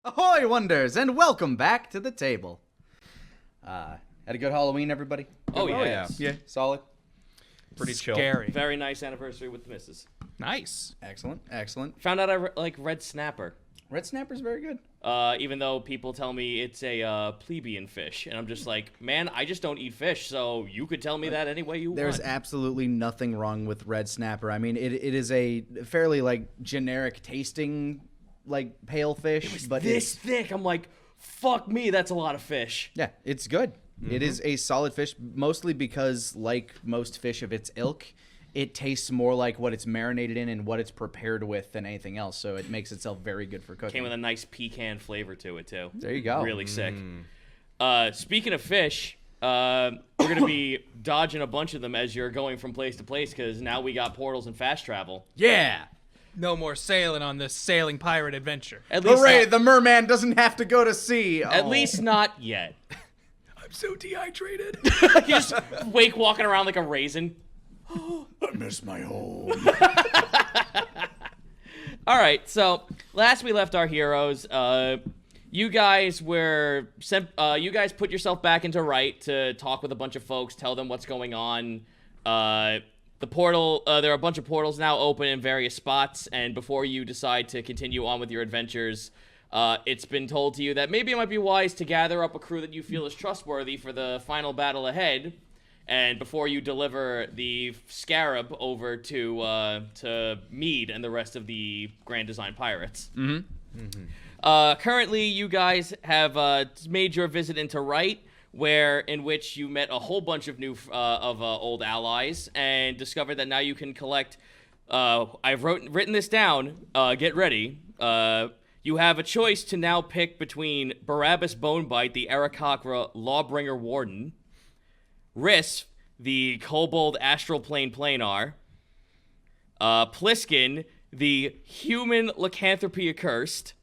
Ahoy, wonders, and welcome back to the table. Had a good Halloween, everybody? Oh, yeah. Yeah, solid. Pretty chill. Scary. Very nice anniversary with the missus. Nice. Excellent, excellent. Found out I like red snapper. Red snapper's very good. Even though people tell me it's a plebeian fish. And I'm just like, man, I just don't eat fish, so you could tell me that any way you There's want. absolutely nothing wrong with red snapper. I mean, it is a fairly, generic tasting, pale fish. But This thick. I'm like, fuck me, that's a lot of fish. yeah, it's good. Mm-hmm. It is a solid fish, mostly because, like most fish of its ilk, it tastes more like what it's marinated in and what it's prepared with than anything else. So it makes itself very good for cooking. Came with a nice pecan flavor to it, too. There you go. Really sick. Speaking of fish, we're going to be dodging a bunch of them as you're going from place to place because now we got portals and fast travel. Yeah. No more sailing on this sailing pirate adventure. At least Hooray, not, the merman doesn't have to go to sea. at Oh. least not yet. I'm so dehydrated. You just wake walking around like a raisin. I miss my home. All right, so last we left our heroes, you guys were sent. You guys put yourself back into Right to talk with a bunch of folks, tell them what's going on. The portal. There are a bunch of portals now open in various spots, and before you decide to continue on with your adventures, it's been told to you that maybe it might be wise to gather up a crew that you feel is trustworthy for the final battle ahead. And before you deliver the Scarab over to Mead and the rest of the Grand Design Pirates. Currently, you guys have made your visit into Right, in which you met a whole bunch of new old allies and discovered that now you can collect. I've written this down. Get ready. You have a choice to now pick between Barabbas Bonebite, the Arakakra Lawbringer Warden, Riss, the Kobold Astral Plane Planar, Pliskin, the Human Lycanthropy Accursed,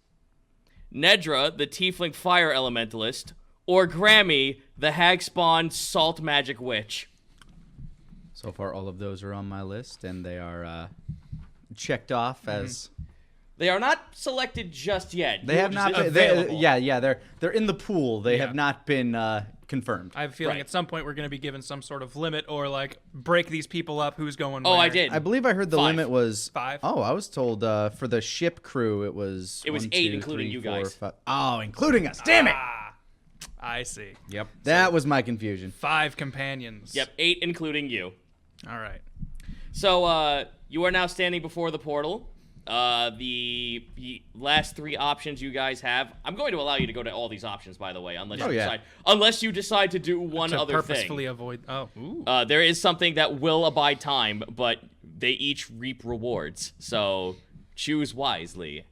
Nedra, the Tiefling Fire Elementalist, or Grammy, the Hagspawn Salt Magic Witch. So far, all of those are on my list, and they are checked off as... They are not selected just yet. They have not been... available. They're in the pool. They have not been confirmed. I have a feeling Right. at some point we're going to be given some sort of limit or break these people up. Who's going Oh, where. I did. I believe I heard the 5. limit was... 5? Oh, I was told for the ship crew it was... It was 1, 8, 2, including 3, you 4, guys. 5. Oh, including us. Damn it! I see. Yep. That was my confusion. 5 companions. Yep, 8 including you. All right. So, you are now standing before the portal. The last 3 options you guys have. I'm going to allow you to go to all these options, by the way, unless you decide to do one To other purposefully thing. avoid. Oh. Ooh. There is something that will abide time, but they each reap rewards. So choose wisely.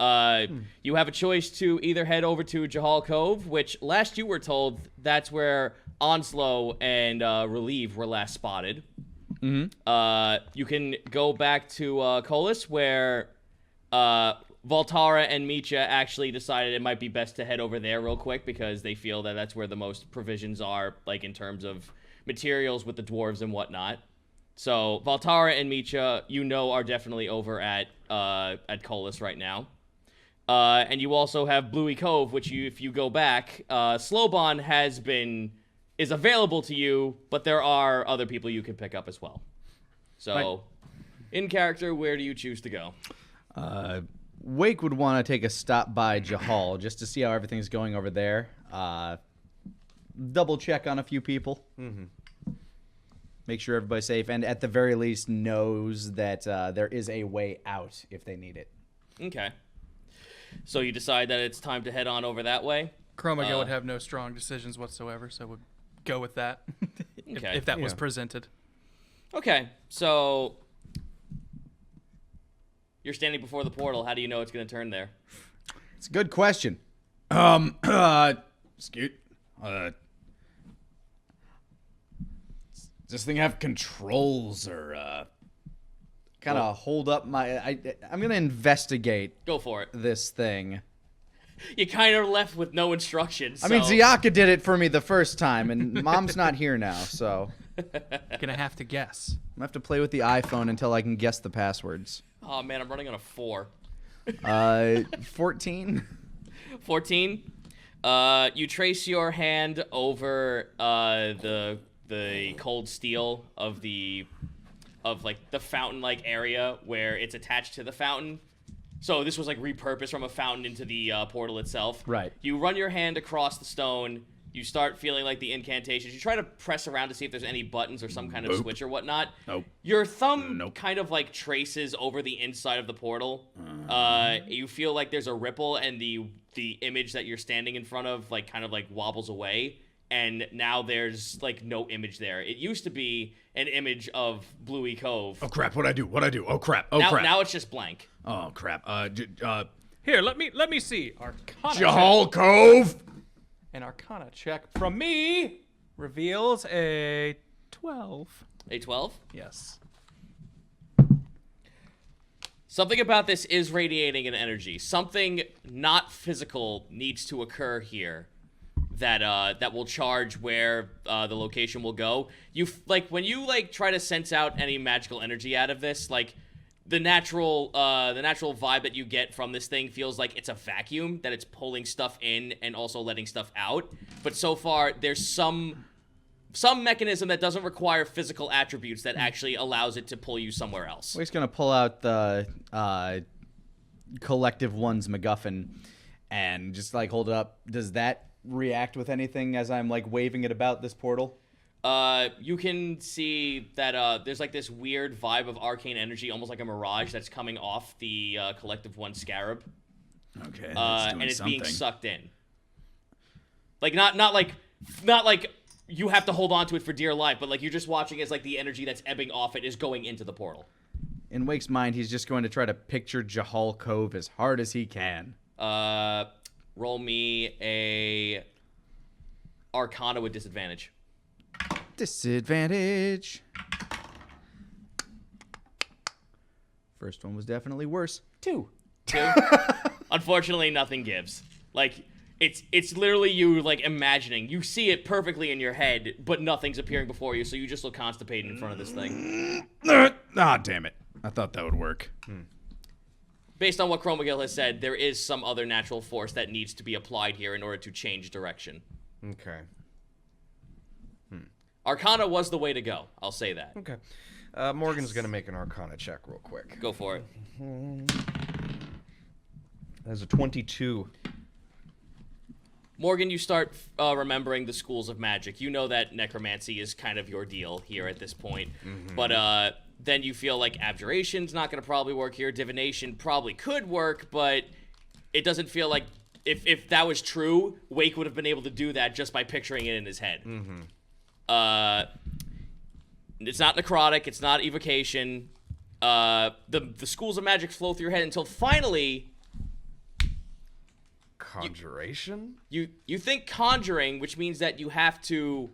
You have a choice to either head over to Jahal Cove, which last you were told that's where Onslow and Relieve were last spotted. You can go back to Colis, where Voltara and Micha actually decided it might be best to head over there real quick because they feel that that's where the most provisions are, in terms of materials with the dwarves and whatnot. So Voltara and Micha, are definitely over at Colis right now. And you also have Bluey Cove, which if you go back, Slowbon is available to you, but there are other people you can pick up as well. So, in character, where do you choose to go? Wake would want to take a stop by Jahal just to see how everything's going over there. Double check on a few people. Make sure everybody's safe, and at the very least knows that there is a way out if they need it. Okay. So you decide that it's time to head on over that way? Chromago would have no strong decisions whatsoever, so would go with that Okay. if that was presented. Okay, so you're standing before the portal. How do you know it's going to turn there? It's a good question. Scoot. Does this thing have controls or kind of hold up my... I'm going to investigate Go for it. this thing. You kind of left with no instructions. I mean, so- Ziaka did it for me the first time, and Mom's not here now, so... Gonna have to guess. I'm gonna have to play with the iPhone until I can guess the passwords. Oh, man, I'm running on a 4. 14? 14. You trace your hand over the cold steel of the fountain-like area where it's attached to the fountain. So this was like repurposed from a fountain into the portal itself. Right. You run your hand across the stone. You start feeling like the incantations. You try to press around to see if there's any buttons or some kind of switch or whatnot. Nope. Your thumb kind of like traces over the inside of the portal. You feel like there's a ripple, and the image that you're standing in front of like kind of like wobbles away. And now there's like no image there. It used to be an image of Bluey Cove. Oh crap! What'd I do? Oh crap! Now it's just blank. Oh crap! Here, let me see. Arcana Jahal check. Cove. An Arcana check from me reveals a 12. A 12? Yes. Something about this is radiating an energy. Something not physical needs to occur here that will charge where the location will go. When you try to sense out any magical energy out of this, like the natural vibe that you get from this thing feels like it's a vacuum, that it's pulling stuff in and also letting stuff out. But so far, there's some mechanism that doesn't require physical attributes that actually allows it to pull you somewhere else. We're just gonna pull out the collective one's MacGuffin and just like hold it up. Does that react with anything as I'm like waving it about this portal? You can see that there's like this weird vibe of arcane energy, almost like a mirage that's coming off the collective one scarab. Okay. And it's being sucked in. Like not like you have to hold on to it for dear life, but like you're just watching as like the energy that's ebbing off it is going into the portal. In Wake's mind, he's just going to try to picture Jahal Cove as hard as he can. Roll me a Arcana with disadvantage. Disadvantage. First one was definitely worse. 2. Unfortunately, nothing gives. Like it's literally you like imagining. You see it perfectly in your head, but nothing's appearing before you, so you just look constipated in front of this thing. Ah, damn it! I thought that would work. Based on what Chromagill has said, there is some other natural force that needs to be applied here in order to change direction. Okay. Arcana was the way to go. I'll say that. Okay. Morgan's gonna make an Arcana check real quick. Go for it. That's a 22. Morgan, you start remembering the schools of magic. You know that necromancy is kind of your deal here at this point. But then you feel like abjuration's not going to probably work here. Divination probably could work, but it doesn't feel like if that was true, Wake would have been able to do that just by picturing it in his head. It's not necrotic. It's not evocation. The schools of magic flow through your head until finally Conjuration? you think conjuring, which means that you have to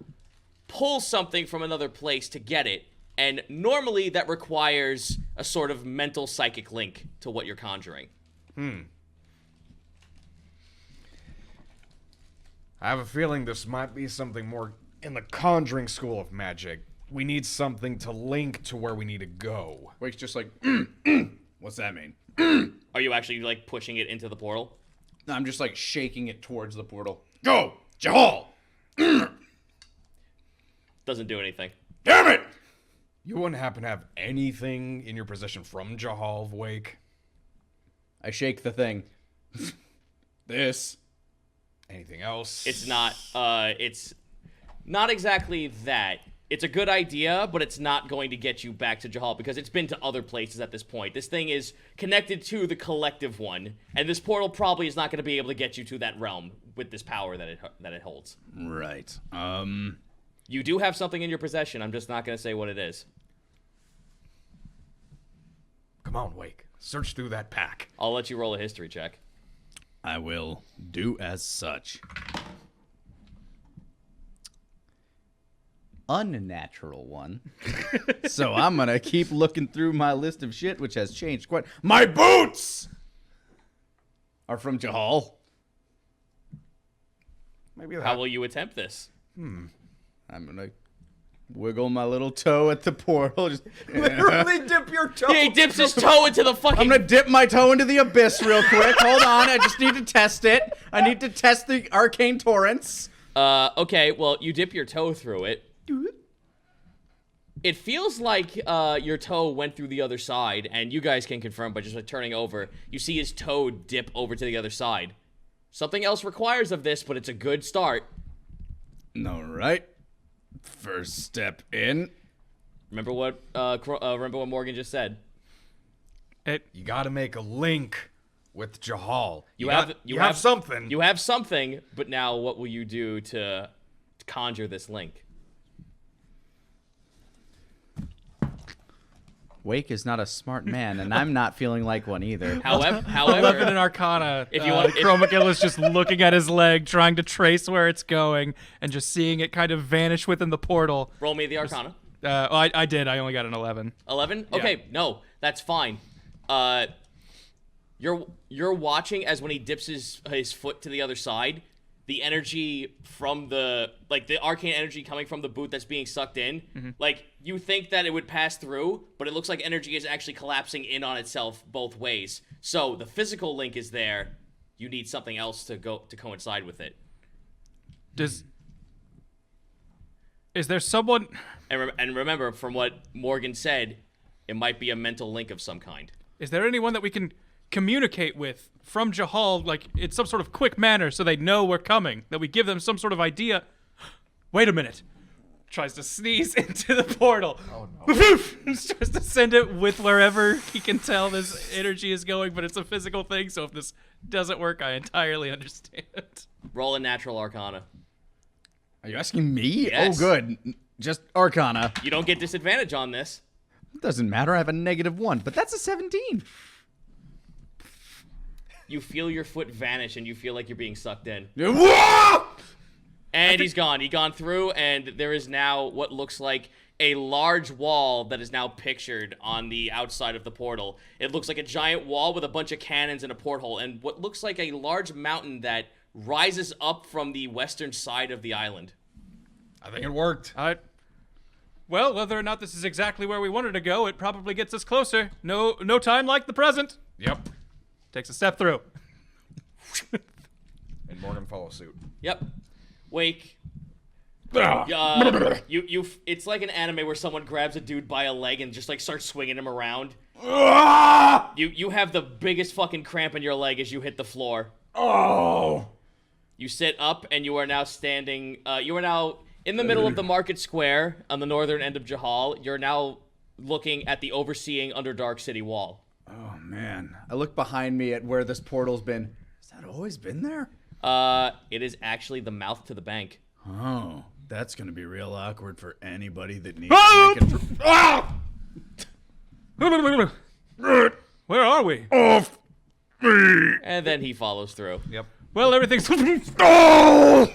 pull something from another place to get it, and normally that requires a sort of mental psychic link to what you're conjuring. I have a feeling this might be something more in the conjuring school of magic. We need something to link to where we need to go. Wake's just like, what's that mean? Are you actually like pushing it into the portal? No, I'm just like shaking it towards the portal. Go! Jahal! Doesn't do anything. Damn it! You wouldn't happen to have anything in your possession from Jahal of Wake? I shake the thing. This. Anything else? It's not exactly that. It's a good idea, but it's not going to get you back to Jahal because it's been to other places at this point. This thing is connected to the collective one, and this portal probably is not going to be able to get you to that realm with this power that it holds. Right. You do have something in your possession. I'm just not going to say what it is. Come on, Wake. Search through that pack. I'll let you roll a history check. I will do as such. Unnatural one. So I'm gonna keep looking through my list of shit, which has changed quite. My boots are from Jahal. Maybe How will you attempt this? I'm gonna wiggle my little toe at the portal. Just, Literally dip your toe. Yeah, he dips his toe into the fucking. I'm gonna dip my toe into the abyss real quick. Hold on, I just need to test it. I need to test the arcane torrents. Okay, well, you dip your toe through it. It feels like your toe went through the other side, and you guys can confirm by just like, turning over. You see his toe dip over to the other side. Something else requires of this, but it's a good start. All right. First step in. Remember what Morgan just said. You gotta make a link with Jahal. You You have something. You have something, but now what will you do to conjure this link? Wake is not a smart man, and I'm not feeling like one either. However, 11 in Arcana. If you want- Chromagil is just looking at his leg, trying to trace where it's going, and just seeing it kind of vanish within the portal. roll me the Arcana. I did. I only got an 11. 11? Okay, no, that's fine. You're watching as when he dips his foot to the other side, the energy from the arcane energy coming from the boot that's being sucked in, like you think that it would pass through, but it looks like energy is actually collapsing in on itself both ways. So the physical link is there. You need something else to coincide with it. Is there someone? And remember, from what Morgan said, it might be a mental link of some kind. Is there anyone that we can communicate with from Jahal, like in some sort of quick manner, so they know we're coming? That we give them some sort of idea. Wait a minute. Tries to sneeze into the portal. Oh no. Tries to send it with wherever he can tell this energy is going, but it's a physical thing, so if this doesn't work, I entirely understand. Roll a natural Arcana. Are you asking me? Yes. Oh, good. Just Arcana. You don't get disadvantage on this. Doesn't matter, I have a -1, but that's a 17. You feel your foot vanish and you feel like you're being sucked in. Whoa! And he's gone. He's gone through, and there is now what looks like a large wall that is now pictured on the outside of the portal. It looks like a giant wall with a bunch of cannons and a porthole, and what looks like a large mountain that rises up from the western side of the island. I think it worked. Well, whether or not this is exactly where we wanted to go, it probably gets us closer. No time like the present. Yep. Takes a step through. And Morgan follows suit. Yep. Wake. It's like an anime where someone grabs a dude by a leg and just like starts swinging him around. You have the biggest fucking cramp in your leg as you hit the floor. Oh! You sit up and you are now standing. You are now in the middle of the market square on the northern end of Jahal. You're now looking at the overseeing Underdark City wall. Oh, man. I look behind me at where this portal's been. Has that always been there? It is actually the mouth to the bank. Oh, that's going to be real awkward for anybody that needs to make it through. Where are we? Off me! And then he follows through. Yep. Well, everything's... Oh!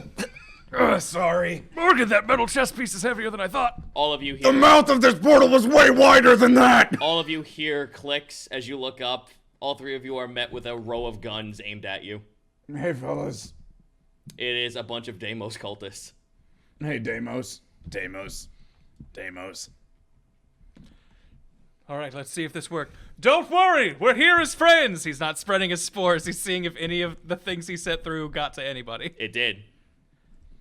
Sorry. Morgan, that metal chest piece is heavier than I thought. All of you The hear. mouth of this portal was way wider than that! All of you hear clicks as you look up. All three of you are met with a row of guns aimed at you. Hey, fellas. It is a bunch of Deimos cultists. Hey, Deimos. Deimos. Deimos. All right, let's see if this worked. Don't worry, we're here as friends. He's not spreading his spores. He's seeing if any of the things he set through got to anybody. It did.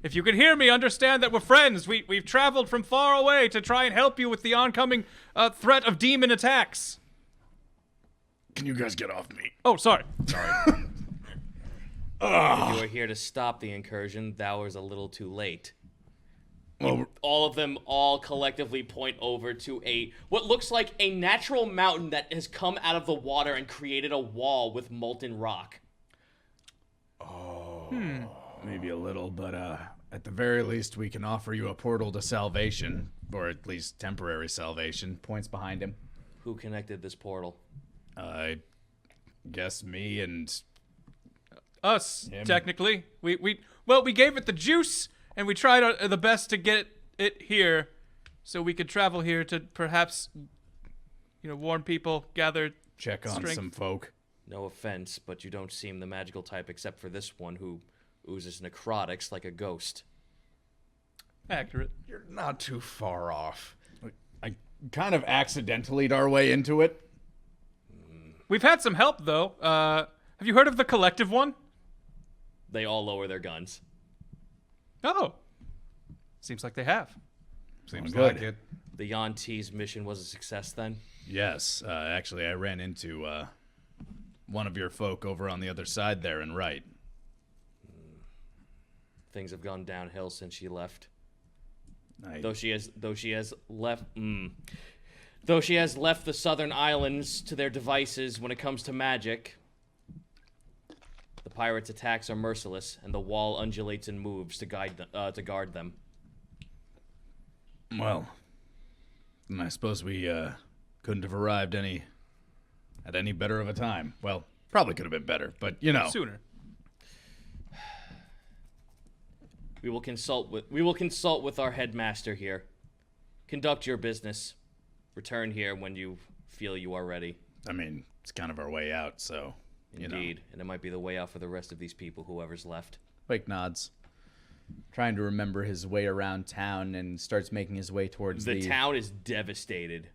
If you can hear me, understand that we're friends. We've traveled from far away to try and help you with the oncoming threat of demon attacks. Can you guys get off me? Oh, sorry. If you were here to stop the incursion, thou was a little too late. Well, All of them collectively point over to what looks like a natural mountain that has come out of the water and created a wall with molten rock. maybe a little, but at the very least, we can offer you a portal to salvation, or at least temporary salvation. Points behind him. Who connected this portal? I guess me and Us, Him. technically. We gave it the juice, and we tried the best to get it here, so we could travel here to perhaps, warn people, gather check on strength. some folk. No offense, but you don't seem the magical type except for this one who oozes necrotics like a ghost. Accurate. You're not too far off. I kind of accidentally our way into it. We've had some help, though. Have you heard of the Collective One? They all lower their guns. Oh. Seems like they have. Seems good. like it. The Yantee's mission was a success then? Yes, actually, I ran into one of your folk over on the other side there and right. Things have gone downhill since she left. I- Though she has left the southern islands to their devices when it comes to magic. The pirates' attacks are merciless, and the wall undulates and moves to guard them. Well, then I suppose we couldn't have arrived at any better of a time. Well, probably could have been better, but you know. Sooner. We will consult with our headmaster here. Conduct your business. Return here when you feel you are ready. I mean, it's kind of our way out, so you know. Indeed, and it might be the way out for the rest of these people, whoever's left. Wake nods, trying to remember his way around town, and starts making his way towards The town is devastated.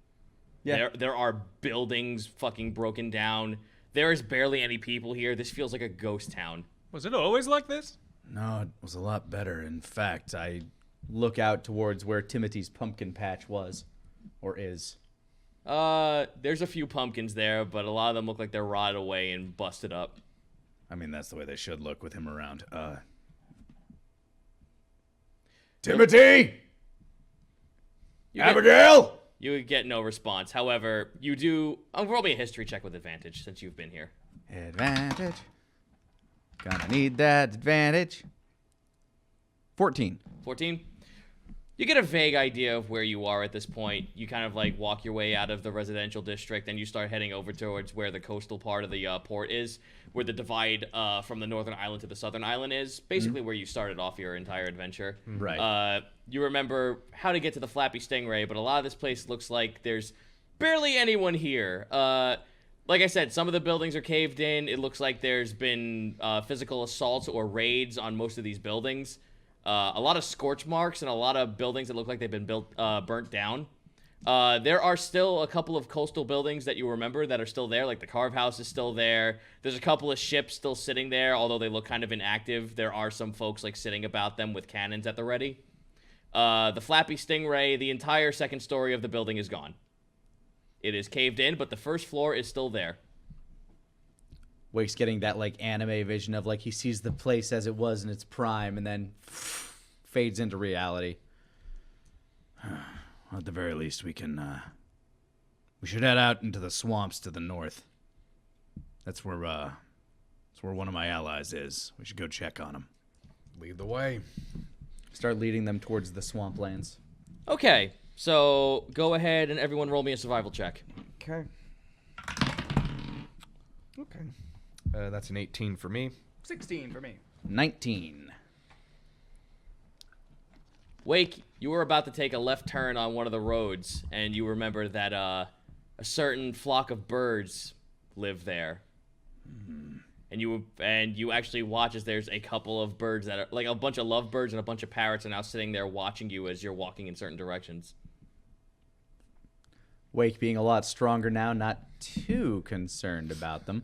Yeah. There are buildings fucking broken down. There is barely any people here. This feels like a ghost town. Was it always like this? No, it was a lot better. In fact, I Look out towards where Timothy's pumpkin patch was, or is. There's a few pumpkins there, but a lot of them look like they're rotted away and busted up. mean, that's the way they should look with him around. Timothy! Abigail! You would get no response. However, you do. Roll me a history check with advantage since you've been here. Advantage. Gonna need that advantage. 14. 14. You get a vague idea of where you are at this point. You kind of like walk your way out of the residential district, and you start heading over towards where the coastal part of the port is, where the divide from the northern island to the southern island is. Basically, where you started off your entire adventure. Right. You remember how to get to the Flappy Stingray, but a lot of this place looks like there's barely anyone here. Like I said, some of the buildings are caved in. It looks like there's been physical assaults or raids on most of these buildings. A lot of scorch marks and a lot of buildings that look like they've been burnt down. There are still a couple of coastal buildings that you remember that are still there, like the Carve House is still there. There's a couple of ships still sitting there, although they look kind of inactive. There are some folks like sitting about them with cannons at the ready. The Flappy Stingray, the entire second story of the building is gone. It is caved in, but the first floor is still there. Wake's getting that like anime vision of like he sees the place as it was in its prime and then fades into reality. Well, at the very least, we should head out into the swamps to the north. That's where one of my allies is. We should go check on him. Lead the way. Start leading them towards the swamplands. Okay, so go ahead and everyone roll me a survival check. Okay. Okay. That's an 18 for me. 16 for me. 19. Wake, you were about to take a left turn on one of the roads, and you remember that a certain flock of birds live there. And you actually watch as there's a couple of birds that are like a bunch of lovebirds and a bunch of parrots are now sitting there watching you as you're walking in certain directions. Wake being a lot stronger now, not too concerned about them.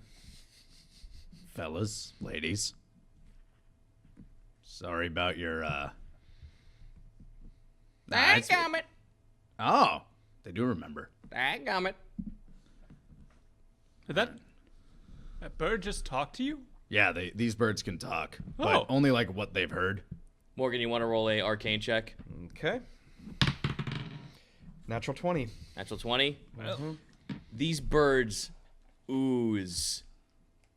Fellas, ladies. Sorry about your, Dadgummit. Oh, they do remember. Dadgummit. Did that bird just talk to you? Yeah, these birds can talk, but Oh. only like what they've heard. Morgan, you want to roll a arcane check? Okay. Natural 20. Natural 20. These birds ooze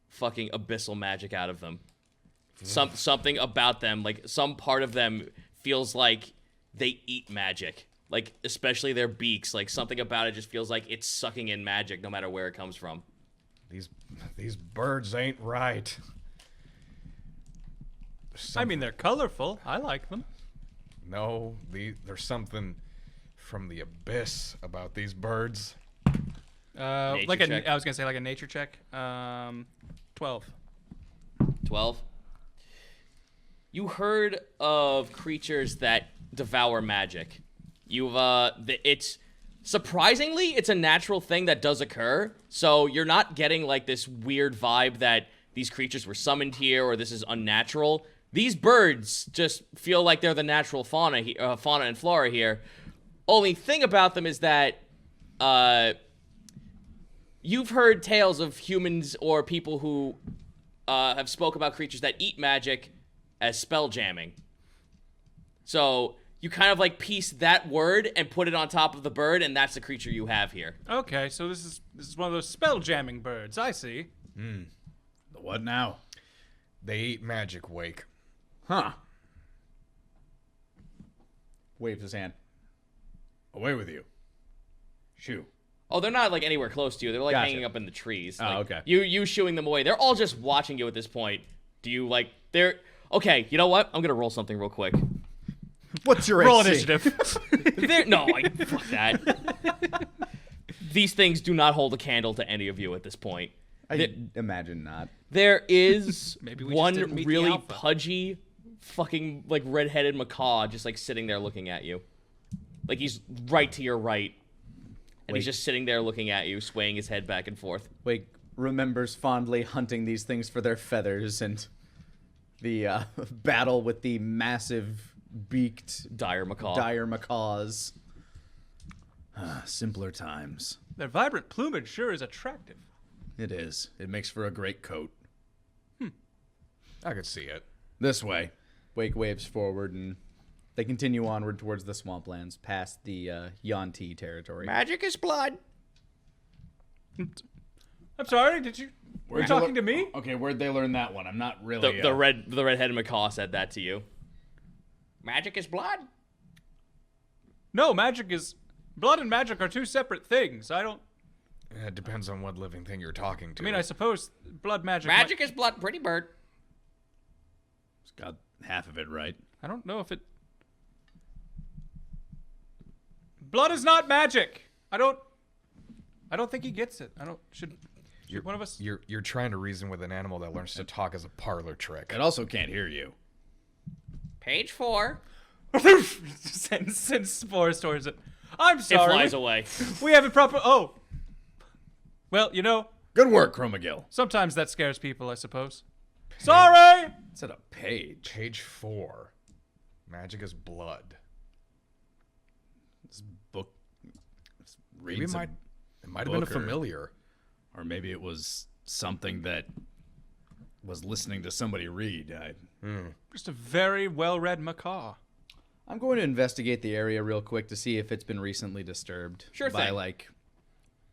fucking abyssal magic out of them. Something about them, like some part of them feels like they eat magic. Like especially their beaks, like something about it just feels like it's sucking in magic no matter where it comes from. These birds ain't right. I mean, they're colorful. I like them. No, there's something from the abyss about these birds. Like check. I was gonna say like a nature check. 12. 12. You heard of creatures that devour magic. It's surprisingly, it's a natural thing that does occur. So you're not getting like this weird vibe that these creatures were summoned here or this is unnatural. These birds just feel like they're the natural fauna and flora here. Only thing about them is that you've heard tales of humans or people who have spoke about creatures that eat magic as spell jamming. So you kind of like piece that word and put it on top of the bird, and that's the creature you have here. Okay, so this is one of those spell jamming birds. I see. The what now? They eat magic, Wake. Huh. Waves his hand. Away with you. Shoo. Oh, they're not like anywhere close to you. They're like Gotcha. hanging up in the trees. Oh, Like, okay. You shooing them away. They're all just watching you at this point. Do you like they're okay, you know what? I'm gonna roll something real quick. What's your Roll AC? initiative. Fuck that. These things do not hold a candle to any of you at this point. I imagine not. There is Maybe we just one didn't meet the really alpha. pudgy, fucking like redheaded macaw just like sitting there looking at you. Like he's right to your right. And he's Wait. just sitting there looking at you, swaying his head back and forth. Wake remembers fondly hunting these things for their feathers and the battle with the massive beaked Dire macaw. dire macaws. Simpler times. Their vibrant plumage sure is attractive. It is. It makes for a great coat. I could see it. This way. Wake waves forward and they continue onward towards the swamplands past the Yuan-Ti territory. Magic is blood. I'm sorry, did you? Were you talking to me? Okay, where'd they learn that one? I'm not really. The redheaded macaw said that to you. Magic is blood. No, magic is. Blood and magic are two separate things. I don't. It depends on what living thing you're talking to. I mean, I suppose blood magic. Magic is blood, pretty bird. It's got half of it right. I don't know if it. Blood is not magic. I don't think he gets it. I don't. Should one of us? You're trying to reason with an animal that learns to talk as a parlor trick. It also can't hear you. Page 4. send spores towards it. I'm It sorry. flies away. We have a proper. Oh. Well, you know, Good work, Chromagill. sometimes that scares people, I suppose. Sorry. It's at a page. Page 4. Magic is blood. This book Maybe reads it might have been a book or- familiar. or maybe it was something that was listening to somebody read. Just a very well-read macaw. I'm going to investigate the area real quick to see if it's been recently disturbed. Sure by thing. like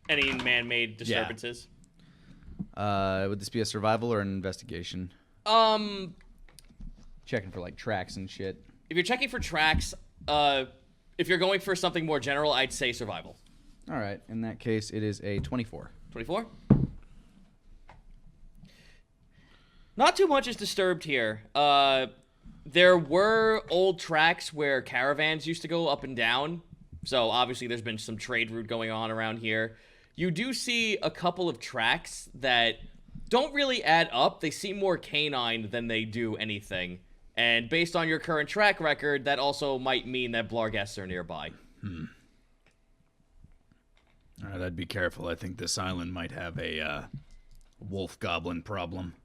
Any man-made disturbances? would this be a survival or an investigation? Checking for like tracks and shit. If you're checking for tracks, if you're going for something more general, I'd say survival. All right, in that case it is a 24. 24? Not too much is disturbed here. There were old tracks where caravans used to go up and down. So obviously there's been some trade route going on around here. You do see a couple of tracks that don't really add up. They seem more canine than they do anything. And based on your current track record, that also might mean that Blarguests are nearby. All right, I'd be careful. I think this island might have a wolf goblin problem.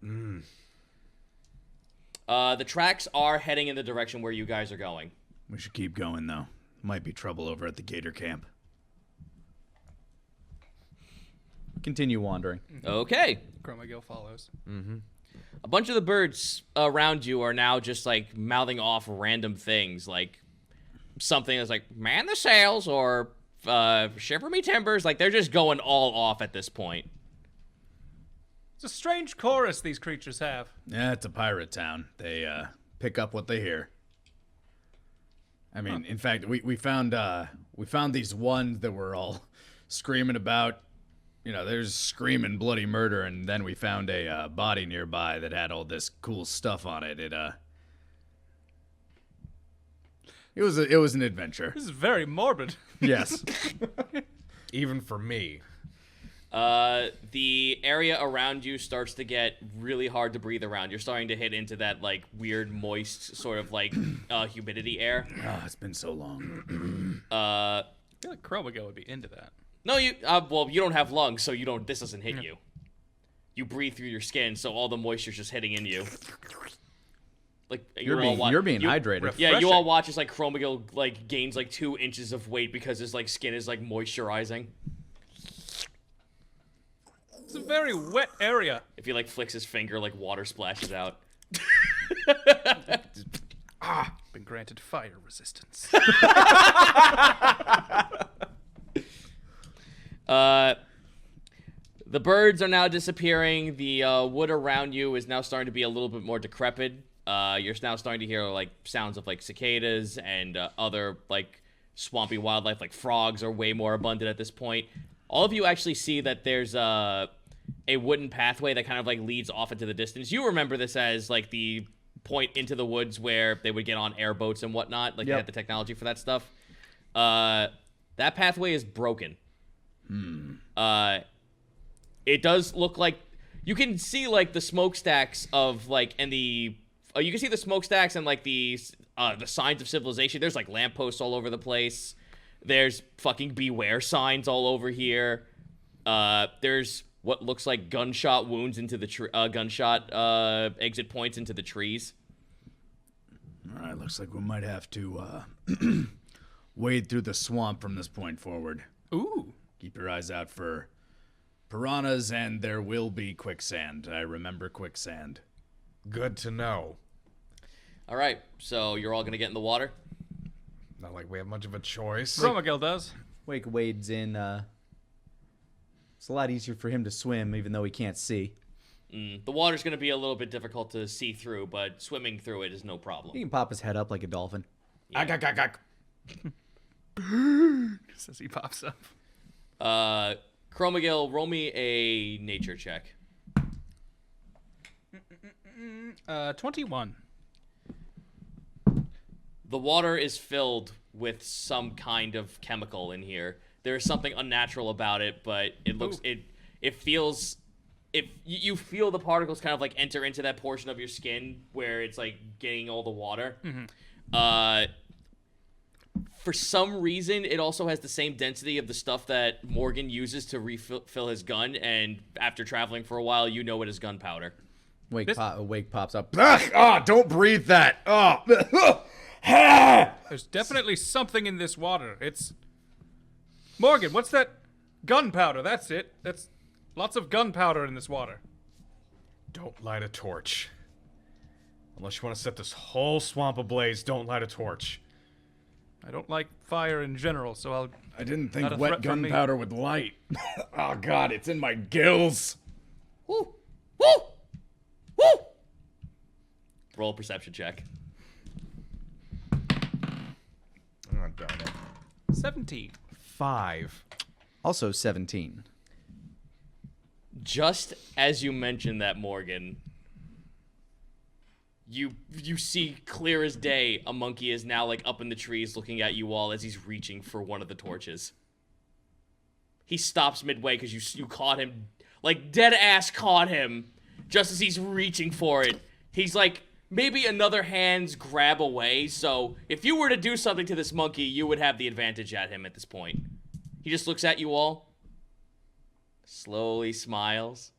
The tracks are heading in the direction where you guys are going. We should keep going, though. Might be trouble over at the gator camp. Continue wandering. Okay. Chromagill follows. A bunch of the birds around you are now just like mouthing off random things, like something that's like "man the sails" or "shiver me timbers." Like they're just going all off at this point. It's a strange chorus these creatures have. Yeah, it's a pirate town. They pick up what they hear. I mean, in fact, we found these ones that were all screaming about, there's screaming bloody murder, and then we found a body nearby that had all this cool stuff on it. It was an adventure. This is very morbid. Yes. Even for me. The area around you starts to get really hard to breathe around. You're starting to hit into that like weird, moist sort of like humidity air. Oh, it's been so long. I feel like Chromago would be into that. No, you well, you don't have lungs, so you don't. This doesn't hit you. You breathe through your skin, so all the moisture's just hitting into you. Like You're being hydrated. Yeah, you all watch as like Chromago like gains like 2 inches of weight because his like skin is like moisturizing. It's a very wet area. If he like flicks his finger, like water splashes out. Been granted fire resistance. The birds are now disappearing. The wood around you is now starting to be a little bit more decrepit. You're now starting to hear like sounds of like cicadas and other like swampy wildlife, like frogs are way more abundant at this point. All of you actually see that there's a wooden pathway that kind of like leads off into the distance. You remember this as like the point into the woods where they would get on airboats and whatnot. Like they had the technology for that stuff. That pathway is broken. It does look like you can see like the smokestacks of like and the you can see the smokestacks and like the signs of civilization. There's like lampposts all over the place. There's fucking beware signs all over here. There's what looks like gunshot wounds into the gunshot exit points into the trees. All right, looks like we might have to wade through the swamp from this point forward. Ooh. Keep your eyes out for piranhas, and there will be quicksand. I remember quicksand. Good to know. All right, so you're all gonna get in the water. Not like we have much of a choice. Chromago does. Wake wades in. It's a lot easier for him to swim, even though he can't see. The water's gonna be a little bit difficult to see through, but swimming through it is no problem. He can pop his head up like a dolphin. Says he pops up. Chromagil, roll me a nature check. 21. The water is filled with some kind of chemical in here. There is something unnatural about it, but it looks it feels you feel the particles kind of like enter into that portion of your skin where it's like getting all the water. For some reason, it also has the same density of the stuff that Morgan uses to refill his gun, and after traveling for a while, you know it is gunpowder. Wake pops up. Don't breathe that. There's definitely something in this water. It's... Morgan, what's that? Gunpowder, that's it. That's lots of gunpowder in this water. Don't light a torch. Unless you want to set this whole swamp ablaze, don't light a torch. I don't like fire in general, so I didn't think Not a wet threat from me. gunpowder would light. Oh, God, it's in my gills. Woo! Woo! Woo! Roll a perception check. Oh, darn it. 17. 5. Also 17. Just as you mentioned that, Morgan, you see clear as day a monkey is now like up in the trees looking at you all as he's reaching for one of the torches. He stops midway because you caught him, like dead ass caught him just as he's reaching for it. He's like maybe another hand's grab away, so if you were to do something to this monkey, you would have the advantage at him at this point. He just looks at you all, slowly smiles.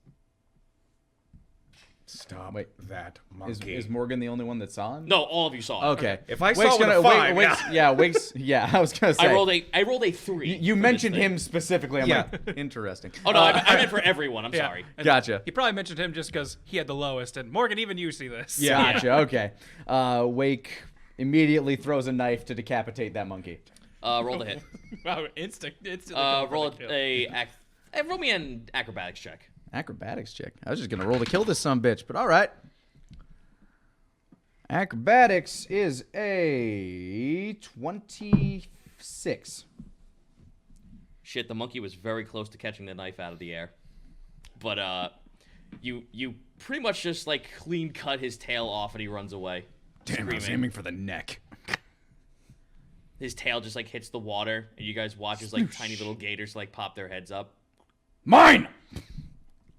Stop Wait. that monkey. Is Morgan the only one that saw him? No, all of you saw it. Okay. If I saw Wake's it with a gonna- 5, Wake's, yeah, I was gonna say. I rolled a 3. You for mentioned this thing. him specifically. I'm Yeah. like, interesting. Oh no, I meant for everyone. I'm sorry. And Gotcha. He probably mentioned him just because he had the lowest, and Morgan, even you see this. Yeah. Gotcha. Okay. Wake immediately throws a knife to decapitate that monkey. Roll the hit. Wow, instantly. Roll roll me an acrobatics check. Acrobatics check. I was just gonna roll to kill this sumbitch, but all right. Acrobatics is a 26. Shit, the monkey was very close to catching the knife out of the air. But you pretty much just like clean cut his tail off and he runs away. Damn, I was screaming. aiming for the neck. His tail just like hits the water and you guys watch as like tiny little gators like pop their heads up. Mine!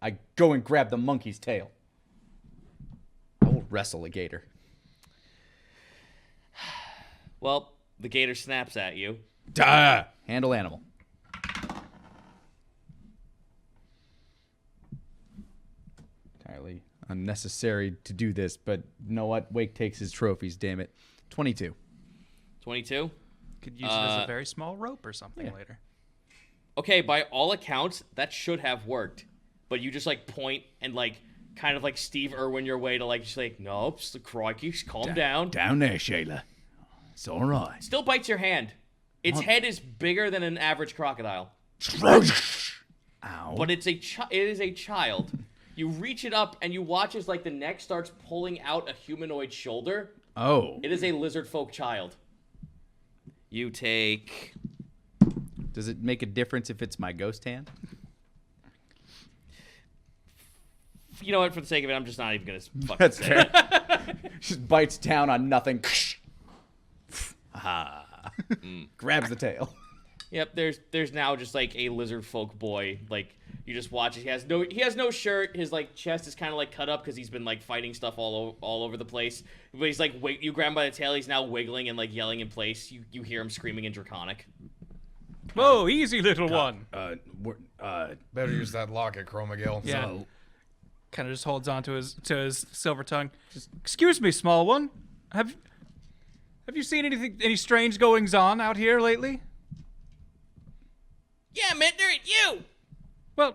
I go and grab the monkey's tail. I will wrestle a gator. Well, the gator snaps at you. Duh! Handle animal. Entirely unnecessary to do this, but you know what? Wake takes his trophies, damn it. 22. 22? Could use it as a very small rope or something later. Okay, by all accounts, that should have worked. But you just, like, point and, like, kind of like Steve Irwin your way to, like, just like, nope, crikey, calm down. Down there, Shayla. It's all right. Still bites your hand. Its head is bigger than an average crocodile. Ow. But it is a child. You reach it up and you watch as, like, the neck starts pulling out a humanoid shoulder. Oh. It is a lizard folk child. You take... Does it make a difference if it's my ghost hand? You know what? For the sake of it, I'm just not even gonna fucking That's say it. fair. Just bites down on nothing. Grabs the tail. Yep. There's now just like a lizard folk boy. Like you just watch it. He has no shirt. His like chest is kind of like cut up because he's been like fighting stuff all over the place. But he's like you grab him by the tail. He's now wiggling and like yelling in place. You hear him screaming in Draconic. Whoa, easy, little one. Better use that locket, Chromagil. Yeah. So, Kind of just holds on to his silver tongue. Excuse me, small one. Have you seen any strange goings on out here lately? Yeah, Mittner, you Well,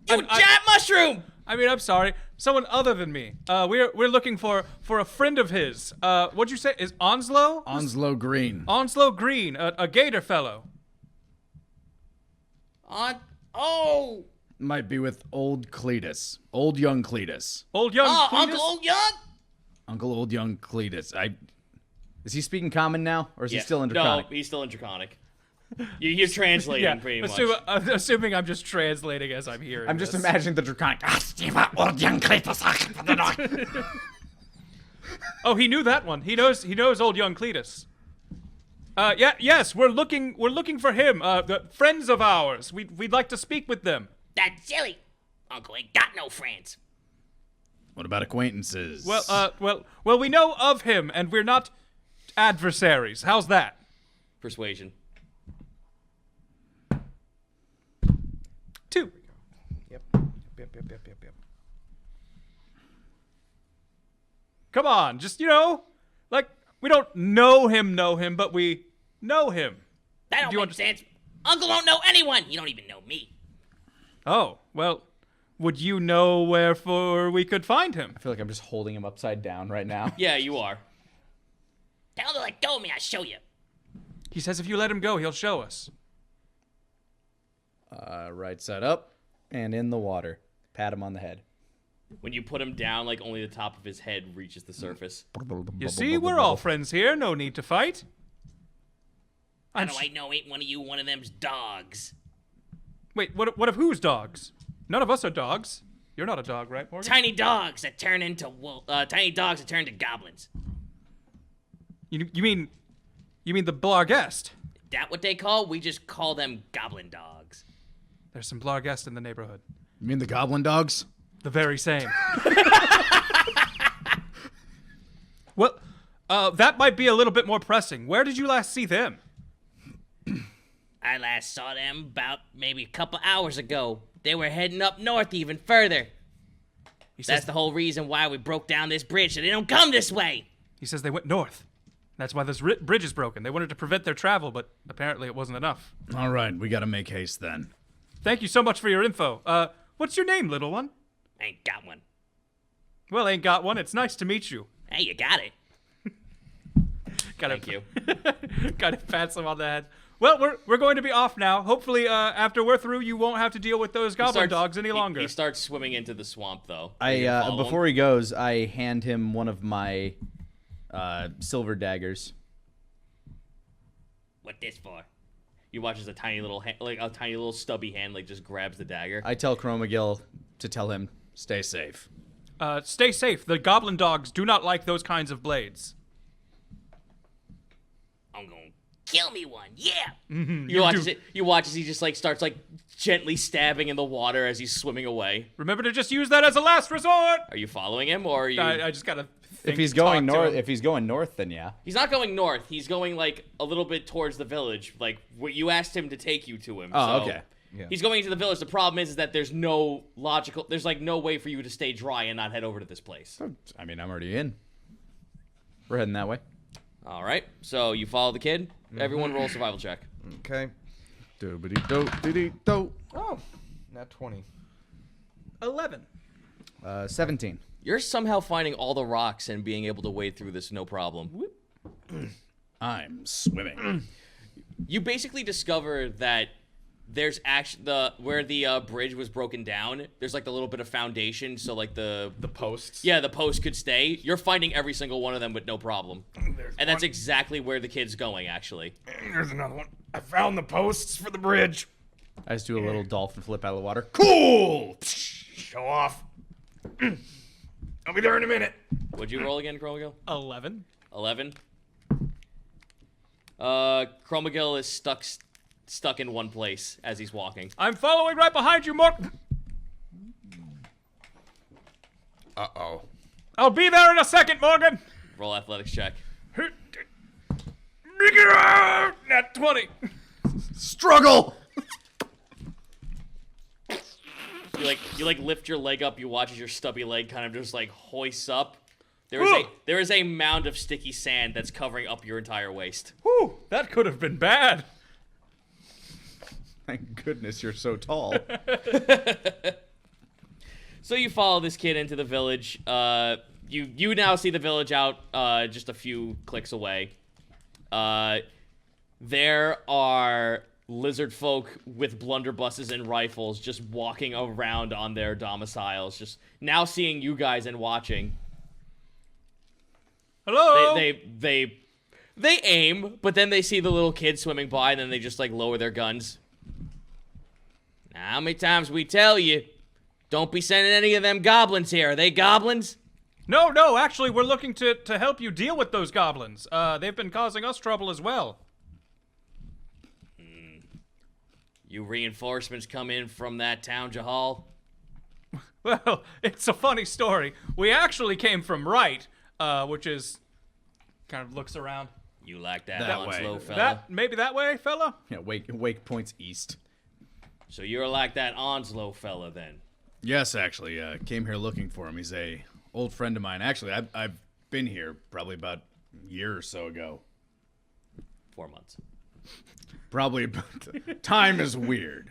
giant mushroom. I mean, I'm sorry. Someone other than me. We're looking for a friend of his. What'd you say? Is Onslow? Onslow Green. Onslow Green, a gator fellow. Oh. Might be with old Cletus. Old young Cletus. Old young Cletus? Uncle Old Young? Uncle old young Cletus. Is he speaking common now, or is he still in Draconic? No, he's still in Draconic. You're translating pretty much. Assuming I'm just translating as I'm hearing. I'm just this. imagining the Draconic. Old young Cletus. Oh, he knew that one. He knows old young Cletus. Yes, we're looking for him. The friends of ours. We'd like to speak with them. That's silly. Uncle ain't got no friends. What about acquaintances? Well, we know of him, and we're not adversaries. How's that? Persuasion. 2. Yep. Come on, just like we don't know him, but we know him. That don't make sense. Uncle don't know anyone. You don't even know me. Oh, well, would you know wherefore we could find him? I feel like I'm just holding him upside down right now. Yeah, you are. Tell him to let go of me. I'll show you. He says if you let him go, he'll show us. Right side up and in the water. Pat him on the head. When you put him down, like only the top of his head reaches the surface. You see, we're all friends here. No need to fight. How do I know ain't one of you one of them's dogs? Wait, what of whose dogs? None of us are dogs. You're not a dog, right, Morgan? Tiny dogs that turn into tiny dogs that turn to goblins. You mean the Blargest? That what they call? We just call them goblin dogs. There's some Blargest in the neighborhood. You mean the goblin dogs? The very same. Well, that might be a little bit more pressing. Where did you last see them? I last saw them about maybe a couple hours ago. They were heading up north even further. That's the whole reason why we broke down this bridge, so they don't come this way. He says they went north. That's why this bridge is broken. They wanted to prevent their travel, but apparently it wasn't enough. All right, we gotta make haste then. Thank you so much for your info. What's your name, little one? Ain't got one. Well, ain't got one. It's nice to meet you. Hey, you got it. Thank you. Gotta pat him on the head. Well, we're going to be off now. Hopefully, after we're through, you won't have to deal with those goblin dogs any longer. He starts swimming into the swamp, though. Before he goes, I hand him one of my silver daggers. What this for? You watch as a tiny little stubby hand just grabs the dagger. I tell Chromagil to tell him, stay safe. Stay safe. The goblin dogs do not like those kinds of blades. I'm gonna kill me one. Yeah. You watch as he just starts gently stabbing in the water as he's swimming away. Remember to just use that as a last resort. Are you following him, or are you? I just gotta. If he's going north, then yeah. He's not going north. He's going like a little bit towards the village. Like where you asked him to take you to him. Oh, so okay. Yeah. He's going into the village. The problem is that there's no logical. There's like no way for you to stay dry and not head over to this place. I mean, I'm already in. We're heading that way. All right. So you follow the kid. Everyone roll survival check. Okay. Do-ba-dee-do-dee-dee-do. Oh, not 20. 11. 17. You're somehow finding all the rocks and being able to wade through this no problem. I'm swimming. You basically discover that there's actually where the bridge was broken down. There's like the little bit of foundation, so like the Posts. yeah, the post could stay. You're finding every single one of them with no problem, and that's exactly where the kid's going. Actually, There's another one. I found the posts for the bridge. I just do a little dolphin flip out of the water. Cool. Show off. I'll be there in a minute. what'd you roll again, Chromagill? 11. 11. Chromagill is stuck in one place as he's walking. I'm following right behind you, Mork. Uh-oh. I'll be there in a second, Morgan. Roll athletics check. Nat 20. Struggle. You lift your leg up. You watch as your stubby leg kind of just like hoists up. There is a mound of sticky sand that's covering up your entire waist. Whew, that could have been bad. Thank goodness you're so tall. So you follow this kid into the village. You now see the village out just a few clicks away. There are lizard folk with blunderbusses and rifles just walking around on their domiciles, just now seeing you guys and watching. Hello. They aim, but then they see the little kid swimming by, and then they just like lower their guns. Now, how many times we tell you, don't be sending any of them goblins here? Are they goblins? No, actually, we're looking to help you deal with those goblins. They've been causing us trouble as well. You reinforcements come in from that town, Jahal? Well, it's a funny story. We actually came from right, which is kind of looks around. You like that, That way. Onslow fella? That maybe that way, fella. Yeah, Wake points east. So you're like that Onslow fella then? Yes, actually, came here looking for him. He's a old friend of mine. Actually, I've been here probably about a year or so ago. 4 months. Probably, time is weird.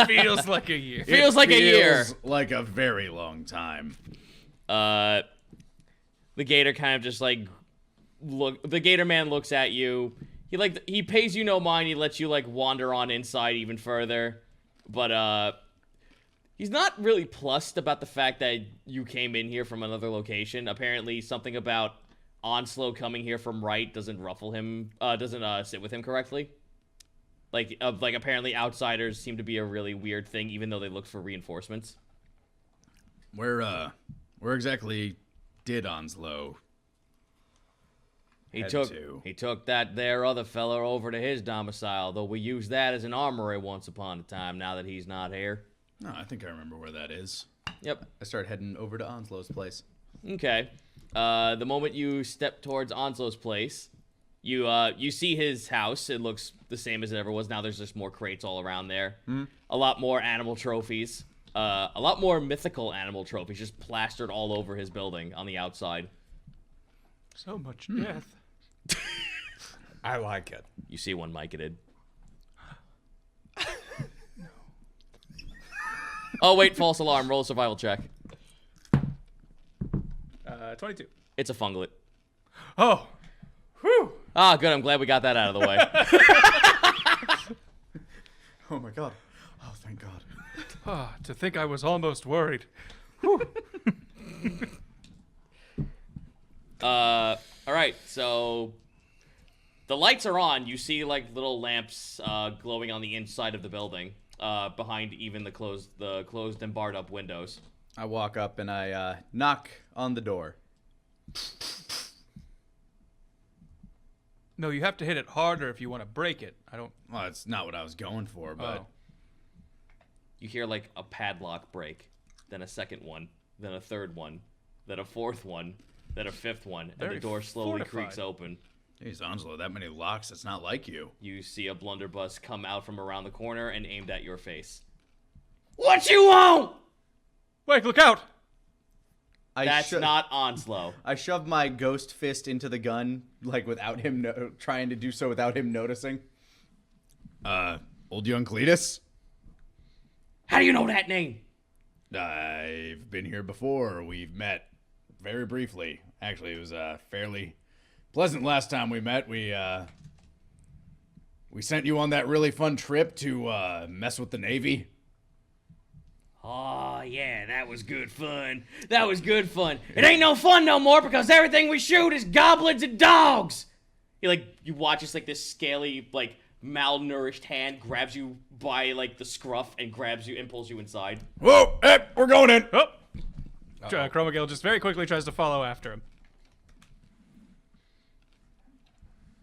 Feels like a year. Feels like a year. Feels like a very long time. The gator kind of just like the gator man looks at you. He pays you no mind. He lets you like wander on inside even further, but he's not really plussed about the fact that you came in here from another location. Apparently, something about Onslow coming here from right doesn't ruffle him. Doesn't sit with him correctly. Like apparently outsiders seem to be a really weird thing, even though they look for reinforcements. Where exactly did Onslow He head took to? he took that there other fella over to his domicile, though we used that as an armory once upon a time. Now that he's not here. No, I think I remember where that is. Yep. I start heading over to Onslow's place. Okay. The moment you step towards Onslow's place, you see his house. It looks the same as it ever was. Now there's just more crates all around there. A lot more animal trophies. A lot more mythical animal trophies just plastered all over his building on the outside. So much death. I like it. You see one Myconid. Oh, wait, false alarm. Roll a survival check. 22. It's a funglet. Oh. Whew. Ah, good. I'm glad we got that out of the way. Oh my god. Oh, thank god. Ah, to think I was almost worried. All right, so the lights are on. You see like little lamps glowing on the inside of the building, behind even the closed and barred up windows. I walk up and I knock on the door. No, you have to hit it harder if you want to break it. I don't. Well, that's not what I was going for, but Oh. You hear like a padlock break, then a second one, then a third one, then a fourth one, then a fifth one, and Very the door slowly fortified. creaks open. Jeez, Onslow, that many locks, it's not like you. You see a blunderbuss come out from around the corner and aimed at your face. What you want? Wait, look out! That's not Onslow. I shoved my ghost fist into the gun, like without him trying to do so without him noticing. Old young Cletus? How do you know that name? I've been here before. We've met very briefly. Actually, it was fairly pleasant last time we met. We sent you on that really fun trip to mess with the Navy. Oh, yeah, that was good fun. That was good fun. It ain't no fun no more because everything we shoot is goblins and dogs. You watch this like this scaly, like malnourished hand grabs you by like the scruff and grabs you and pulls you inside. Whoa! Hey, we're going in! Oh! Chromagil just very quickly tries to follow after him.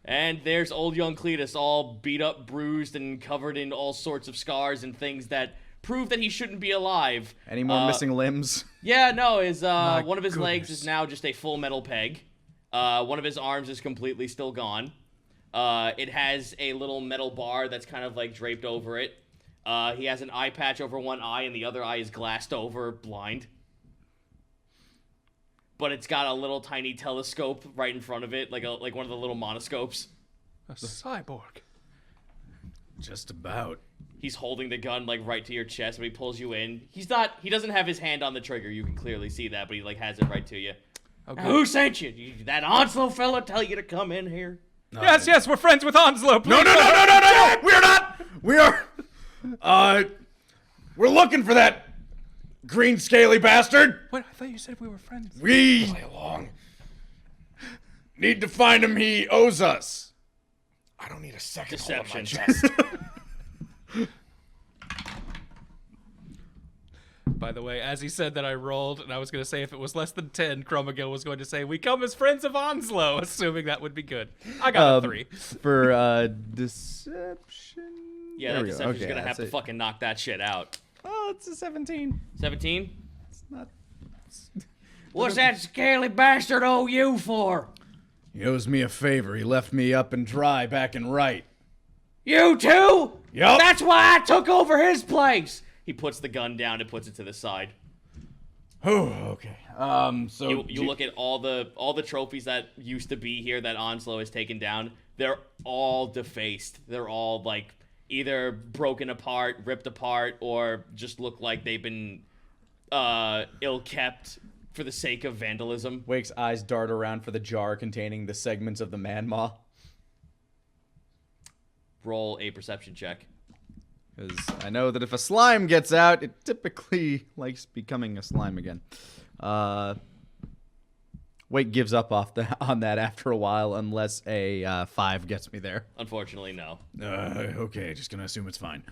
And there's old young Cletus, all beat up, bruised, and covered in all sorts of scars and things that prove that he shouldn't be alive. Any more missing limbs? Yeah, no, his one of his goodness. legs is now just a full metal peg. One of his arms is completely still gone. It has a little metal bar that's kind of like draped over it. He has an eye patch over one eye, and the other eye is glassed over, blind. But it's got a little tiny telescope right in front of it, like one of the little monoscopes. A cyborg. Just about. He's holding the gun like right to your chest when he pulls you in. He doesn't have his hand on the trigger. You can clearly see that, but he like has it right to you. Okay. Now, who sent you? That Onslow fella tell you to come in here? Yes, we're friends with Onslow. Please. No! We're not! We are... We're looking for that green scaly bastard! Wait, I thought you said we were friends. We Play along. need to find him. He owes us. I don't need a second hole in my Deception. chest. By the way, as he said that, I rolled, and I was going to say if it was less than 10, Chromagil was going to say, we come as friends of Onslow, assuming that would be good. I got a 3. For deception. Yeah, There that we go. deception's Okay, gonna have that's to it. fucking knock that shit out. Oh, it's a 17. 17? It's not. What's that scaly bastard owe you for? He owes me a favor. He left me up and dry back and right. You too? Yup. That's why I took over his place. He puts the gun down and puts it to the side. Oh, okay. So You look at all the trophies that used to be here that Onslow has taken down. They're all defaced. They're all like either broken apart, ripped apart, or just look like they've been ill-kept for the sake of vandalism. Wake's eyes dart around for the jar containing the segments of the man maw. Roll a perception check. Because I know that if a slime gets out, it typically likes becoming a slime again. Wake gives up on that after a while, unless a 5 gets me there. Unfortunately, no. okay, just gonna assume it's fine.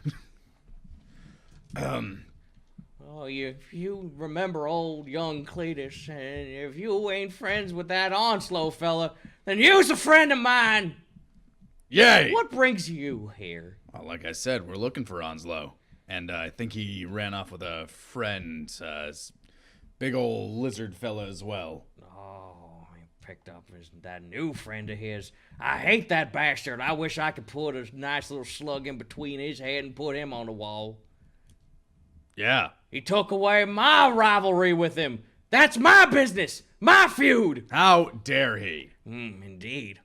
Oh, if you remember old young Cletus, and if you ain't friends with that Onslow fella, then you's a friend of mine. Yay! What brings you here? Well, like I said, we're looking for Onslow. And I think he ran off with a friend, big old lizard fella as well. Oh, he picked up that new friend of his. I hate that bastard. I wish I could put a nice little slug in between his head and put him on the wall. Yeah. He took away my rivalry with him. That's my business, my feud. How dare he? Indeed.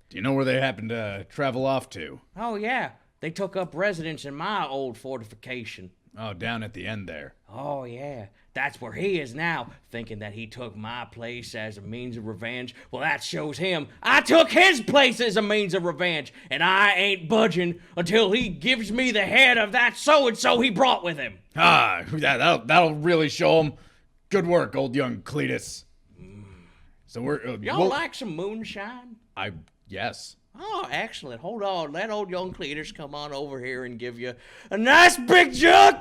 Do you know where they happen to travel off to? Oh, yeah. They took up residence in my old fortification. Oh, down at the end there. Oh, yeah. That's where he is now, thinking that he took my place as a means of revenge. Well, that shows him I took his place as a means of revenge, and I ain't budging until he gives me the head of that so-and-so he brought with him. Ah, that'll really show him. Good work, old young Cletus. So we're... Y'all like some moonshine? Yes. Oh, excellent. Hold on. Let old young Cletus come on over here and give you a nice big jug.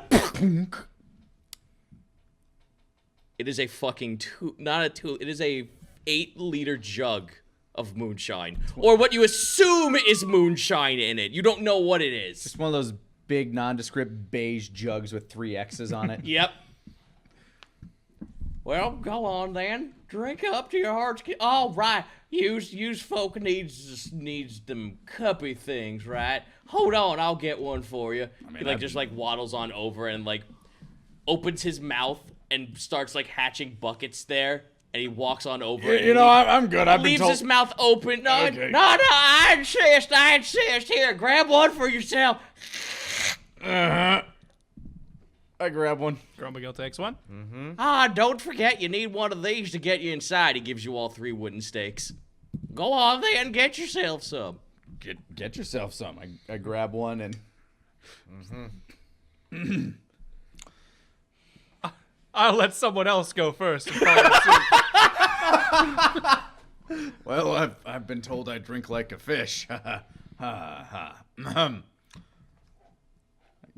It is a fucking it is a 8-liter jug of moonshine. Or what you assume is moonshine in it. You don't know what it is. Just one of those big nondescript beige jugs with 3 X's on it. Yep. Well, go on then. Drink up to your heart's all right. Use folk needs them cuppy things, right? Hold on, I'll get one for you. He just waddles on over and opens his mouth and starts hatching buckets there. And he walks on over. I'm good. I've been leaves told. his mouth open. No, Okay. no, I insist. Here, grab one for yourself. I grab one. Grumblegill takes one. Don't forget, you need one of these to get you inside. He gives you all 3 wooden stakes. Go on then, get yourself some. Get yourself some. I grab one and. I'll let someone else go first. And follow suit. Well, I've been told I drink like a fish.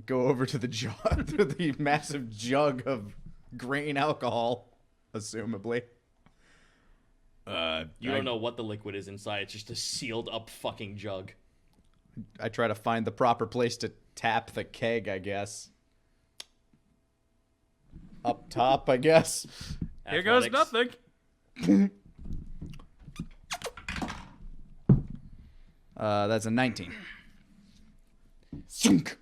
Go over to the jug, to the massive jug of grain alcohol, assumably. You don't know what the liquid is inside. It's just a sealed up fucking jug. I try to find the proper place to tap the keg, I guess. Up top, I guess. Here goes Athletics. nothing. That's a 19. Sunk.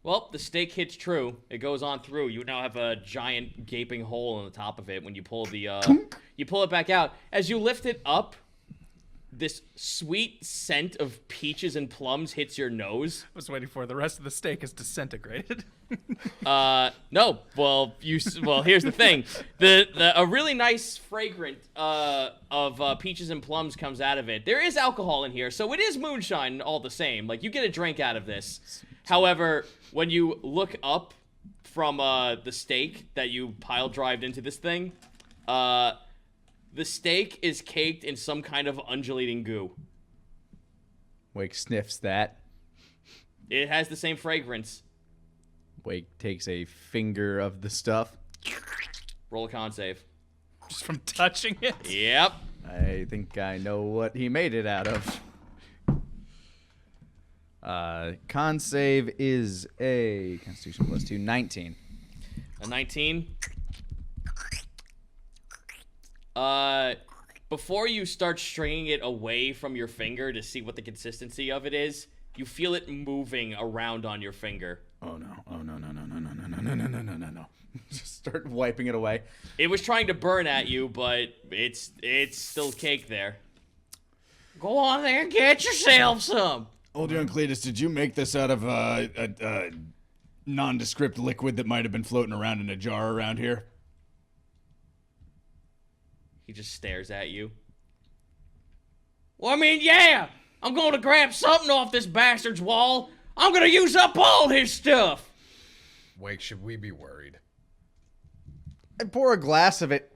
Well, the stake hits true. It goes on through. You now have a giant gaping hole in the top of it when you pull you pull it back out. As you lift it up, this sweet scent of peaches and plums hits your nose. I was waiting for the rest of the steak is disintegrated. No. Well, here's the thing. A really nice fragrant of peaches and plums comes out of it. There is alcohol in here, so it is moonshine all the same. You get a drink out of this. However, when you look up from the steak that you pile-drived into this thing, the steak is caked in some kind of undulating goo. Wake sniffs that. It has the same fragrance. Wake takes a finger of the stuff. Roll a con save. Just from touching it. Yep. I think I know what he made it out of. Con save is a Constitution +2, 19. A 19. Before you start stringing it away from your finger to see what the consistency of it is, you feel it moving around on your finger. Oh no! Oh no! Just start wiping it away. It was trying to burn at you, but it's still cake there. Go on there and get yourself some. Old young Cletus, did you make this out of a nondescript liquid that might have been floating around in a jar around here? He just stares at you. Well, yeah. I'm going to grab something off this bastard's wall. I'm going to use up all his stuff. Wake, should we be worried? I pour a glass of it.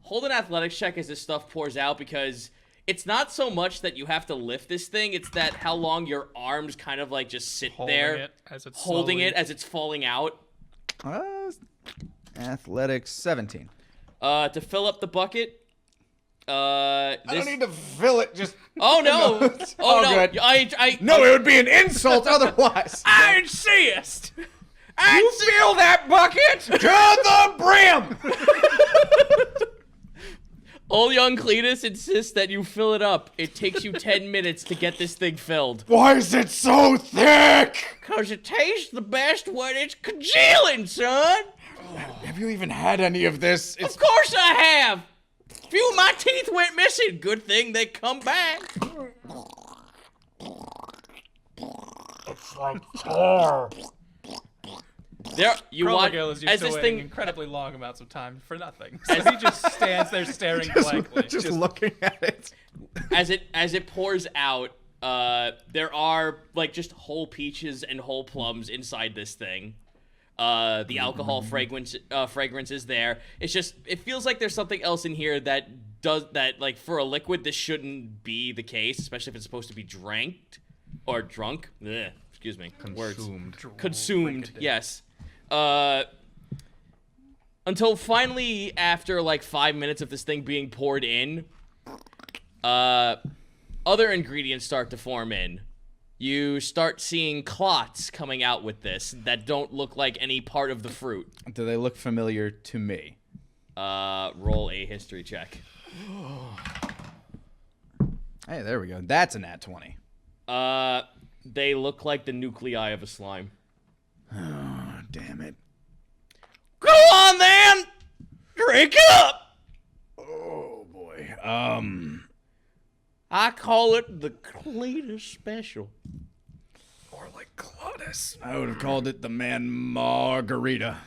Hold an athletics check as this stuff pours out, because it's not so much that you have to lift this thing, it's that how long your arms kind of just sit there, holding it as it's falling out. Athletics 17. To fill up the bucket. I don't need to fill it. Just Oh no! Oh no! good. No, it would be an insult otherwise. I insist. You fill that bucket to the brim. Old young Cletus insists that you fill it up. It takes you 10 minutes to get this thing filled. Why is it so thick? 'Cause it tastes the best when it's congealing, son. Have you even had any of this? Of course I have. A few of my teeth went missing. Good thing they come back. There, you watch Grumblegill is used as to this waiting thing. incredibly long amounts of time for nothing. So he just stands there staring blankly. Just looking at it. As it pours out, there are just whole peaches and whole plums inside this thing. The alcohol fragrance is there. It's just, it feels like there's something else in here that for a liquid this shouldn't be the case, especially if it's supposed to be drunk. Ugh, excuse me. Consumed. Yes. Until finally, after 5 minutes of this thing being poured in, a other ingredients start to form in. You start seeing clots coming out with this that don't look like any part of the fruit. Do they look familiar to me? Roll a history check. Hey, there we go. That's a nat 20. They look like the nuclei of a slime. Oh, damn it. Go on, then! Drink up! Oh, boy. I call it the Cletus special. Or like Cletus. I would have called it the man margarita.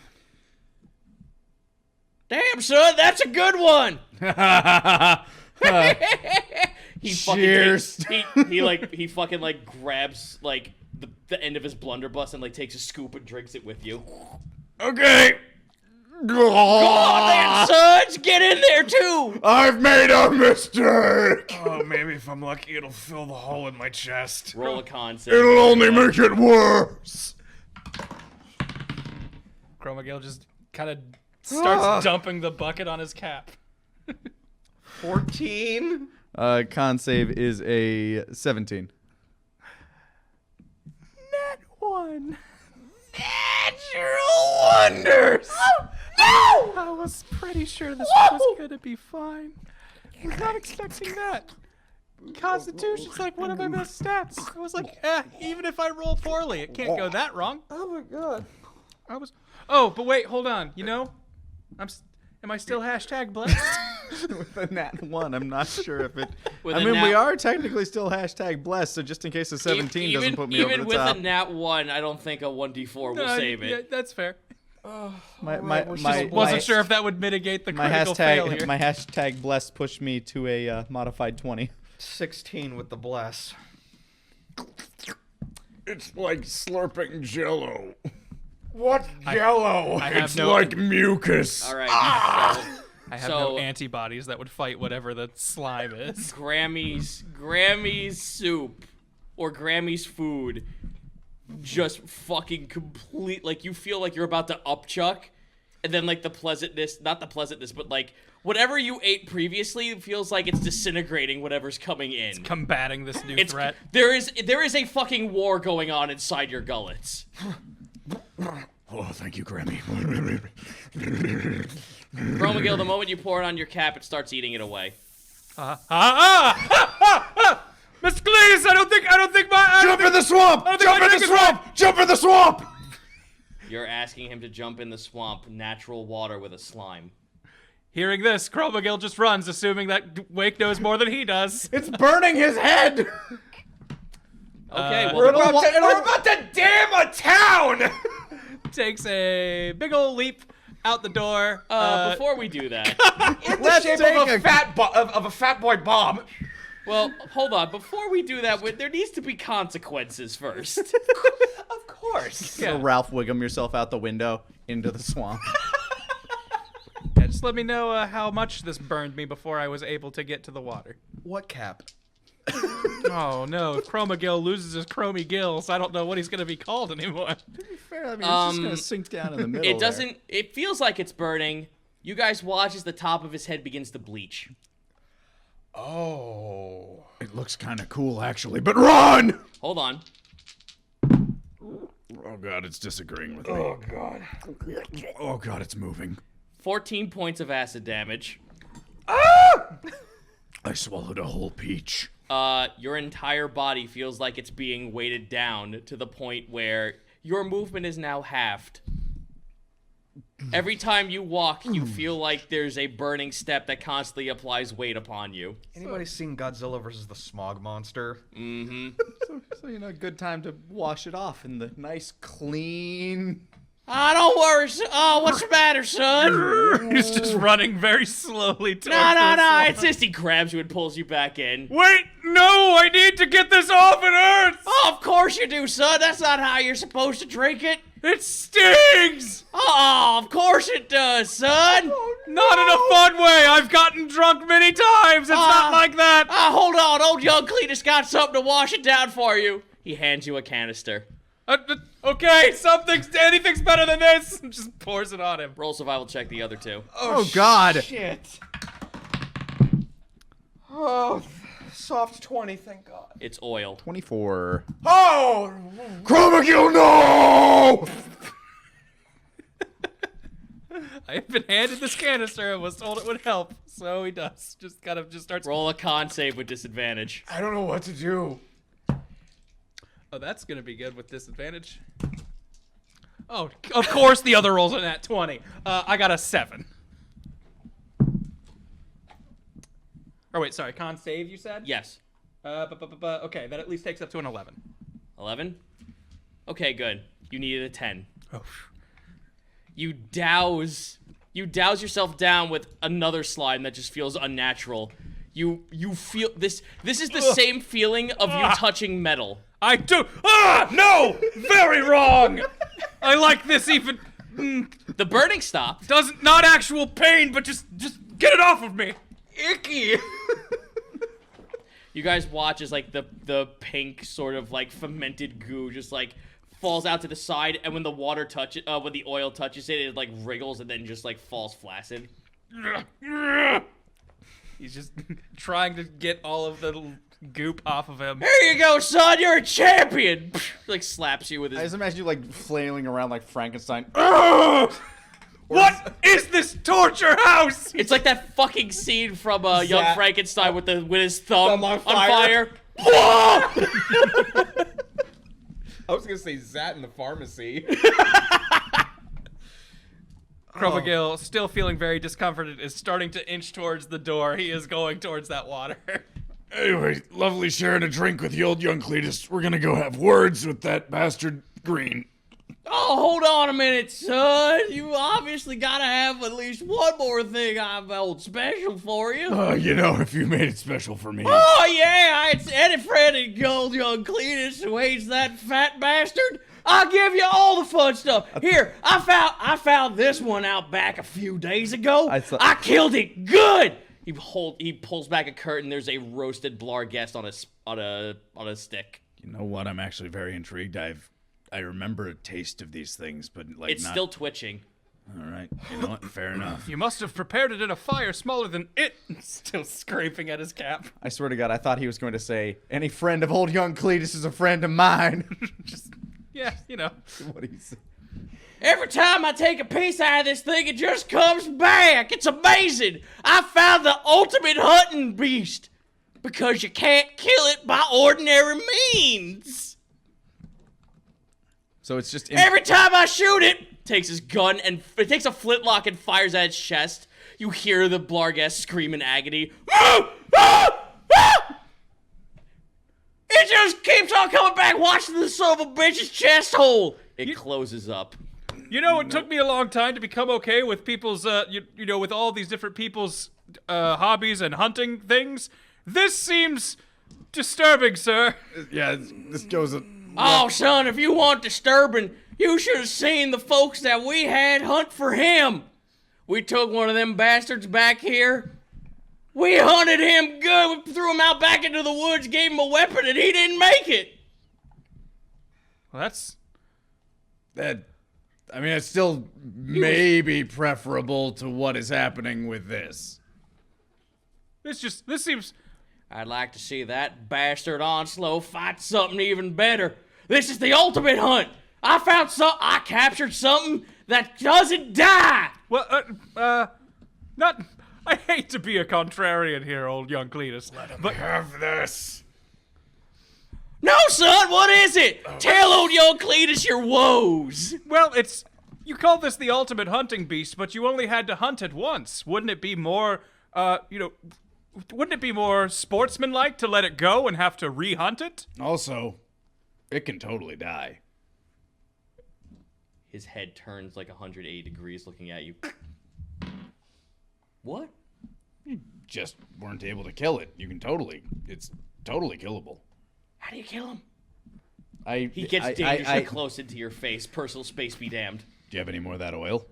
Damn, son, that's a good one! He fucking Cheers. he fucking like grabs like the end of his blunderbuss and like takes a scoop and drinks it with you. Okay. Go on then, sons! Get in there too! I've made a mistake. Oh, maybe if I'm lucky, it'll fill the hole in my chest. Roll a con save. It'll only make it worse. Chroma Gale just kind of starts dumping the bucket on his cap. 14? Con save is a 17. Nat 1. Natural wonders. I was pretty sure this was gonna be fine. I was not expecting that. Constitution's like one of my best stats. I was like, even if I roll poorly, it can't go that wrong. Oh my god. Oh, but wait, hold on. You know, am I still hashtag blessed? With a nat 1, I'm not sure if it... With I a mean, we nat- are technically still hashtag blessed, so just in case a 17 doesn't put me over even the with top. a nat 1, I don't think a 1d4 will save it. Yeah, that's fair. Wasn't Sure if that would mitigate the my critical failure. my hashtag blessed pushed me to a modified 20. 16 with the bless. It's like slurping Jello. What Jello? I have It's no, like mucus. All right. I have so- no antibodies that would fight whatever the slime is. Grammy's soup or Grammy's food just fucking complete, like you feel like you're about to upchuck, and then like the pleasantness, not the pleasantness, but like whatever you ate previously feels like it's disintegrating whatever's coming in. Combating this new threat. There is a fucking war going on inside your gullets. Oh, thank you, Grammy. Bromagil, the moment you pour it on your cap, it starts eating it away. Mr. Cletus, I don't think my Jump in the swamp! think Jump my in the drink is swamp! Jump in the swamp! You're asking him to jump in the swamp, natural water with a slime. Hearing this, Chromagil just runs, assuming that Wake knows more than he does. It's burning his head! Okay, well, We're about to dam a town! Takes a big old leap out the door. before we do that, In the shape of a fat boy Bob. well, hold on. Before we do that, there needs to be consequences first. Of course. So Ralph Wiggum yourself out the window into the swamp. Yeah, just let me know how much this burned me before I was able to get to the water. What cap? Oh no, if Chromagil loses his Chromy Gills, I don't know what he's gonna be called anymore. Fair, I mean, it's just gonna sink down in the middle. It doesn't. It feels like it's burning. You guys watch as the top of his head begins to bleach. Oh. It looks kind of cool, actually, but run! Hold on. Oh, God, it's disagreeing with me. Oh, God. Oh, God, it's moving. 14 points of acid damage. I swallowed a whole peach. Your entire body feels like it's being weighted down to the point where your movement is now halved. Every time you walk, you feel like there's a burning step that constantly applies weight upon you. Anybody seen Godzilla versus the Smog Monster? So good time to wash it off in the nice, clean. Ah, don't worry. Oh, what's the matter, son? He's just running very slowly towards No. It's just he grabs you and pulls you back in. Wait, no, I need to get this off, it hurts! Oh, of course you do, son. That's not how you're supposed to drink it. It stings! Oh, of course it does, son. Not in a fun way, I've gotten drunk many times, it's not like that! Hold on. Old young Cletus got something to wash it down for you. He hands you a canister. Okay, anything's better than this! Just pours it on him. Roll survival check the other two. Oh God! Shit. Oh, Soft 20, thank God. It's oil. 24. Oh! Chromakill, no! I've been handed this canister and was told it would help, so he does. Just starts. Roll a con save with disadvantage. I don't know what to do. Oh, that's gonna be good with disadvantage. Oh, of course the other rolls in at 20. I got a 7. Oh wait, sorry. Con save, you said? Yes. Okay, that at least takes up to an 11. 11? Okay, good. You needed a 10. Oh. You douse yourself down with another slime that just feels unnatural. You feel this is the same feeling of you touching metal. I do. No! Very wrong. I like this even. The burning stopped. Not actual pain, but just get it off of me. Icky! You guys watch as like the pink sort of like fermented goo just like falls out to the side, and when the water touches, when the oil touches it, it like wriggles and then just like falls flaccid. He's just trying to get all of the goop off of him. Here you go, son. You're a champion. Like slaps you with I his. just imagine you like flailing around like Frankenstein. What is this torture house? It's like that fucking scene from Young Zat- Frankenstein with his thumb on on fire. fire. I was gonna say Zat in the pharmacy. Cromagil, still feeling very discomforted, is starting to inch towards the door. He is going towards that water. Anyway, lovely sharing a drink with the old young Cletus. We're gonna go have words with that bastard Green. Oh, hold on a minute, son. You obviously gotta have at least one more thing I've held special for you. If you made it special for me. Oh yeah, it's Eddie Fred and Gold Young Cletus who hates that fat bastard. I'll give you all the fun stuff. Here, I found this one out back a few days ago. I killed it good. He pulls back a curtain. There's a roasted Blargest on a stick. You know what? I'm actually very intrigued. I remember a taste of these things, but like It's still twitching. All right. You know what? Fair enough. You must have prepared it in a fire smaller than it. Still scraping at his cap. I swear to God, I thought he was going to say, any friend of old young Cletus is a friend of mine. Yeah, What do you say? Every time I take a piece out of this thing, it just comes back. It's amazing. I found the ultimate hunting beast because you can't kill it by ordinary means. So it's just Every time I shoot it, takes his gun and it takes a flintlock and fires at its chest. You hear the Blargest scream in agony. It just keeps on coming back, watching the son of a bitch's chest hole. It closes up. It took me a long time to become okay with people's, with all these different people's hobbies and hunting things. This seems disturbing, sir. Yeah, this goes. Oh, son, if you want disturbing, you should have seen the folks that we had hunt for him. We took one of them bastards back here. We hunted him good. We threw him out back into the woods, gave him a weapon, and he didn't make it. Well, that's... It's still maybe preferable to what is happening with this. This seems... I'd like to see that bastard Onslow fight something even better. This is the ultimate hunt. I captured something that doesn't die. Well, not... I hate to be a contrarian here, old young Cletus, but... Have this. No, son, what is it? Tell old young Cletus your woes. Well, you call this the ultimate hunting beast, but you only had to hunt it once. Wouldn't it be more, wouldn't it be more sportsmanlike to let it go and have to re-hunt it? Also, it can totally die. His head turns like 180 degrees looking at you. What? You just weren't able to kill it. It's totally killable. How do you kill him? He Gets dangerously close into your face. Personal space be damned. Do you have any more of that oil?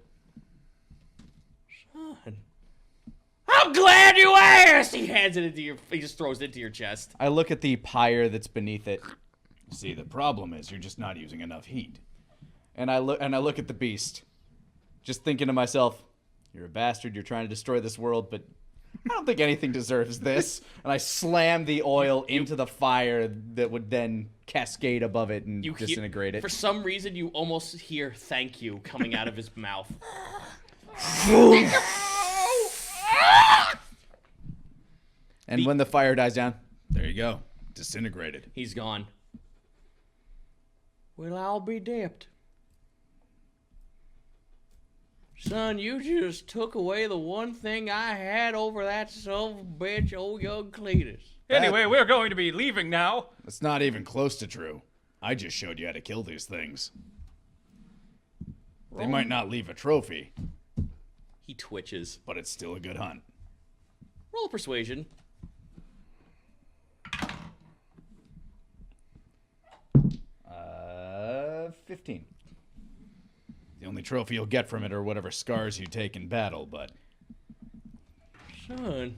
Son. I'm glad you asked! He hands it he just throws it into your chest. I look at the pyre that's beneath it. See, the problem is you're just not using enough heat. And I look at the beast. Just thinking to myself, you're a bastard, you're trying to destroy this world, but I don't think anything deserves this. And I slam the oil into the fire that would then cascade above it and disintegrate it. For some reason, you almost hear "thank you" coming out of his mouth. And when the fire dies down, There you go. Disintegrated. He's gone. Well, I'll be dipped. Son, you just took away the one thing I had over that son of a bitch, old young Cletus. Anyway, we're going to be leaving now. That's not even close to true. I just showed you how to kill these things. They might not leave a trophy, He twitches. but it's still a good hunt. Roll persuasion. 15. The only trophy you'll get from it are whatever scars you take in battle, but Son.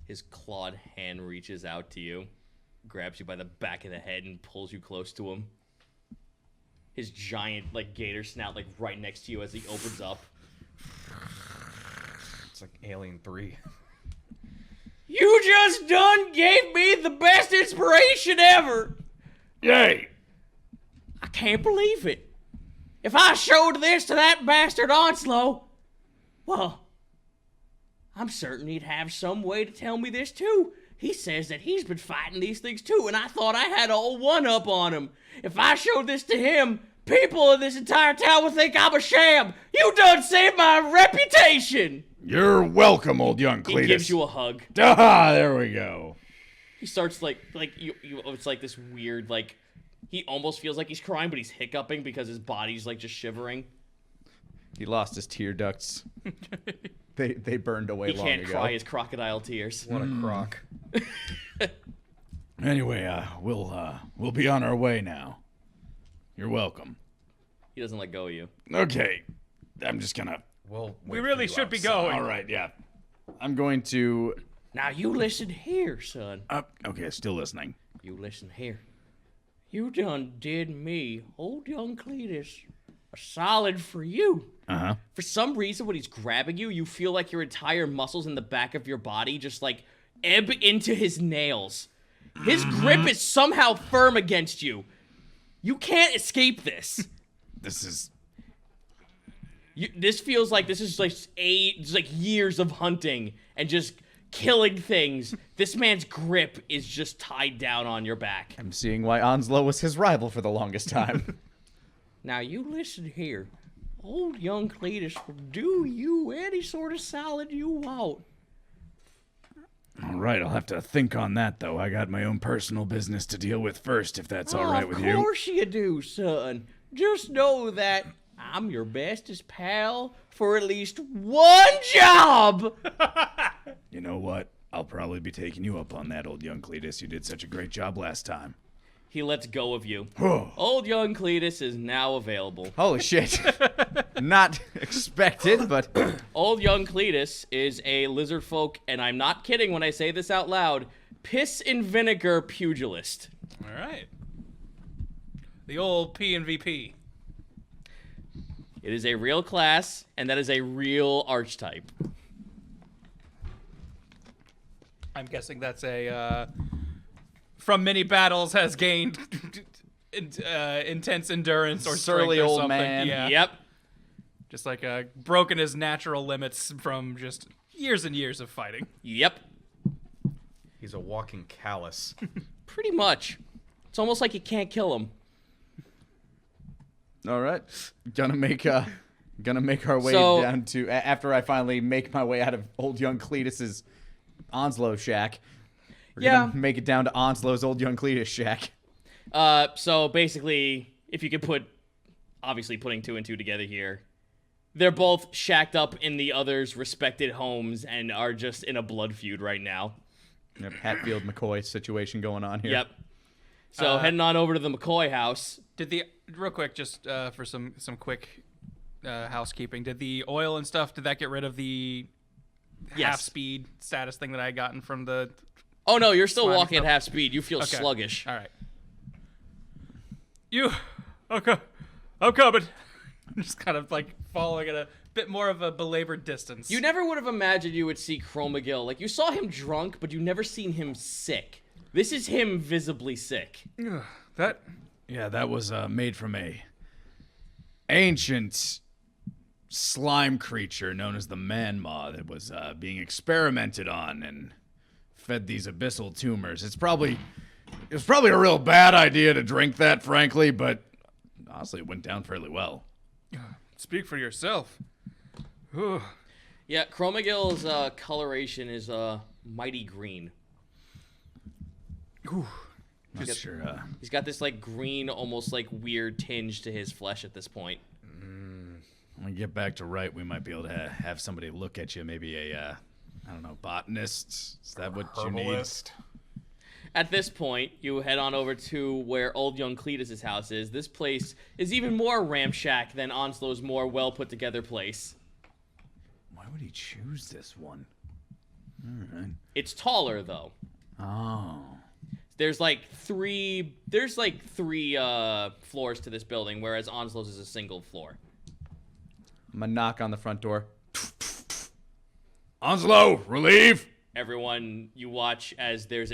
His clawed hand reaches out to you, grabs you by the back of the head, and pulls you close to him. His giant, gator snout, right next to you as he opens up. It's like Alien 3. You just done gave me the best inspiration ever! yay! I can't believe it. If I showed this to that bastard Onslow, well, I'm certain he'd have some way to tell me this too. He says that he's been fighting these things too, and I thought I had all one up on him. If I showed this to him, people in this entire town would think I'm a sham. You done saved my reputation. You're welcome, old young Cletus. He gives you a hug. Ah, there we go. He starts it's like this weird, he almost feels like he's crying, but he's hiccuping because his body's just shivering. He lost his tear ducts. They burned away He long can't ago. cry his crocodile tears. What a crock. Anyway, we'll be on our way now. You're welcome. He doesn't let go of you. Okay, I'm just gonna. Well, We really should be going. All right, yeah. I'm going to... Now you listen here, son. Okay, still listening. You listen here. You done did me, old young Cletus, a solid for you. Uh-huh. For some reason, when he's grabbing you, you feel like your entire muscles in the back of your body just ebb into his nails. His grip is somehow firm against you. You can't escape this. This is. This feels like this is years of hunting and just killing things. This man's grip is just tied down on your back. I'm seeing why Onslow was his rival for the longest time. Now you listen here. Old young Cletus will do you any sort of solid you want. All right, I'll have to think on that, though. I got my own personal business to deal with first, if that's all right with you. Of course you do, son. Just know that I'm your bestest pal for at least one job. You know what? I'll probably be taking you up on that, old young Cletus. You did such a great job last time. He lets go of you. Old young Cletus is now available. Holy shit. Not expected, but... Old young Cletus is a lizard folk, and I'm not kidding when I say this out loud, piss and vinegar pugilist. All right. The old P and VP. It is a real class, and that is a real archetype. I'm guessing that's a from many battles has gained intense endurance or Surly strength or old something. man. Yeah. Yep. Just broken his natural limits from just years and years of fighting. Yep. He's a walking callus. Pretty much. It's almost like you can't kill him. All right. Gonna make our way So- down to... after I finally make my way out of old young Cletus's Onslow shack. We're gonna make it down to Onslow's old young Cletus shack. So basically, if you could putting two and two together here, they're both shacked up in the other's respected homes and are just in a blood feud right now. Yep, Hatfield McCoy situation going on here. Yep. So heading on over to the McCoy house. Real quick, just for some quick housekeeping, did the oil and stuff, did that get rid of the half-speed status thing that I had gotten from the... Oh no, you're still Slimy walking at stuff. half speed. You feel Okay. sluggish. All right. I'm coming. Just kind of like following at a bit more of a belabored distance. You never would have imagined you would see Chromagil. Like, you saw him drunk, but you never seen him sick. This is him visibly sick. That Yeah, that was made from a ancient slime creature known as the man-maw that was being experimented on and fed these abyssal tumors. It was probably a real bad idea to drink that, frankly, but honestly, it went down fairly well. speak for yourself. Ugh. Yeah, Chromagil's coloration is mighty green. Not sure. He's got this like green, almost like weird tinge to his flesh at this point. When we get back to right, we might be able to have somebody look at you. Maybe a, I don't know, botanist. Is that what you need? Herbalist. At this point, you head on over to where old young Cletus' house is. This place is even more ramshack than Onslow's more well put together place. Why would he choose this one? All right. It's taller though. Oh. There's like three floors to this building, whereas Onslow's is a single floor. I'm gonna knock on the front door. Onslow, relieve! Everyone, you watch as there's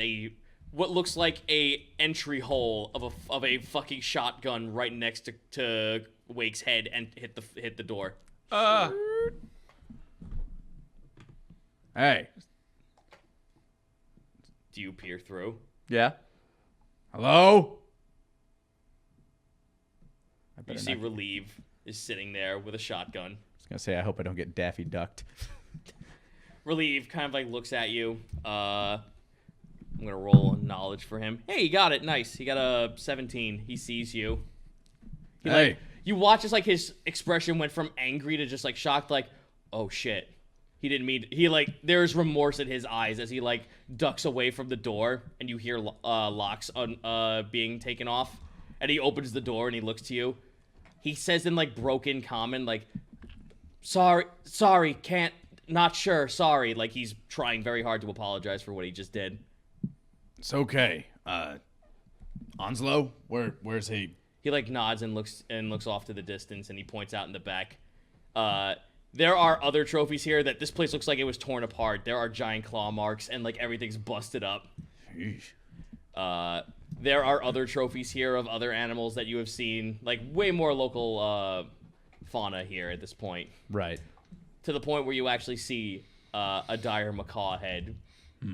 what looks like a entry hole of a fucking shotgun right next to Wake's head and hit the door. Hey. Do you peer through? Yeah. Hello? You see Relieve is sitting there with a shotgun. I was gonna say, I hope I don't get Daffy ducked. Relieve kind of like looks at you. I'm gonna roll a knowledge for him. Hey, you got it. Nice. He got a 17. He sees you. Hey. You watch as like his expression went from angry to just like shocked, like, oh shit. He didn't mean. There's remorse in his eyes as he like ducks away from the door, and you hear locks being taken off, and he opens the door and he looks to you. He says in like broken common, like, sorry, can't, not sure, sorry. Like he's trying very hard to apologize for what he just did. It's okay. Onslow, where's he? He like nods and looks off to the distance, and he points out in the back. There are other trophies here that this place looks like it was torn apart. There are giant claw marks and like everything's busted up. Sheesh. There are other trophies here of other animals that you have seen, like way more local fauna here at this point. Right. To the point where you actually see a dire macaw head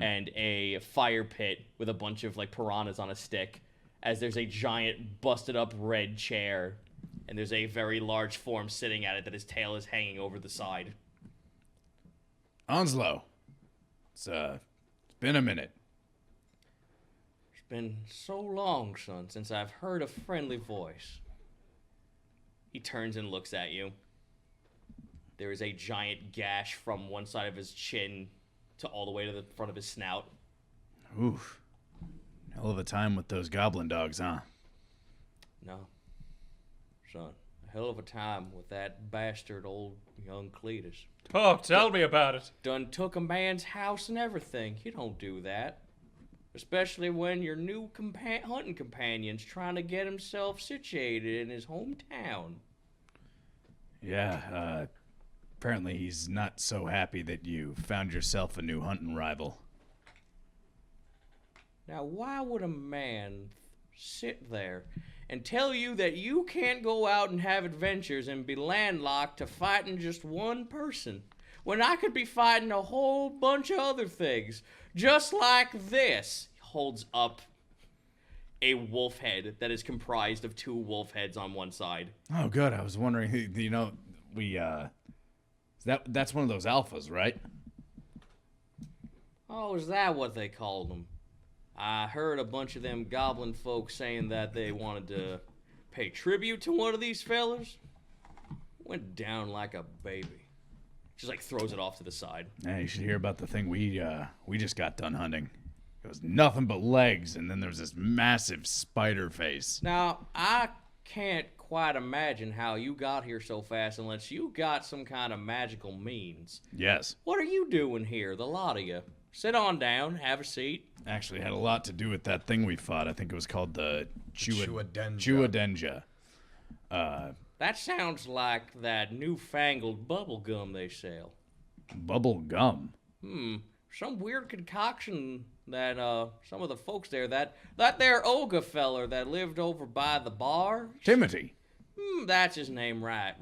and a fire pit with a bunch of like piranhas on a stick, as there's a giant busted up red chair. And there's a very large form sitting at it that his tail is hanging over the side. Onslow. It's been a minute. It's been so long, son, since I've heard a friendly voice. He turns and looks at you. There is a giant gash from one side of his chin to all the way to the front of his snout. Oof. Hell of a time with those goblin dogs, huh? No. Son, a hell of a time with that bastard old young Cletus. Oh, tell me about it. Done took a man's house and everything. You don't do that. Especially when your new hunting companion's trying to get himself situated in his hometown. Yeah, apparently he's not so happy that you found yourself a new hunting rival. Now, why would a man sit there and tell you that you can't go out and have adventures and be landlocked to fighting just one person, when I could be fighting a whole bunch of other things, just like this? He holds up a wolf head that is comprised of two wolf heads on one side. Oh, good. I was wondering, that's one of those alphas, right? Oh, is that what they called them? I heard a bunch of them goblin folks saying that they wanted to pay tribute to one of these fellas. Went down like a baby. Just like throws it off to the side. Yeah, you should hear about the thing we just got done hunting. It was nothing but legs, and then there was this massive spider face. Now, I can't quite imagine how you got here so fast unless you got some kind of magical means. Yes. What are you doing here, the lot of you? Sit on down, have a seat. Actually had a lot to do with that thing we fought. I think it was called the Chuadenja. Chuadenja. That sounds like that newfangled bubble gum they sell. Bubble gum. Some weird concoction that some of the folks there, that there Olga feller that lived over by the bar. Timothy. That's his name, right.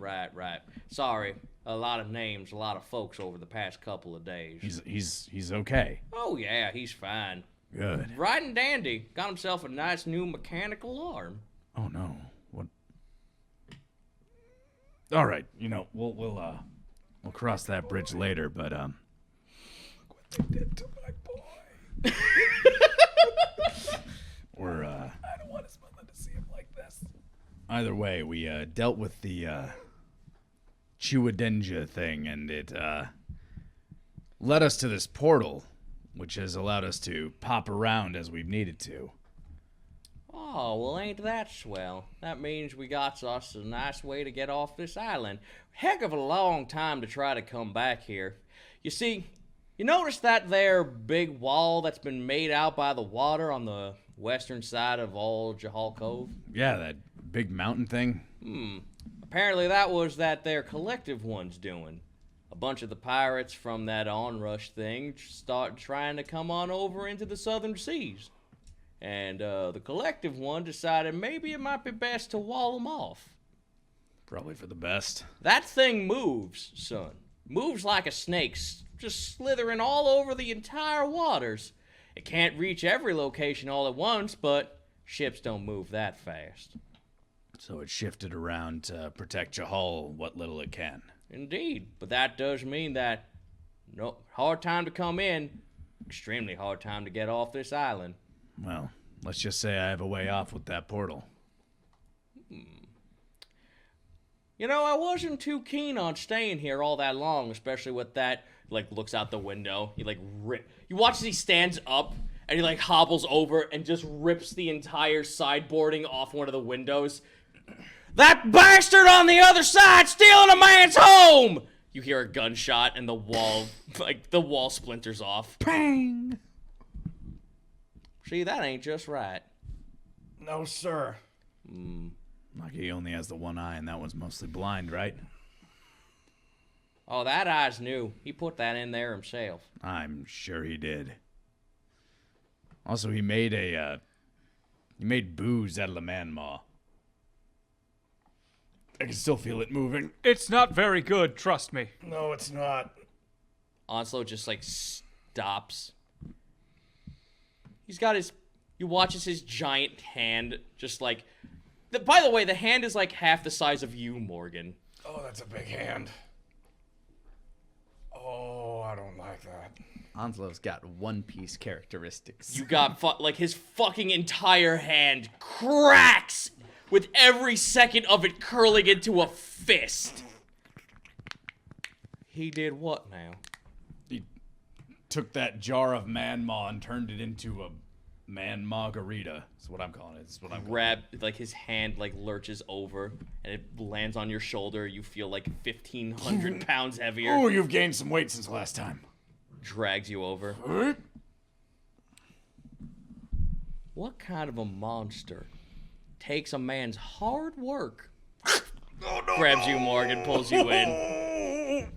Sorry, a lot of names, a lot of folks over the past couple of days. He's okay. Oh yeah, he's fine. Good. Right and dandy. Got himself a nice new mechanical arm. Oh no. What? All right. You know, we'll cross that bridge later, but What they did to my boy. We're I don't want his mother to see him like this. Either way, we dealt with the Chiwadenja thing, and it led us to this portal, which has allowed us to pop around as we've needed to. Oh, well, ain't that swell? That means we got us a nice way to get off this island. Heck of a long time to try to come back here. You see, you notice that there big wall that's been made out by the water on the western side of old Jahal Cove? Yeah, that big mountain thing. Apparently that was that their collective one's doing. A bunch of the pirates from that onrush thing start trying to come on over into the southern seas. And the collective one decided maybe it might be best to wall them off. Probably for the best. That thing moves, son. Moves like a snake, just slithering all over the entire waters. It can't reach every location all at once, but ships don't move that fast. So it shifted around to protect Jahal what little it can. Indeed, but that does mean that hard time to come in, extremely hard time to get off this island. Well, let's just say I have a way off with that portal. You know, I wasn't too keen on staying here all that long, especially with that, looks out the window. You watch as he stands up, and he, hobbles over and just rips the entire sideboarding off one of the windows. That bastard on the other side stealing a man's home! You hear a gunshot, and the wall, the wall splinters off. Pang! See, that ain't just right. No, sir. Like he only has the one eye, and that one's mostly blind, right? Oh, that eye's new. He put that in there himself. I'm sure he did. Also, he made booze out of the man maw. I can still feel it moving. It's not very good, trust me. No, it's not. Onslow just, stops. He's got you watch as his giant hand just, by the way, the hand is, half the size of you, Morgan. Oh, that's a big hand. Oh, I don't like that. Onslow's got One Piece characteristics. You got, his fucking entire hand cracks with every second of it curling into a fist. He did what now? He took that jar of man maw and turned it into a man margarita. That's what I'm calling it. That's what I'm Grab, his hand, lurches over, and it lands on your shoulder. You feel 1,500 pounds heavier. Oh, you've gained some weight since last time. Drags you over. What kind of a monster takes a man's hard work, grabs you, Morgan, pulls you in,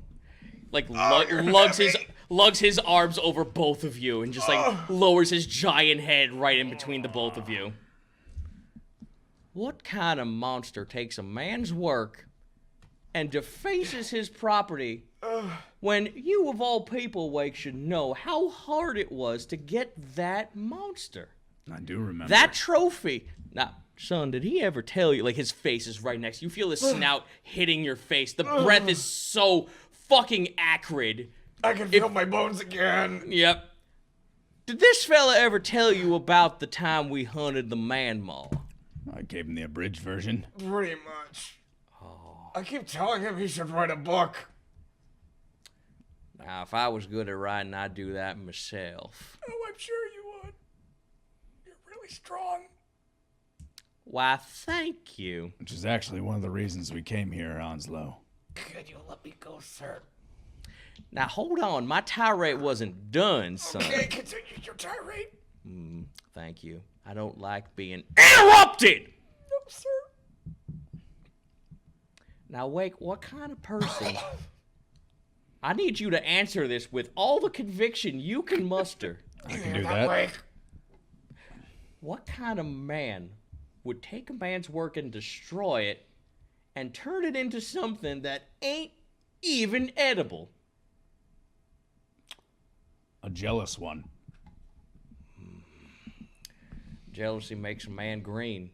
lugs his arms over both of you, and just lowers his giant head right in between the both of you. What kind of monster takes a man's work and defaces his property when you of all people, Wake, should know how hard it was to get that monster? I do remember. That trophy. Now, son, did he ever tell you, his face is right next to you. You feel his snout hitting your face. The breath is so fucking acrid. I can feel my bones again. Yep. Did this fella ever tell you about the time we hunted the man maw? I gave him the abridged version. Pretty much. I keep telling him he should write a book. Now, if I was good at writing, I'd do that myself. Oh, I'm sure you would. You're really strong. Why, thank you. Which is actually one of the reasons we came here, Onslow. Could you let me go, sir? Now, hold on. My tirade wasn't done, son. Okay, continue your tirade. Thank you. I don't like being interrupted! No, sir. Now, Wake, what kind of person? I need you to answer this with all the conviction you can muster. I can do that. What kind of man would take a man's work and destroy it and turn it into something that ain't even edible? A jealous one. Jealousy makes a man green.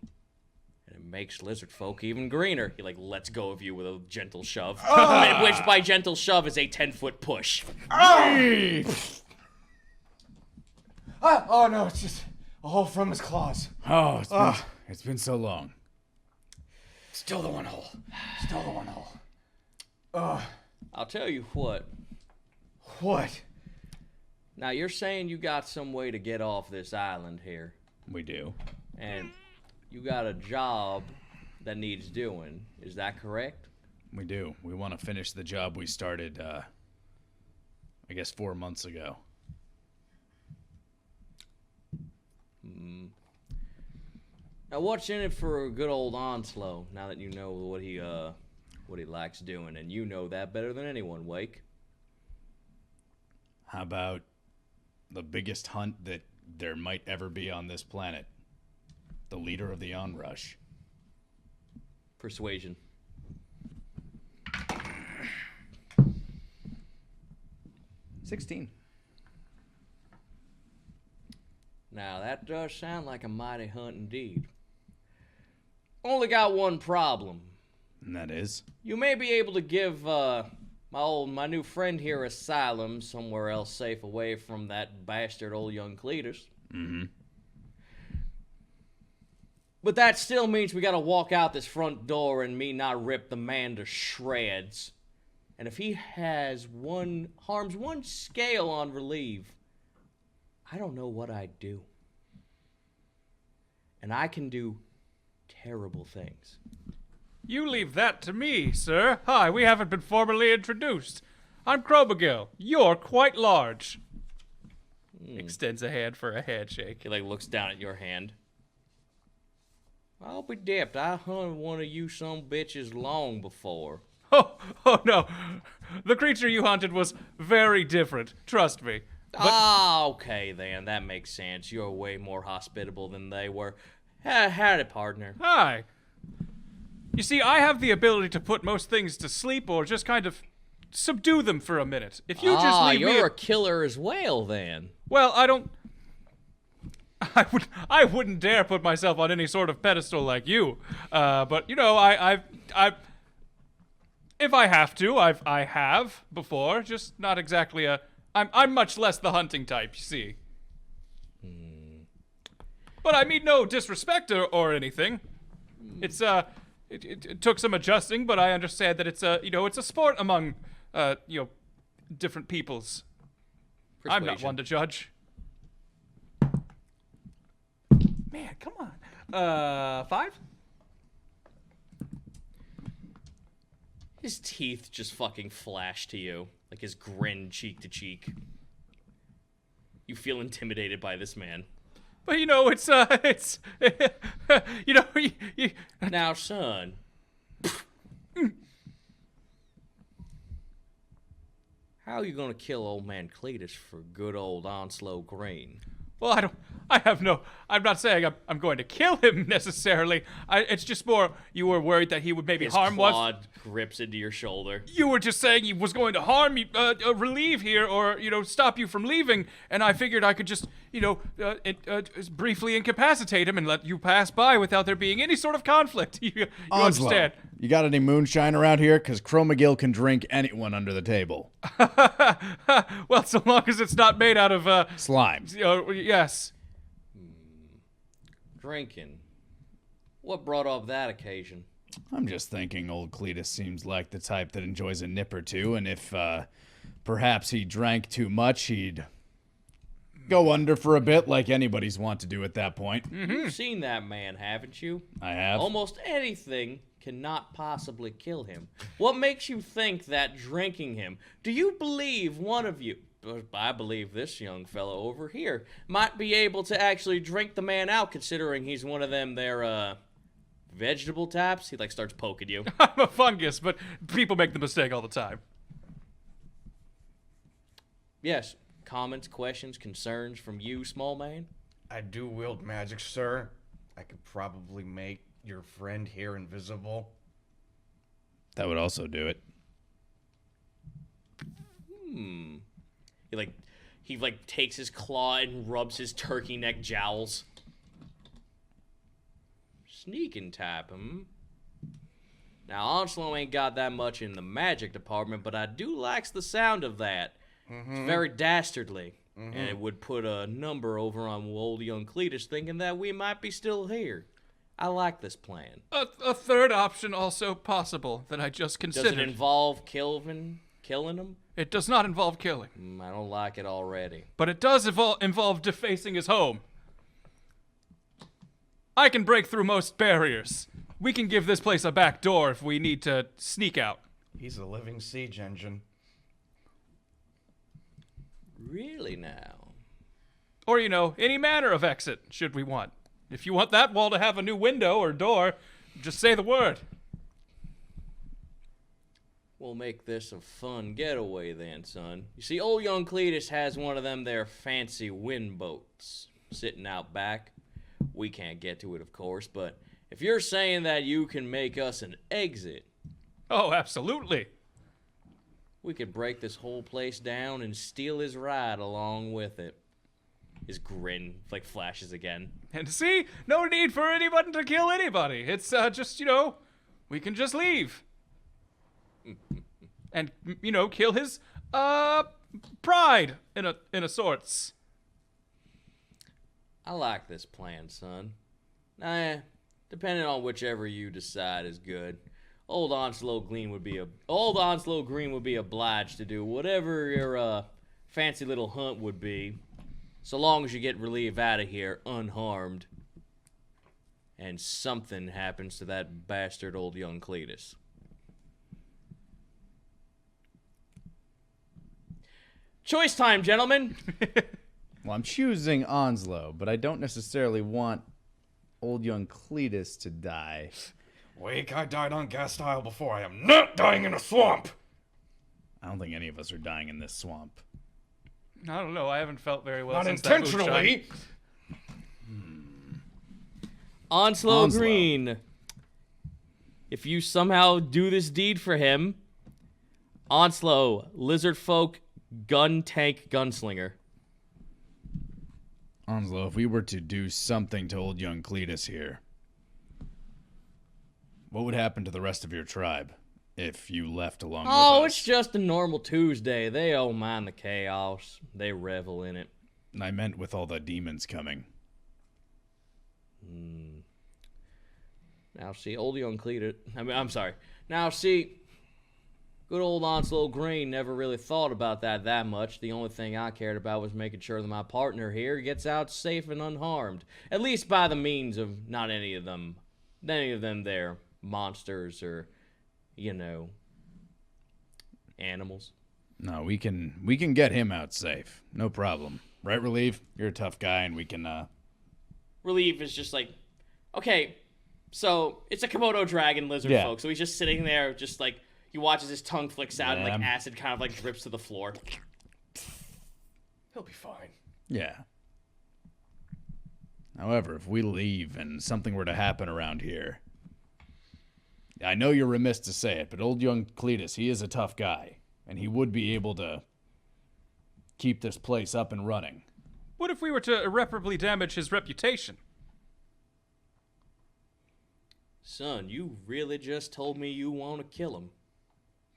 And it makes lizard folk even greener. He, lets go of you with a gentle shove. Which, by gentle shove, is a 10-foot push. Oh no, it's just a hole from his claws. Oh, it's been so long. Still the one hole. Still the one hole. I'll tell you what. What? Now, you're saying you got some way to get off this island here. We do. And you got a job that needs doing. Is that correct? We do. We want to finish the job we started, I guess 4 months ago. Now, what's in it for good old Onslow, now that you know what he likes doing, and you know that better than anyone, Wake? How about the biggest hunt that there might ever be on this planet? The leader of the onrush. Persuasion. $16. Now, that does sound like a mighty hunt indeed. Only got one problem. And that is? You may be able to give my new friend here asylum somewhere else safe away from that bastard old young Cletus. Mm-hmm. But that still means we gotta walk out this front door and me not rip the man to shreds. And if he harms one scale on relieve, I don't know what I'd do. And I can do terrible things. You leave that to me, sir. Hi, we haven't been formally introduced. I'm Crobagill. You're quite large. Extends a hand for a handshake. He looks down at your hand. I'll be dipped. I hunted one of you some bitches long before. Oh no. The creature you hunted was very different. Trust me. Okay then. That makes sense. You're way more hospitable than they were. Howdy, partner. Hi. You see, I have the ability to put most things to sleep or just kind of subdue them for a minute. If you just leave me... you're a killer as well, then. Well, I wouldn't dare put myself on any sort of pedestal like you. But you know, if I have to, I have before. Just not exactly I'm much less the hunting type, you see. But I mean no disrespect or anything. It's it took some adjusting, but I understand that it's a sport among different peoples. Persuasion. I'm not one to judge. Man, come on. 5? His teeth just fucking flash to you, like his grin cheek to cheek. You feel intimidated by this man. But it's Now, son. How are you gonna kill old man Cletus for good old Onslow Green? Well, I'm not saying I'm going to kill him necessarily. It's just more you were worried that he would maybe His harm us. claw grips into your shoulder. You were just saying he was going to harm you, relieve here, or stop you from leaving, and I figured I could just briefly incapacitate him and let you pass by without there being any sort of conflict. You Onslow, understand? you got any moonshine around here? Because Cromagill can drink anyone under the table. Well, so long as it's not made out of Slime. yes. Drinking. What brought up that occasion? I'm just thinking old Cletus seems like the type that enjoys a nip or two, and if perhaps he drank too much, he'd go under for a bit like anybody's want to do at that point. You've seen that man, haven't you? I have. Almost anything cannot possibly kill him. What makes you think that drinking him? Do you believe one of you, I believe this young fellow over here, might be able to actually drink the man out, considering he's one of them there, vegetable types. He like starts poking you. I'm a fungus, but people make the mistake all the time. Yes. Comments, questions, concerns from you, small man? I do wield magic, sir. I could probably make your friend here invisible. That would also do it. He takes his claw and rubs his turkey neck jowls. Sneaking type, Now, Onslow ain't got that much in the magic department, but I do likes the sound of that. It's very dastardly. And it would put a number over on old young Cletus thinking that we might be still here. I like this plan. A third option also possible that I just Does considered. it involve killing him? It does not involve killing, I don't like it already. but it does involve defacing his home. I can break through most barriers. We can give this place a back door if we need to sneak out. He's a living siege engine. Really now? Or, any manner of exit, should we want. If you want that wall to have a new window or door, just say the word. We'll make this a fun getaway then, son. You see, old young Cletus has one of them there fancy wind boats sitting out back. We can't get to it, of course, but if you're saying that you can make us an exit, Oh, absolutely. we could break this whole place down and steal his ride along with it. His grin, flashes again. And see, no need for anyone to kill anybody. It's just, we can just leave. And, kill his, pride, in a sorts. I like this plan, son. Depending on whichever you decide is good. Old Onslow Green would be obliged to do whatever your fancy little hunt would be, so long as you get relieved out of here unharmed, and something happens to that bastard old young Cletus. Choice time, gentlemen. Well, I'm choosing Onslow, but I don't necessarily want old young Cletus to die. Wake, I died on Gastile before. I am not dying in a swamp! I don't think any of us are dying in this swamp. I don't know, I haven't felt very well Not since that moonshine. intentionally! Onslow Onslow. Green. If you somehow do this deed for him, Onslow, lizard folk, gun tank gunslinger. Onslow, if we were to do something to old young Cletus here, what would happen to the rest of your tribe if you left along with Oh, us? it's just a normal Tuesday. They don't mind the chaos. They revel in it. And I meant with all the demons coming. Now, see, old young Cletus. I'm sorry. Now, see, good old Onslow Green never really thought about that much. The only thing I cared about was making sure that my partner here gets out safe and unharmed. At least by the means of not any of them they're monsters or, animals. No, we can get him out safe. No problem. Right, Relief? You're a tough guy, and we can, Relief is just okay, so it's a Komodo dragon lizard Yeah. folk. So he's just sitting there, just he watches his tongue flicks out Yeah. and acid kind of drips to the floor. He'll be fine. Yeah. However, if we leave and something were to happen around here, I know you're remiss to say it, but old young Cletus, he is a tough guy, and he would be able to keep this place up and running. What if we were to irreparably damage his reputation? Son, you really just told me you want to kill him.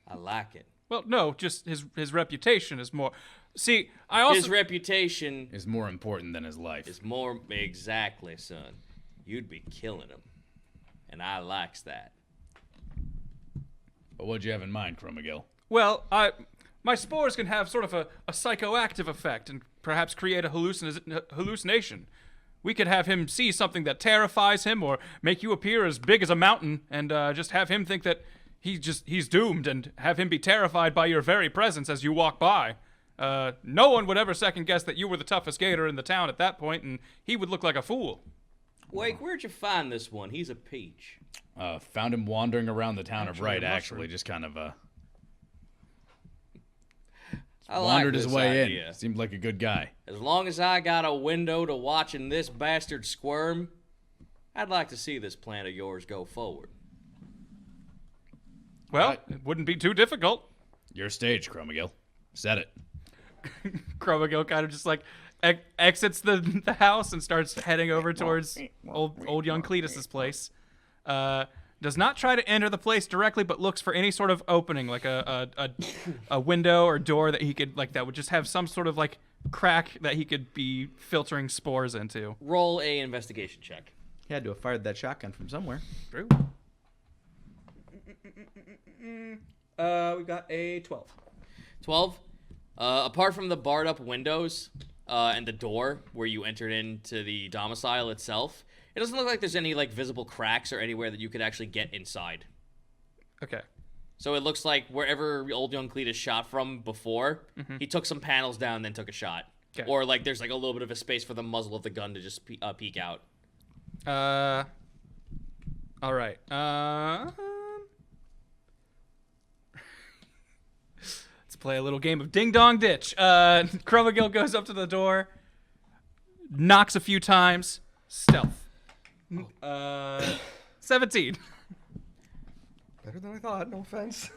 I like it. Well, no, just his reputation is more. See, I also. His reputation Is more important than his life. is more exactly, son. You'd be killing him, and I likes that. But what'd you have in mind, Chromagil? Well, my spores can have sort of a psychoactive effect and perhaps create a hallucination. We could have him see something that terrifies him or make you appear as big as a mountain and just have him think that he's doomed and have him be terrified by your very presence as you walk by. No one would ever second guess that you were the toughest gator in the town at that point, and he would look like a fool. Wake, where'd you find this one? He's a peach. Found him wandering around the town of Actually, Wright, a actually. mushroom. Just kind of I like wandered his this way idea. in. Seemed like a good guy. As long as I got a window to watching this bastard squirm, I'd like to see this plan of yours go forward. Well, Right. it wouldn't be too difficult. Your stage, Chromagill. Said it. Chromagill kind of just like exits the house and starts heading over towards old young Cletus's place. Does not try to enter the place directly, but looks for any sort of opening, like a window or door that he could that would just have some sort of like crack that he could be filtering spores into. Roll a investigation check. He had to have fired that shotgun from somewhere. True. We got a 12. 12. Apart from the barred up windows and the door where you entered into the domicile itself, it doesn't look like there's any like visible cracks or anywhere that you could actually get inside. Okay. So it looks like wherever old young Cletus shot from before, he took some panels down and then took a shot. Okay. Or like there's like a little bit of a space for the muzzle of the gun to just peek out. All right. Let's play a little game of Ding Dong Ditch. Chromagill goes up to the door, knocks a few times, stealth. 17. Better than I thought. No offense.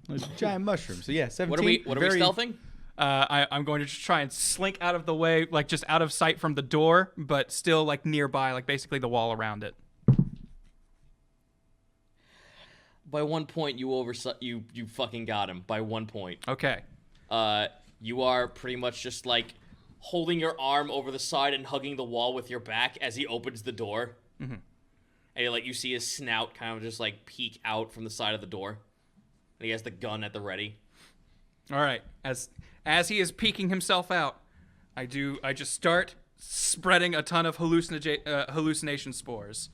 There's a giant mushroom. So yeah, 17. What are we stealthing? I'm going to just try and slink out of the way, like just out of sight from the door, but still like nearby, like basically the wall around it. By 1 point, you fucking got him. By 1 point. Okay. You are pretty much just like holding your arm over the side and hugging the wall with your back as he opens the door. Mm-hmm. And you see his snout kind of just like peek out from the side of the door. And he has the gun at the ready. All right. As he is peeking himself out, I just start spreading a ton of hallucination spores,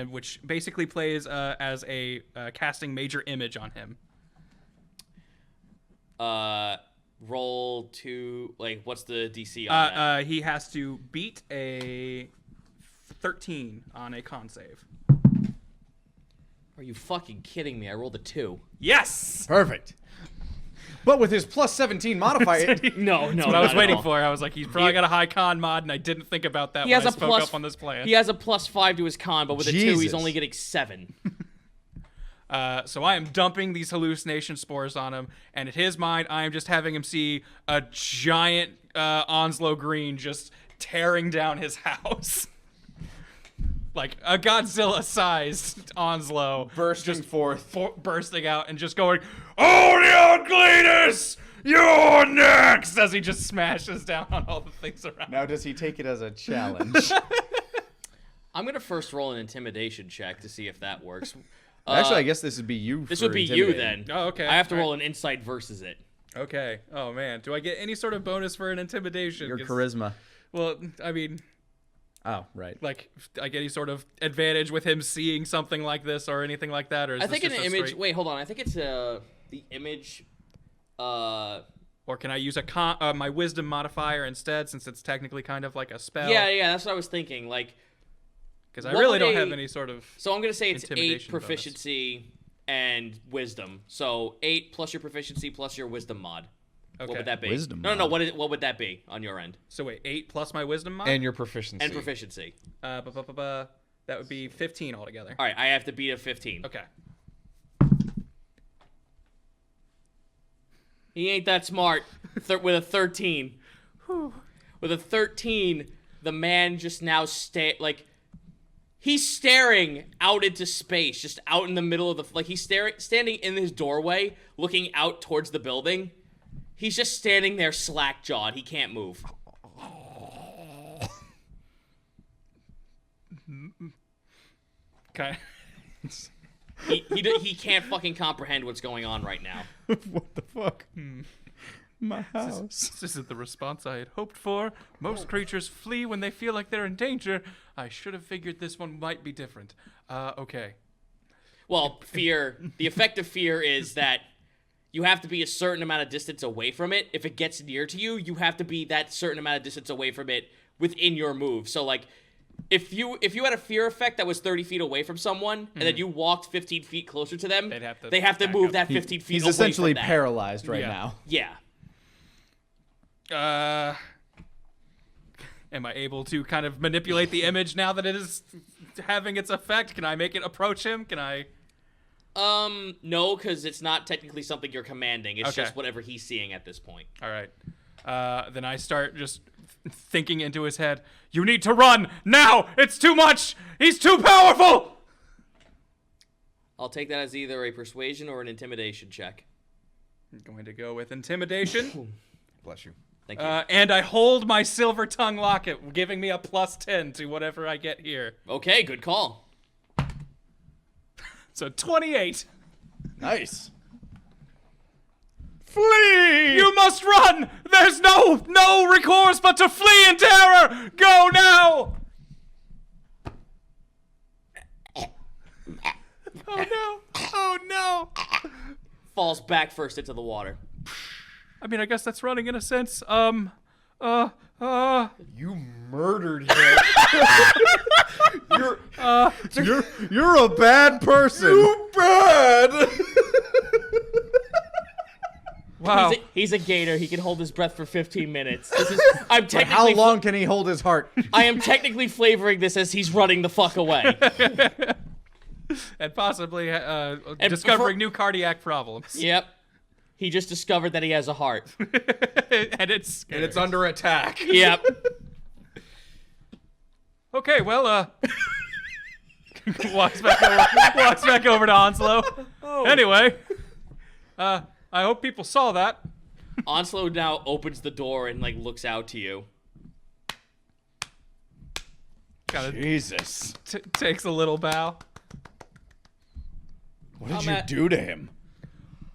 which basically plays as a casting major image on him. Roll to what's the DC on that? He has to beat a 13 on a con save. Are you fucking kidding me? I rolled a 2. Yes. Perfect. But with his plus 17 modifier, No, That's what I was waiting for. I was like, he's probably got a high con mod, and I didn't think about that when I spoke up on this plan. He has a +5 to his con, but with a 2, he's Jesus. only getting 7. So I am dumping these hallucination spores on him, and in his mind, I am just having him see a giant Onslow Green just tearing down his house. Like a Godzilla-sized Onslow. bursting forth. Bursting out and just going, "Oh, the Cletus! You're next!" As he just smashes down on all the things around. Now, does he take it as a challenge? I'm gonna first roll an intimidation check to see if that works. Actually, I guess this would be you. This for would be you intimidating. then. Oh, okay. I have to All roll an insight versus it. Okay. Oh man, do I get any sort of bonus for an intimidation? Your 'Cause- charisma. Well, I mean, Oh, right. like, I get any sort of advantage with him seeing something like this or anything like that, or is I this think an just a image. straight- Wait, hold on. I think it's the image. Or can I use my wisdom modifier instead, since it's technically kind of like a spell? Yeah, that's what I was thinking. Like, Because I what really would don't a- have any sort of. so I'm gonna say it's 8 Intimidation bonus. proficiency and wisdom. So 8 plus your proficiency plus your wisdom mod. Okay. What would that be? Wisdom No. mod. What would that be on your end? So wait, 8 plus my wisdom mod. And your proficiency. And proficiency. That would be 15 altogether. All right, I have to beat a 15. Okay. He ain't that smart. With a 13. With a 13, the man just now he's staring out into space, just out in the middle of he's standing in his doorway, looking out towards the building. He's just standing there slack-jawed. He can't move. Okay. He can't fucking comprehend what's going on right now. What the fuck? My house. This isn't the response I had hoped for. Most creatures flee when they feel like they're in danger. I should have figured this one might be different. Okay. Well, fear. The effect of fear is that you have to be a certain amount of distance away from it. If it gets near to you, you have to be that certain amount of distance away from it within your move. So, If you had a fear effect that was 30 feet away from someone, and then you walked 15 feet closer to them, they have to back move up. that 15 feet He's away essentially from that. paralyzed right Yeah. now. Yeah. Am I able to kind of manipulate the image now that it is having its effect? Can I make it approach him? Can I? No, because it's not technically something you're commanding. It's Okay. just whatever he's seeing at this point. All right. Then I start just thinking into his head. You need to run now. It's too much. He's too powerful. I'll take that as either a persuasion or an intimidation check. I'm going to go with intimidation. Bless you. Thank you. And I hold my silver tongue locket, giving me a +10 to whatever I get here. Okay, good call. So 28. Nice. Flee! You must run! There's no recourse but to flee in terror! Go now! Oh no! Oh no! Falls back first into the water. I mean, I guess that's running in a sense. You murdered him. You're a bad person. Bad. Wow. He's a gator. He can hold his breath for 15 minutes. I'm How technically long can he hold his heart? I am technically flavoring this as he's running the fuck away. And possibly discovering new cardiac problems. Yep. He just discovered that he has a heart. And it's under attack. Yep. okay. Well, walks back over to Onslow. Anyway, I hope people saw that. Onslow now opens the door and like looks out to you. Jesus. Takes a little bow. What did you do to him?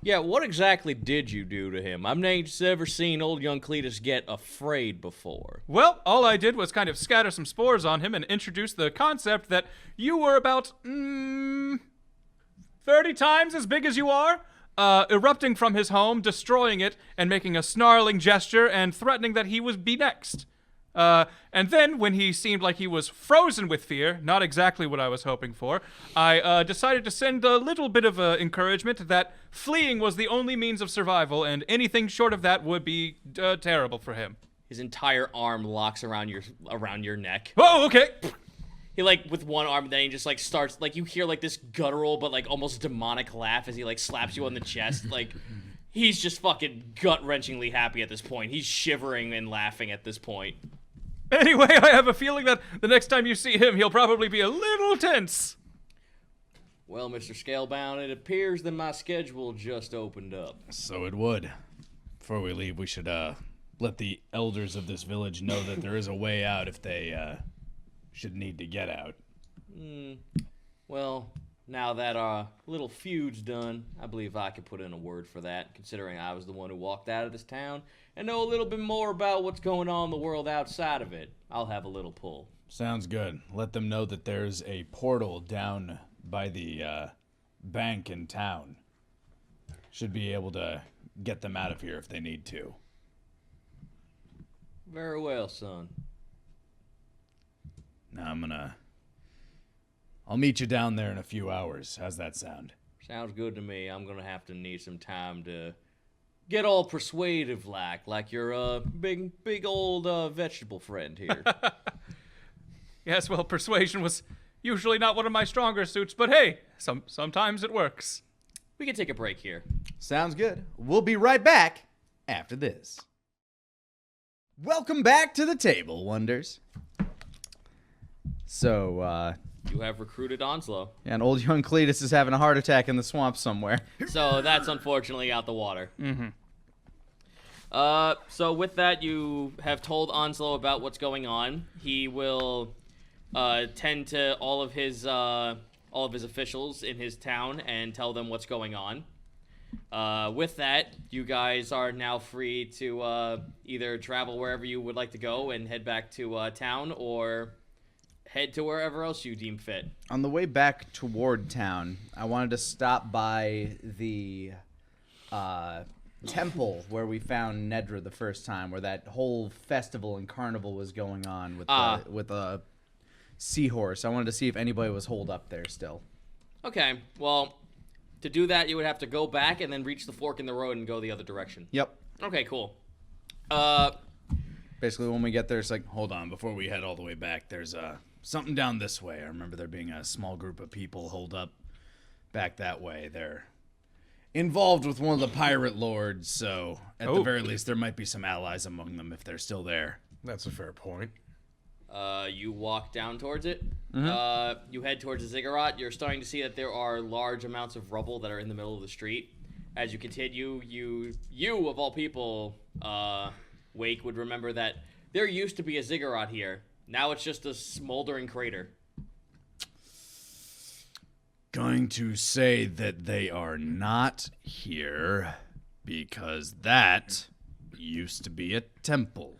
Yeah, what exactly did you do to him? I've never seen old young Cletus get afraid before. Well, all I did was kind of scatter some spores on him and introduce the concept that you were about 30 times as big as you are, erupting from his home, destroying it, and making a snarling gesture and threatening that he would be next. And then, when he seemed like he was frozen with fear, not exactly what I was hoping for, I decided to send a little bit of encouragement that fleeing was the only means of survival, and anything short of that would be terrible for him. His entire arm locks around your neck. Oh, okay. He like with one arm, then he just like starts like you hear like this guttural but like almost demonic laugh as he like slaps you on the chest. Like he's just fucking gut-wrenchingly happy at this point. He's shivering and laughing at this point. Anyway, I have a feeling that the next time you see him, he'll probably be a little tense. Well, Mr. Scalebound, it appears that my schedule just opened up. So it would. Before we leave, we should let the elders of this village know that there is a way out if they should need to get out. Well, now that our little feud's done, I believe I could put in a word for that, considering I was the one who walked out of this town and know a little bit more about what's going on in the world outside of it. I'll have a little pull. Sounds good. Let them know that there's a portal down by the bank in town. Should be able to get them out of here if they need to. Very well, son. Now I'll meet you down there in a few hours. How's that sound? Sounds good to me. I'm gonna have to need some time to get all persuasive like your big old vegetable friend here. Yes, well, persuasion was usually not one of my stronger suits, but hey, sometimes it works. We can take a break here. Sounds good. We'll be right back after this. Welcome back to the table, Wonders. So, You have recruited Onslow. and old young Cletus is having a heart attack in the swamp somewhere. So that's unfortunately out the water. So with that, you have told Onslow about what's going on. He will tend to all of his officials in his town and tell them what's going on. With that, you guys are now free to either travel wherever you would like to go and head back to town, or head to wherever else you deem fit. On the way back toward town, I wanted to stop by the temple where we found Nedra the first time, where that whole festival and carnival was going on with the seahorse. I wanted to see if anybody was holed up there still. Okay, well, to do that, you would have to go back and then reach the fork in the road and go the other direction. Yep. Okay, cool. Basically, when we get there, it's like, Hold on, before we head all the way back, there's something down this way. I remember there being a small group of people holed up back that way. They're involved with one of the pirate lords, so at the very least, there might be some allies among them if they're still there. That's a fair point. You walk down towards it. You head towards the ziggurat. You're starting to see that there are large amounts of rubble that are in the middle of the street. As you continue, you of all people, Wake, would remember that there used to be a ziggurat here. Now it's just a smoldering crater. Going to say that they are not here because that used to be a temple.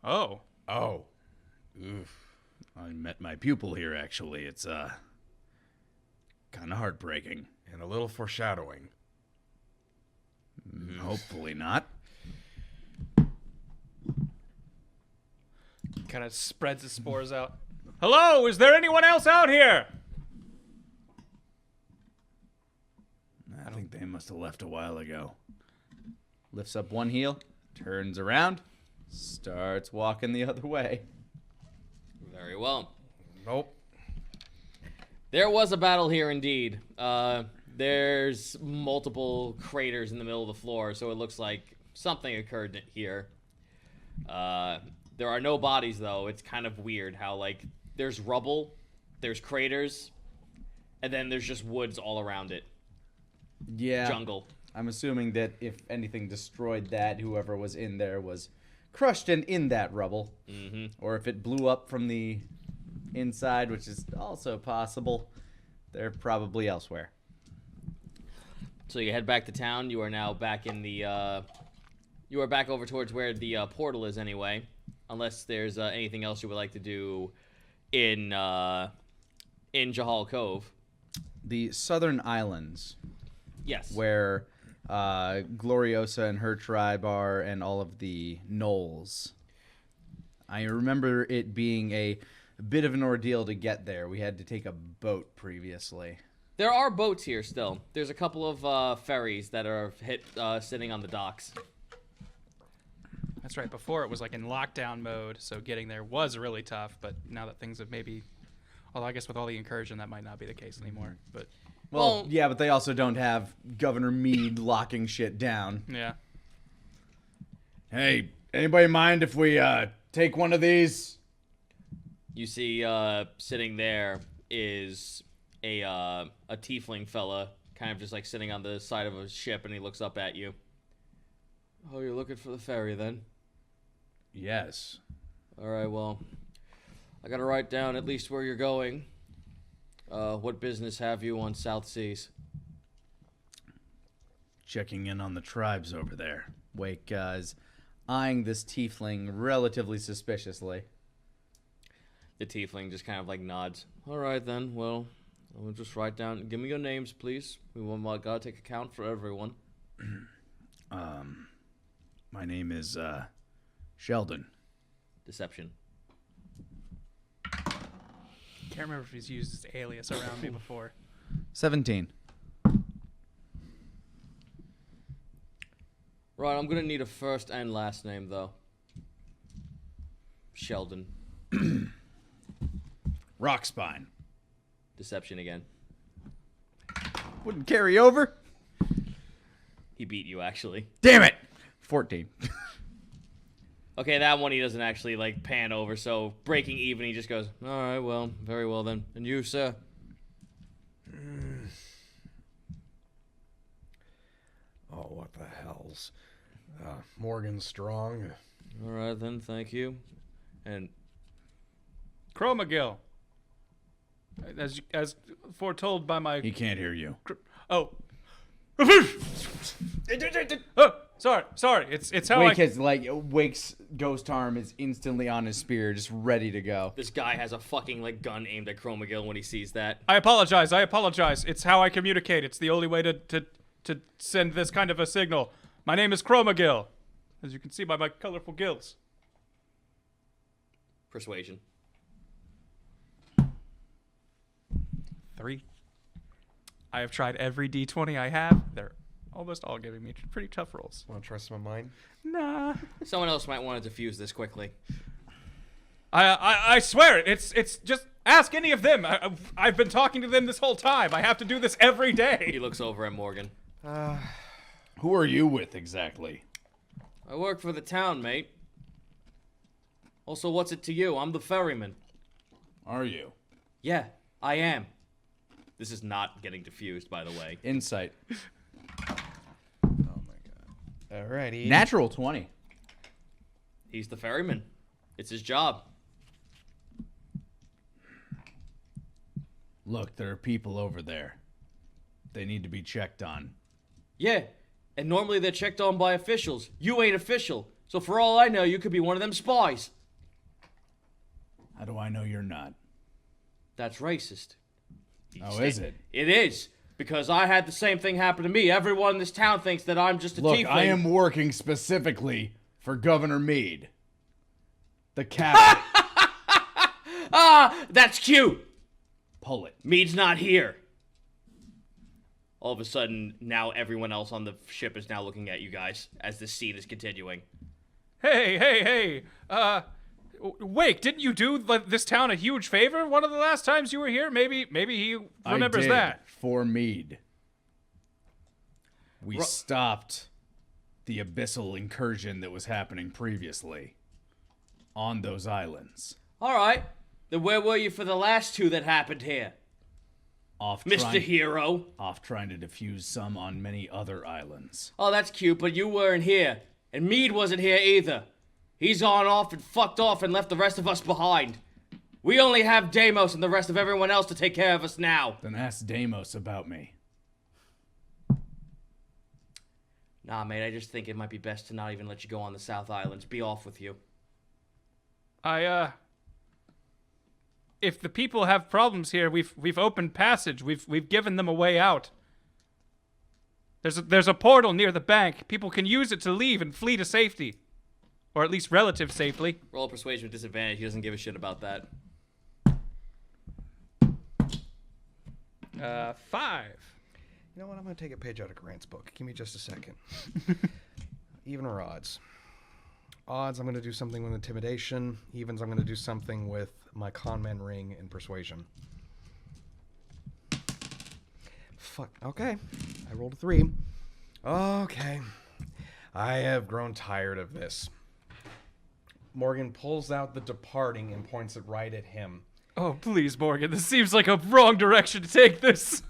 Oh. Oh. Oof. I met my pupil here, actually. It's kind of heartbreaking. And a little foreshadowing. Hopefully not. Kind of spreads the spores out. Hello, is there anyone else out here? I think they must have left a while ago. lifts up one heel, turns around, starts walking the other way. Very well. Nope. There was a battle here indeed. There's multiple craters in the middle of the floor, so it looks like something occurred here. There are no bodies, though. It's kind of weird how, like, there's rubble, there's craters, and then there's just woods all around it. Yeah. Jungle. I'm assuming that if anything destroyed that, whoever was in there was crushed and in that rubble. Mm-hmm. Or if it blew up from the inside, which is also possible, they're probably elsewhere. So you head back to town. You are now back in the, you are back over towards where the portal is anyway. Unless there's anything else you would like to do in Jahal Cove. The southern islands, Yes. where Gloriosa and her tribe are, and all of the gnolls. I remember it being a bit of an ordeal to get there. We had to take a boat previously. There are boats here still. There's a couple of ferries that are sitting on the docks. That's right. Before it was like in lockdown mode, so getting there was really tough. But now that things have maybe, although I guess with all the incursion, that might not be the case anymore. But Well, yeah, but they also don't have Governor Meade locking shit down. yeah, Hey, anybody mind if we take one of these? You see, sitting there is a tiefling fella, kind of just like sitting on the side of a ship, and he looks up at you. Oh, you're looking for the ferry then? Yes. All right, well, I gotta write down at least where you're going. What business have you on South Seas? Checking in on the tribes over there. Wake is eyeing this tiefling relatively suspiciously. The tiefling just kind of like nods. All right then, well, I'll just write down. Give me your names, please. Gotta take account for everyone. My name is Sheldon. Deception. can't remember if he's used his alias around me before. 17. Right, I'm gonna need a first and last name though. Sheldon. Rockspine. Deception again. Wouldn't carry over. He beat you actually. Damn it! 14. Okay, that one he doesn't actually like pan over, so breaking even, he just goes, all right, well, very well then. And you, sir? Oh, what the hells. Morgan Strong. All right then, thank you. And Chromagill. As foretold by my... He can't hear you. Oh. Sorry. It's how Wake I... has Wake's ghost arm is instantly on his spear, just ready to go. this guy has a fucking like gun aimed at Chromagill when he sees that. I apologize. It's how I communicate. It's the only way to send this kind of a signal. My name is Chromagill, as you can see by my colorful gills. Persuasion. 3. I have tried every D20 I have. They're almost all giving me pretty tough rolls. Want to try some of mine? Nah. Someone else might want to defuse this quickly. I swear it. It's just ask any of them. I've been talking to them this whole time. I have to do this every He day. looks over at Morgan. Who are you with exactly? I work for the town, mate. Also, what's it to you? I'm the ferryman. Are you? Yeah, I am. This is not getting diffused, by the way. Insight. Alrighty. Natural 20. He's the ferryman. It's his job. Look, there are people over there. They need to be checked on. Yeah, and normally they're checked on by officials. You ain't official, so for all I know, you could be one of them spies. How do I know you're not? That's racist. Oh, is it? It is, because I had the same thing happen to me. Everyone in this town thinks that I'm just a Look, tiefling. I am working specifically for Governor Meade. The captain. Ah, that's cute. Pull it. Meade's not here. All of a sudden, now everyone else on the ship is now looking at you guys as this scene is continuing. Hey. Wake, didn't you do this town a huge favor one of the last times you were here? Maybe he remembers I did that. for Meade. We stopped the abyssal incursion that was happening previously on those islands. All right, then where were you for the last two that happened here, Mr. Hero? Off trying to defuse some on many other islands. Oh, that's cute, but you weren't here, and Meade wasn't here either. He's gone off and fucked off and left the rest of us behind. We only have Deimos and the rest of everyone else to take care of us now. Then ask Deimos about me. Nah, mate, I just think it might be best to not even let you go on the South Islands. Be off with you. If the people have problems here, we've opened passage. We've given them a way out. There's a portal near the bank. People can use it to leave and flee to safety. Or at least relative safely. Roll a persuasion with disadvantage. He doesn't give a shit about that. 5. You know what? I'm going to take a page out of Grant's book. Give me just a second. Even or odds? Odds, I'm going to do something with intimidation. Evens, I'm going to do something with my conman ring and persuasion. Fuck. Okay. I rolled a 3. Okay. I have grown tired of this. Morgan pulls out the departing and points it right at him. Oh, please, Morgan. This seems like a wrong direction to take this.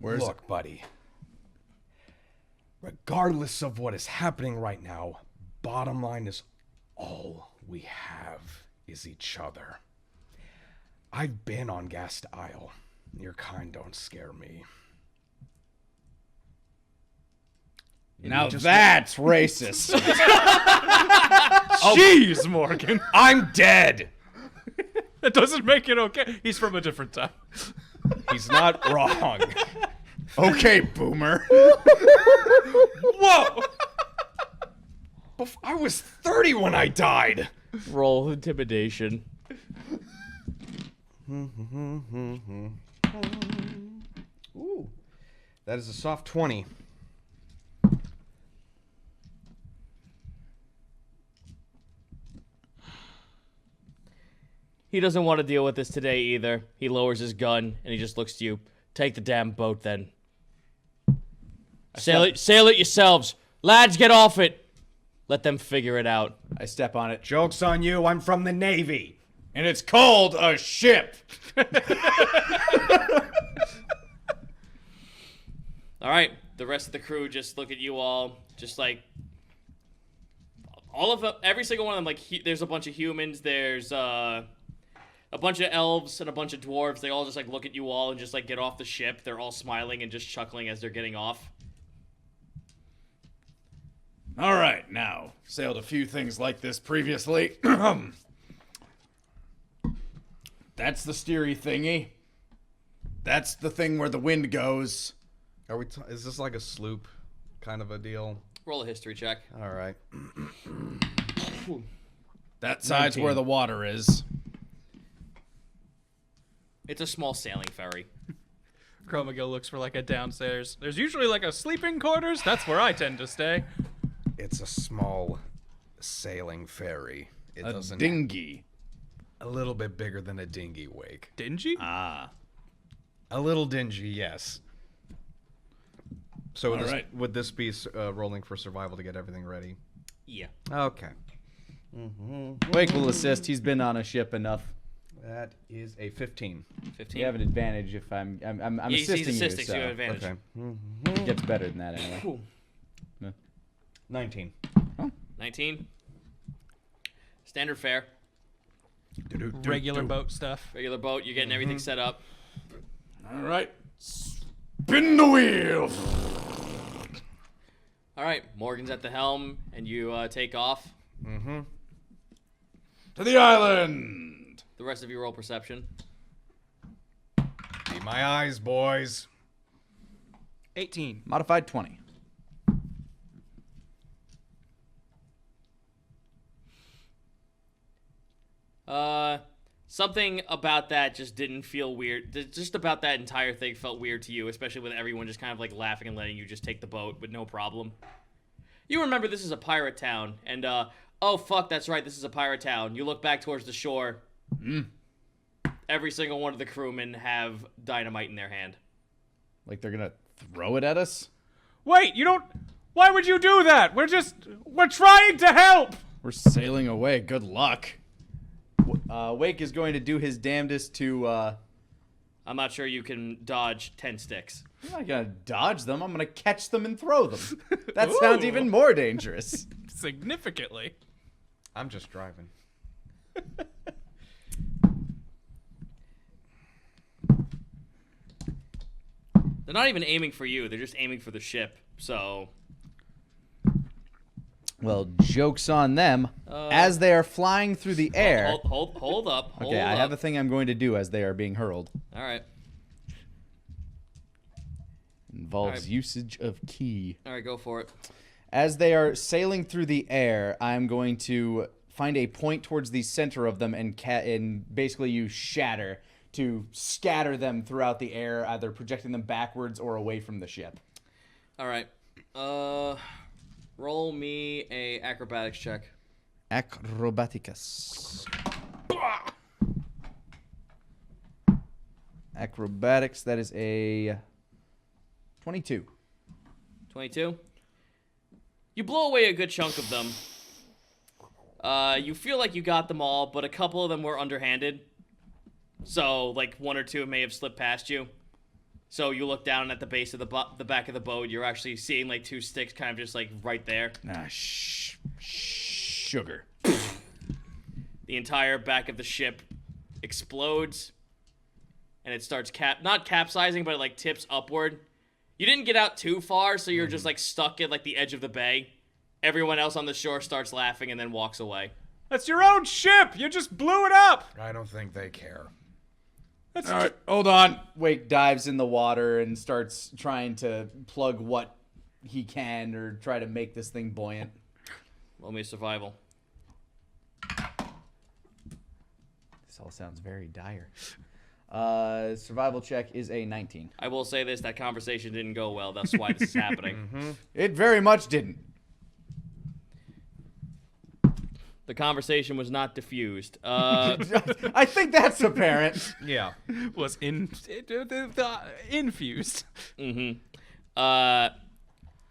Look, buddy. Regardless of what is happening right now, bottom line is all we have is each other. I've been on Gast Isle. Your kind don't scare me. Now that's racist. Jeez, Morgan. I'm dead! That doesn't make it okay. He's from a different time. He's not wrong. Okay, boomer. Whoa! I was 30 when I died! Roll intimidation. Ooh. That is a soft 20. He doesn't want to deal with this today either. He lowers his gun and he just looks to you. Take the damn boat then. Sail it yourselves. Lads, get off it. Let them figure it out. I step on it. Joke's on you, I'm from the Navy. And it's called a ship. All right. The rest of the crew just look at you all. Just like all of them, every single one of them. Like there's a bunch of humans. There's a bunch of elves and a bunch of dwarves. They all just like look at you all and just like get off the ship. They're all smiling and just chuckling as they're getting off. All right, now, sailed a few things like this previously. That's the steery thingy. That's the thing where the wind goes. Are we? Is this like a sloop kind of a deal? Roll a history check. All right. That side's 19. where the water is. It's a small sailing ferry. Chromagill looks for like a downstairs. There's usually like a sleeping quarters. That's where I tend to stay. It's a small sailing ferry. It A doesn't. dinghy. A little bit bigger than a dinghy, Wake. Dingy? Ah. A little dingy, yes. So All right. would this be rolling for survival to get everything ready? Yeah. Okay. Wake will assist. He's been on a ship enough. That is a 15. 15. You have an advantage if I'm Yeah, assisting he's assisting, you. so you have So advantage. Okay. it gets better than that anyway. Cool. 19. 19. Standard fare. Regular boat stuff. Regular boat. You're getting everything set up. All right. Spin the wheel. All right. Morgan's at the helm, and you take off. To the island. The rest of you roll perception. Be my eyes, boys. 18. Modified 20. Something about that just didn't feel weird. Just about that entire thing felt weird to you, especially with everyone just kind of like laughing and letting you just take the boat with no problem. You remember this is a pirate town, and oh fuck, that's right, this is a pirate town. You look back towards the shore. Every single one of the crewmen have dynamite in their hand. Like they're gonna throw it at us? Wait, you don't. Why would you do that? We're trying to help. We're sailing away. Good luck. Wake is going to do his damnedest to. I'm not sure you can dodge 10 sticks. I'm not gonna dodge them. I'm gonna catch them and throw them. That sounds even more dangerous. Significantly. I'm just driving. They're not even aiming for you. They're just aiming for the ship. So Well, joke's on them. As they are flying through the air. hold up. Hold Okay, I up. have a thing I'm going to do as they are being hurled. All right. Involves Alright. usage of key. All right, go for it. As they are sailing through the air, I'm going to find a point towards the center of them and basically use shatter to scatter them throughout the air, either projecting them backwards or away from the ship. All right. Roll me a acrobatics check. Acrobaticus. Acrobatics, that is a 22. 22. You blow away a good chunk of them. You feel like you got them all, but a couple of them were underhanded. So, like, one or two may have slipped past you. So you look down at the base of the back of the boat. You're actually seeing, like, two sticks kind of just, like, right there. Sugar. The entire back of the ship explodes. And it starts not capsizing, but it, like, tips upward. You didn't get out too far, so you're just, like, stuck at, like, the edge of the bay. Everyone else on the shore starts laughing and then walks away. That's your own ship. You just blew it up. I don't think they care. All right, hold on. Wake dives in the water and starts trying to plug what he can or try to make this thing buoyant. Roll me a survival. This all sounds very dire. Survival check is a 19. I will say this, that conversation didn't go well. That's why this is happening. It very much didn't. The conversation was not diffused. I think that's apparent. Yeah. Was infused.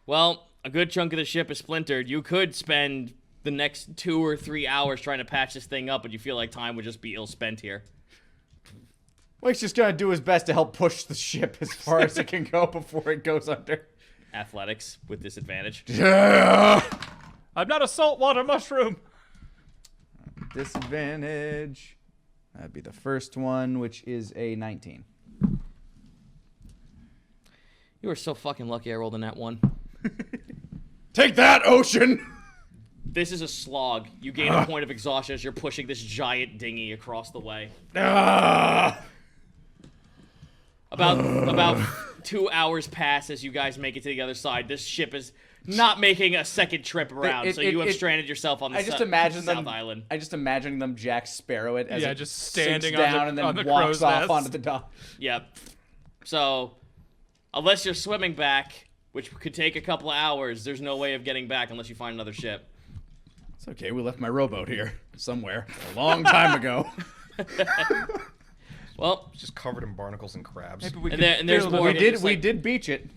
Well, a good chunk of the ship is splintered. You could spend the next 2 or 3 hours trying to patch this thing up, but you feel like time would just be ill spent here. Wake's just gonna do his best to help push the ship as far as it can go before it goes under. Athletics with disadvantage. Yeah. I'm not a saltwater mushroom. Disadvantage. That'd be the first one, which is a 19. You were so fucking lucky I rolled in that one. Take that, ocean. This is a slog. You gain a point of exhaustion as you're pushing this giant dinghy across the way. Ah. About 2 hours pass as you guys make it to the other side. This ship is not making a second trip around, so you have stranded yourself on the South Island. I just imagine them Jack Sparrow it as it just standing sinks down on and the then walks crow's off nest. onto the dock. Yep. So, unless you're swimming back, which could take a couple of hours, there's no way of getting back unless you find another ship. It's okay. We left my rowboat here somewhere a long time ago. Well, It's just covered in barnacles and crabs. Maybe we and, can there's build a- Morgan. We did beach it.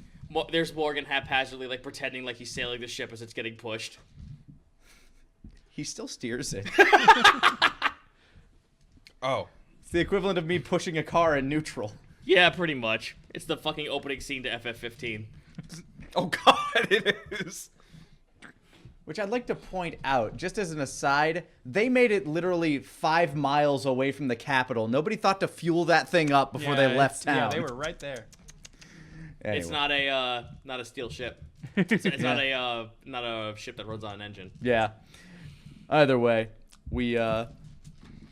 There's Morgan haphazardly, like, pretending like he's sailing the ship as it's getting pushed. He still steers it. Oh. It's the equivalent of me pushing a car in neutral. Yeah, pretty much. It's the fucking opening scene to FF15. Oh, God, it is. Which I'd like to point out, just as an aside, they made it literally 5 miles away from the capital. Nobody thought to fuel that thing up before they left town. Yeah, they were right there. Anyway. It's not a steel ship. It's not a ship that runs on an engine. Yeah. Either way, we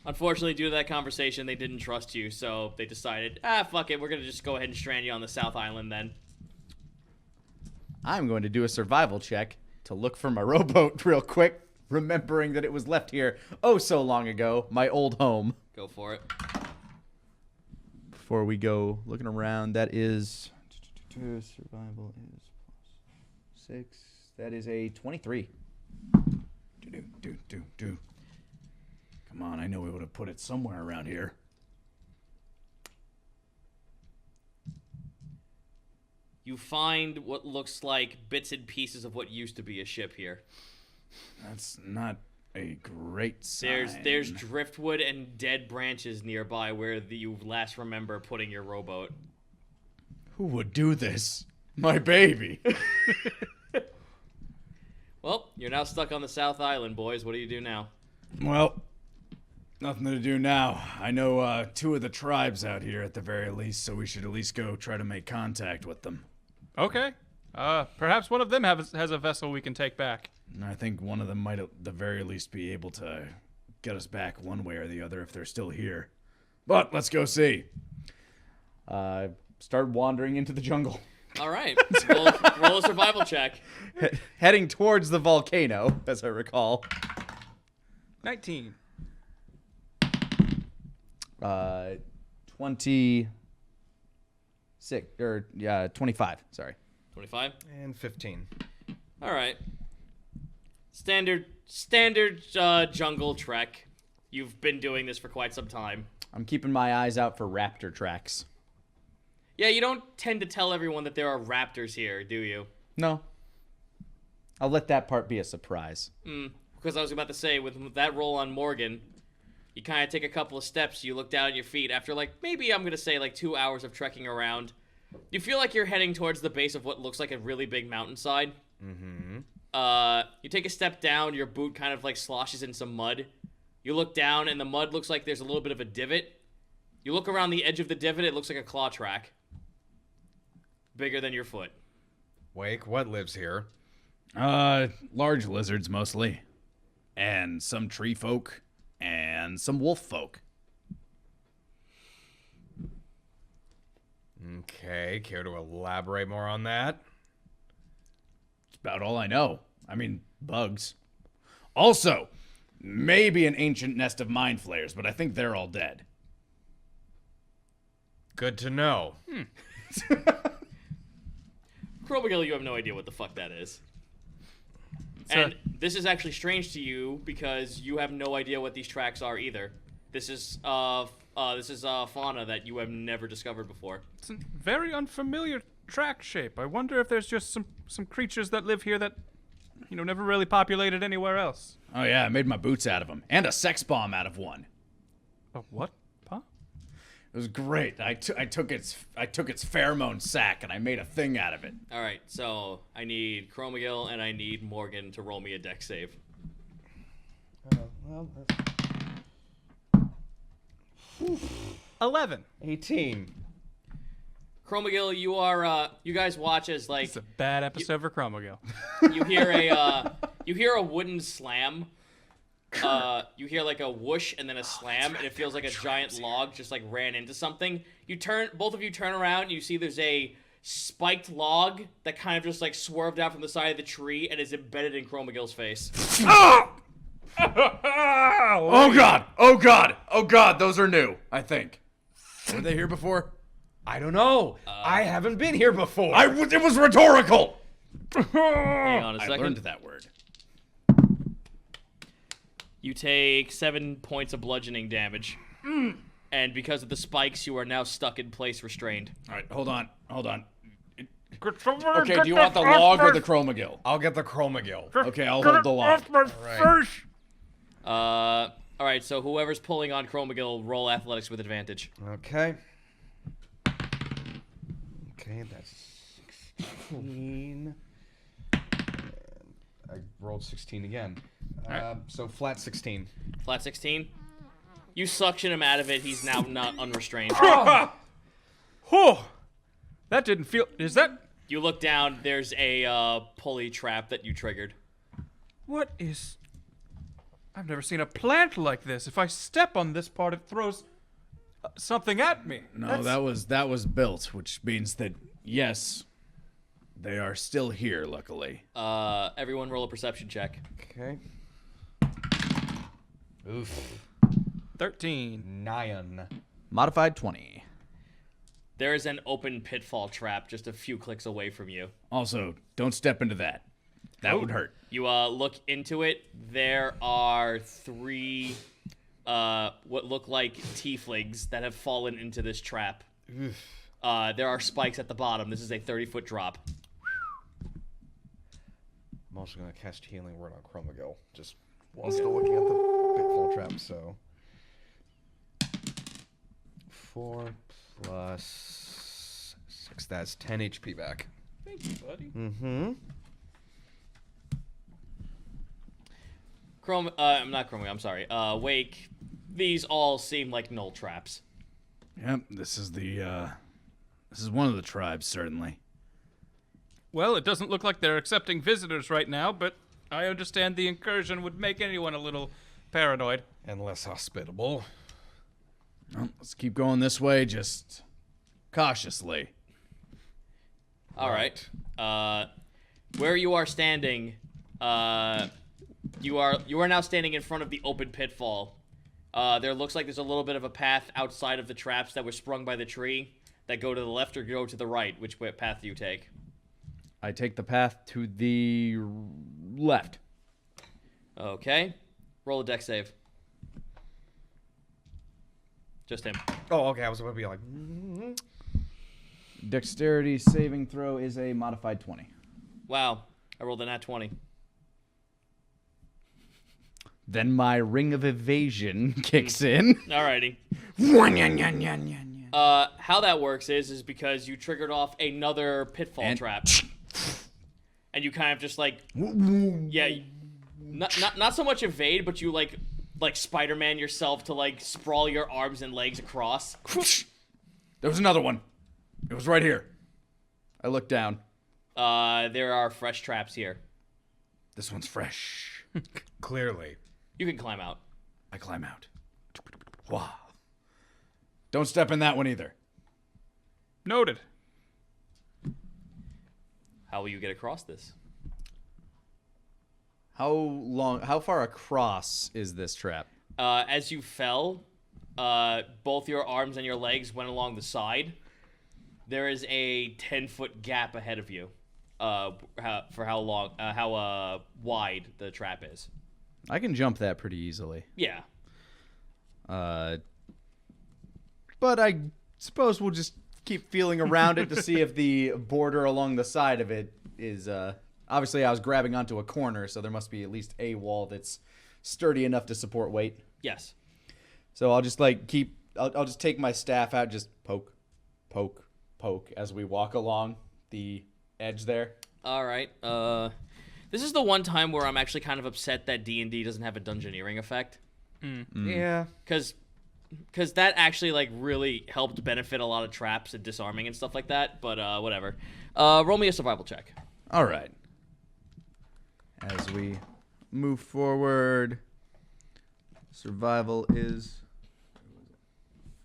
Unfortunately, due to that conversation, they didn't trust you, so they decided, fuck it, we're gonna just go ahead and strand you on the South Island then. I'm going to do a survival check to look for my rowboat real quick, remembering that it was left here oh so long ago, my old home. Go for it. Before we go looking around, that is survival is +6. That is a 23. Do. Come on, I know we would have put it somewhere around here. You find what looks like bits and pieces of what used to be a ship here. That's not a great sign. There's driftwood and dead branches nearby where you last remember putting your rowboat. Who would do this? My baby. Well, you're now stuck on the South Island, boys. What do you do now? Well, nothing to do now. I know 2 of the tribes out here at the very least, so we should at least go try to make contact with them. Okay. Perhaps one of them has a vessel we can take back. And I think one of them might at the very least be able to get us back one way or the other if they're still here. But let's go see. Start wandering into the jungle. All right. Roll a survival check. Heading towards the volcano, as I recall. 19. 25. Sorry. 25? And 15. All right. Standard jungle trek. You've been doing this for quite some time. I'm keeping my eyes out for raptor tracks. Yeah, you don't tend to tell everyone that there are raptors here, do you? No. I'll let that part be a surprise. Because I was about to say, with that roll on Morgan, you kind of take a couple of steps, you look down at your feet after, like, maybe I'm going to say, like, 2 hours of trekking around. You feel like you're heading towards the base of what looks like a really big mountainside. Mm-hmm. You take a step down, your boot kind of, like, sloshes in some mud. You look down, and the mud looks like there's a little bit of a divot. You look around the edge of the divot, it looks like a claw track. Bigger than your foot. Wake, what lives here? Large lizards mostly. And some tree folk. And some wolf folk. Okay, care to elaborate more on that? It's about all I know. I mean, bugs. Also, maybe an ancient nest of mind flayers, but I think they're all dead. Good to know. Crowbagil, you have no idea what the fuck that is. And this is actually strange to you because you have no idea what these tracks are either. This is fauna that you have never discovered before. It's a very unfamiliar track shape. I wonder if there's just some creatures that live here that, never really populated anywhere else. Oh yeah, I made my boots out of them. And a sex bomb out of one. A what? Huh? It was great. I took its pheromone sac and I made a thing out of it. All right, so I need Cromagil and I need Morgan to roll me a dex save. 11. 18. Cromagil, you guys watch as like It's a bad episode for Cromwell. you hear a wooden slam. You hear like a whoosh and then a slam, and it feels like a giant log just like ran into something. Both of you turn around, and you see there's a spiked log that kind of just like swerved out from the side of the tree and is embedded in Chromagill's face. Oh god! Oh god! Oh god! Those are new, I think. Were they here before? I don't know. I haven't been here before. It was rhetorical! Hang on a I second. learned that word. You take 7 points of bludgeoning damage. And because of the spikes, you are now stuck in place, restrained. Alright, hold on. Okay, Okay, do you want the log or the Chromagill? I'll get the Chromagill. Okay, I'll hold the log. Alright, so whoever's pulling on Chromagill, roll athletics with advantage. Okay. Okay, that's 16. I rolled 16 again. So flat 16. Flat 16. You suction him out of it, he's now not unrestrained. Whew. That didn't feel. Is that. You look down, there's a pulley trap that you triggered. What is. I've never seen a plant like this. If I step on this part, it throws something at me. No, that was built, which means that, yes, they are still here, luckily. Everyone roll a perception check. Okay. Oof. 13. 9. Modified 20. There is an open pitfall trap just a few clicks away from you. Also, don't step into that. That would hurt. You look into it. There are 3 what look like tieflings that have fallen into this trap. There are spikes at the bottom. This is a 30-foot drop. I'm also going to cast Healing Word on Chromagill, just while still looking at the pitfall trap, so... 4 plus 6, that's 10 HP back. Thank you, buddy. Mm-hmm. Not Chrome, I'm sorry. Wake, these all seem like null traps. Yep, this is one of the tribes, certainly. Well, it doesn't look like they're accepting visitors right now, but I understand the incursion would make anyone a little paranoid. And less hospitable. Well, let's keep going this way, just cautiously. All right. Where you are standing, you are now standing in front of the open pitfall. There looks like there's a little bit of a path outside of the traps that were sprung by the tree that go to the left or go to the right. Which path do you take? I take the path to the left. Okay. Roll a dex save. Just him. Oh, okay, I was about to be like... Dexterity saving throw is a modified 20. Wow. I rolled a nat 20. Then my ring of evasion kicks in. Alrighty. How that works is because you triggered off another pitfall trap. And you kind of just like... Yeah. Not so much evade, but you like Spider-Man yourself to like sprawl your arms and legs across. There was another one. It was right here. I look down. There are fresh traps here. This one's fresh. Clearly. You can climb out. I climb out. Wow. Don't step in that one either. Noted. How will you get across this? How far across is this trap? As you fell, both your arms and your legs went along the side. There is a 10-foot gap ahead of you. For how wide the trap is. I can jump that pretty easily. Yeah. But I suppose we'll just keep feeling around it to see if the border along the side of it is... Obviously, I was grabbing onto a corner, so there must be at least a wall that's sturdy enough to support weight. Yes. So I'll just I'll just take my staff out, just poke, poke, poke as we walk along the edge there. All right. This is the one time where I'm actually kind of upset that D&D doesn't have a dungeoneering effect. Yeah. Because that actually like really helped benefit a lot of traps and disarming and stuff like that. But whatever. Roll me a survival check. All right. As we move forward, survival is...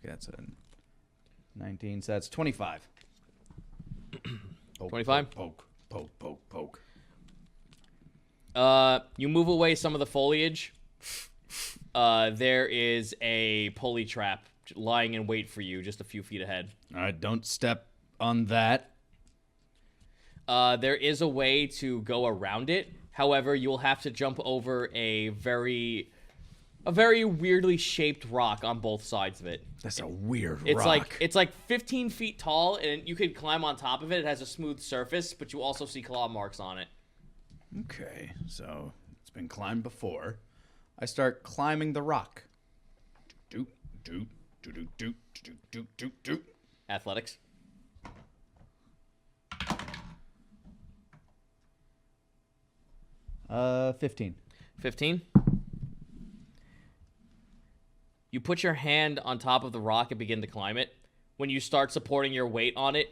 That's a 19, so that's 25. Poke, 25? Poke, poke, poke, poke. You move away some of the foliage. There is a pulley trap lying in wait for you just a few feet ahead. All right, don't step on that. There is a way to go around it. However, you'll have to jump over a very weirdly shaped rock on both sides of it. That's a weird It's rock. like 15 feet tall, and you could climb on top of it. It has a smooth surface, but you also see claw marks on it. Okay, so it's been climbed before. I start climbing the rock. Doot, doot, doot, doot, doot, doot, doot, doot. Athletics. Uh, 15. 15. You put your hand on top of the rock and begin to climb it. When you start supporting your weight on it,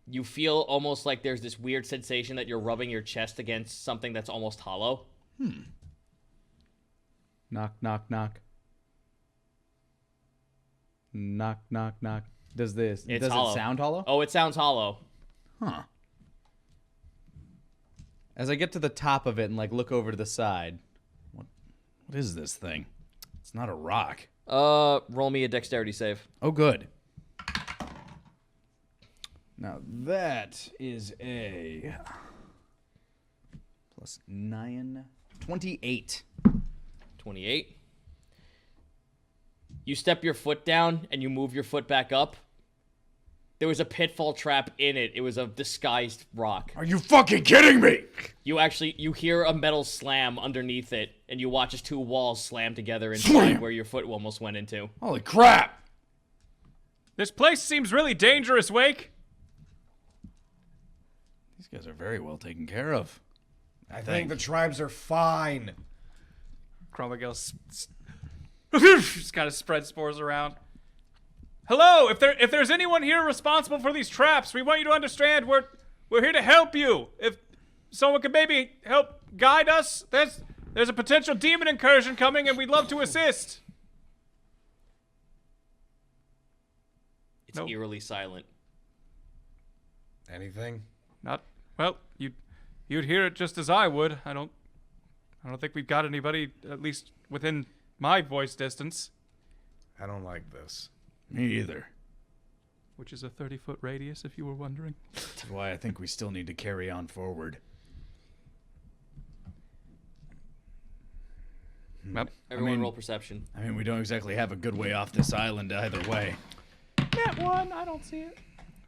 you feel almost like there's this weird sensation that you're rubbing your chest against something that's almost hollow. Knock, knock, knock. Knock, knock, knock. Does It's it hollow. sound hollow? Oh, it sounds hollow. Huh. As I get to the top of it and like look over to the side. What is this thing? It's not a rock. Roll me a dexterity save. Oh, good. Now that is a plus 9, 28. 28. You step your foot down and you move your foot back up. There was a pitfall trap in it. It was a disguised rock. Are you fucking kidding me? You hear a metal slam underneath it, and you watch as two walls slam together inside Slam! where your foot almost went into. Holy crap! This place seems really dangerous, Wake. These guys are very well taken care of. I think the tribes are fine. Cromwell just kind of spread spores around. Hello, if there's anyone here responsible for these traps, we want you to understand we're here to help you. If someone could maybe help guide us, there's a potential demon incursion coming, and we'd love to assist. It's Nope. eerily silent. Anything? Not well. You'd hear it just as I would. I don't think we've got anybody, at least within my voice distance, I don't like this. Me either. which is a 30-foot radius, if you were wondering. That's why I think we still need to carry on forward. Yep. Everyone roll perception. I mean, we don't exactly have a good way off this island either way. That one, I don't see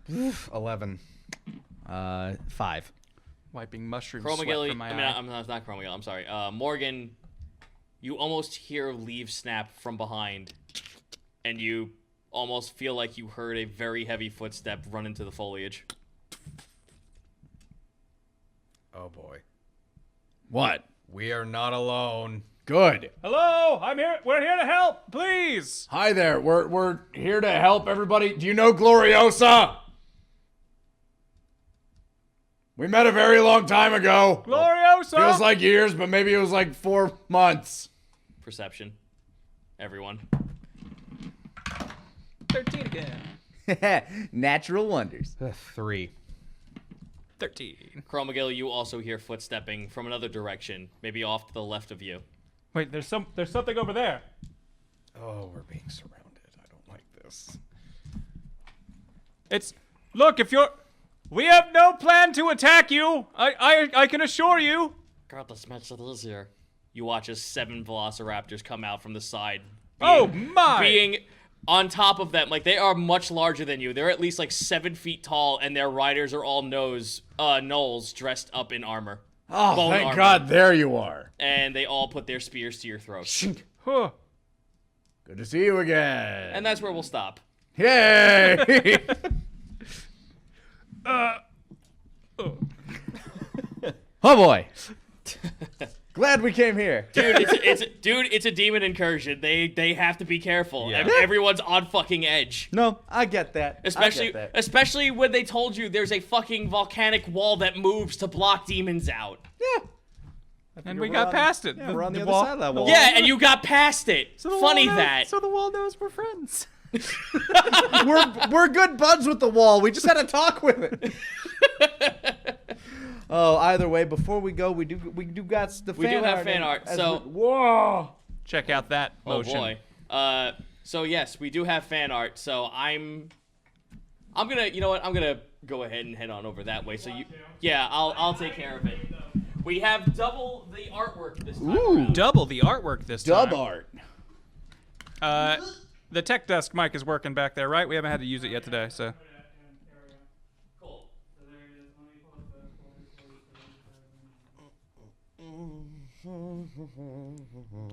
it. 11. 5. Wiping mushroom Chroma sweat Gilly, from my I mean, eye. I'm not Chroma Gilly, I'm sorry. Morgan, you almost hear leaves snap from behind, and you almost feel like you heard a very heavy footstep run into the foliage. Oh boy. What? We are not alone. Good. Hello, I'm here. We're here to help, please. Hi there. We're here to help everybody. Do you know Gloriosa? We met a very long time ago. Gloriosa. Feels like years, but maybe it was like 4 months. Perception. Everyone. 13 again. Natural wonders. 3. 13. Chroma Gilly, you also hear footstepping from another direction, maybe off to the left of you. Wait, there's something over there. Oh, we're being surrounded. I don't like this. Look, we have no plan to attack you. I can assure you. God, this makes it easier. You watch as 7 velociraptors come out from the side. Oh my! Being on top of them, like they are much larger than you. They're at least like 7 feet tall, and their riders are all gnolls dressed up in armor. Oh, Bone thank armor. God, there you are. And they all put their spears to your throat. Huh. Good to see you again. And that's where we'll stop. Yay! Oh boy. Glad we came here. Dude, it's a demon incursion. They have to be careful. Yeah. Everyone's on fucking edge. No, I get that. Especially when they told you there's a fucking volcanic wall that moves to block demons out. Yeah. And we got past it. Yeah, we're on the other wall- side of that wall. Yeah, and you got past it. Funny that. So the wall knows we're friends. We're good buds with the wall. We just had a talk with it. Oh, either way, before we go, we do got the fan art. We do have fan art. So whoa. Check out that motion. Oh boy. So yes, we do have fan art. So I'm gonna, you know what? I'm gonna go ahead and head on over that way. So I'll take care of it. We have double the artwork this time. Ooh. Double the artwork this time. Dub art. The tech desk mic is working back there, right? We haven't had to use it yet today, so. Cool.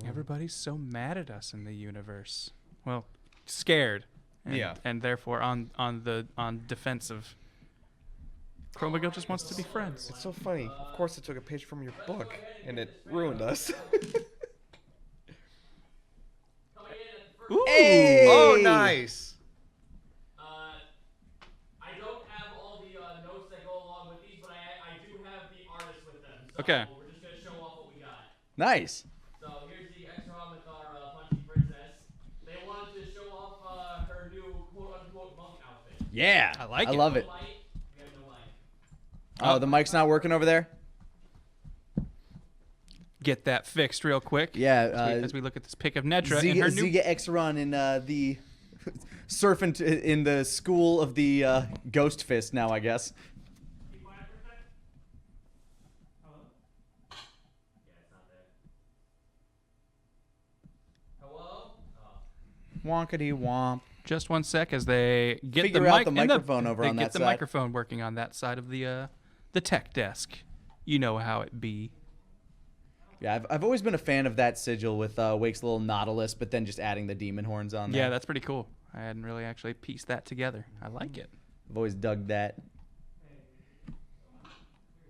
Everybody's so mad at us in the universe. Well, scared. And, Yeah. And therefore on defensive. Chromagill just wants to be friends. It's so funny. Of course, it took a page from your book, and it ruined us. Ooh. Hey! Oh, nice. I don't have all the notes that go along with these, but I do have the artist with them. So Okay. We're just gonna show off what we got. Nice. So here's the extra with our punchy princess. They wanted to show off her new quote-unquote monk outfit. Yeah. I like I it. love it. Light, we have no light. Oh, the mic's not working over there? Get that fixed real quick. Yeah. As we look at this pic of Nedra in her new. Ziga Exeron in the surfing in the school of the Ghost Fist now, I guess. Hello? Wonkety womp. Just one sec as they get Figure the out mic the and microphone over they on get that the side. microphone working on that side of the tech desk. You know how it be. Yeah, I've always been a fan of that sigil with Wake's little Nautilus, but then just adding the demon horns on there. Yeah, that's pretty cool. I hadn't really actually pieced that together. I like it. I've always dug that.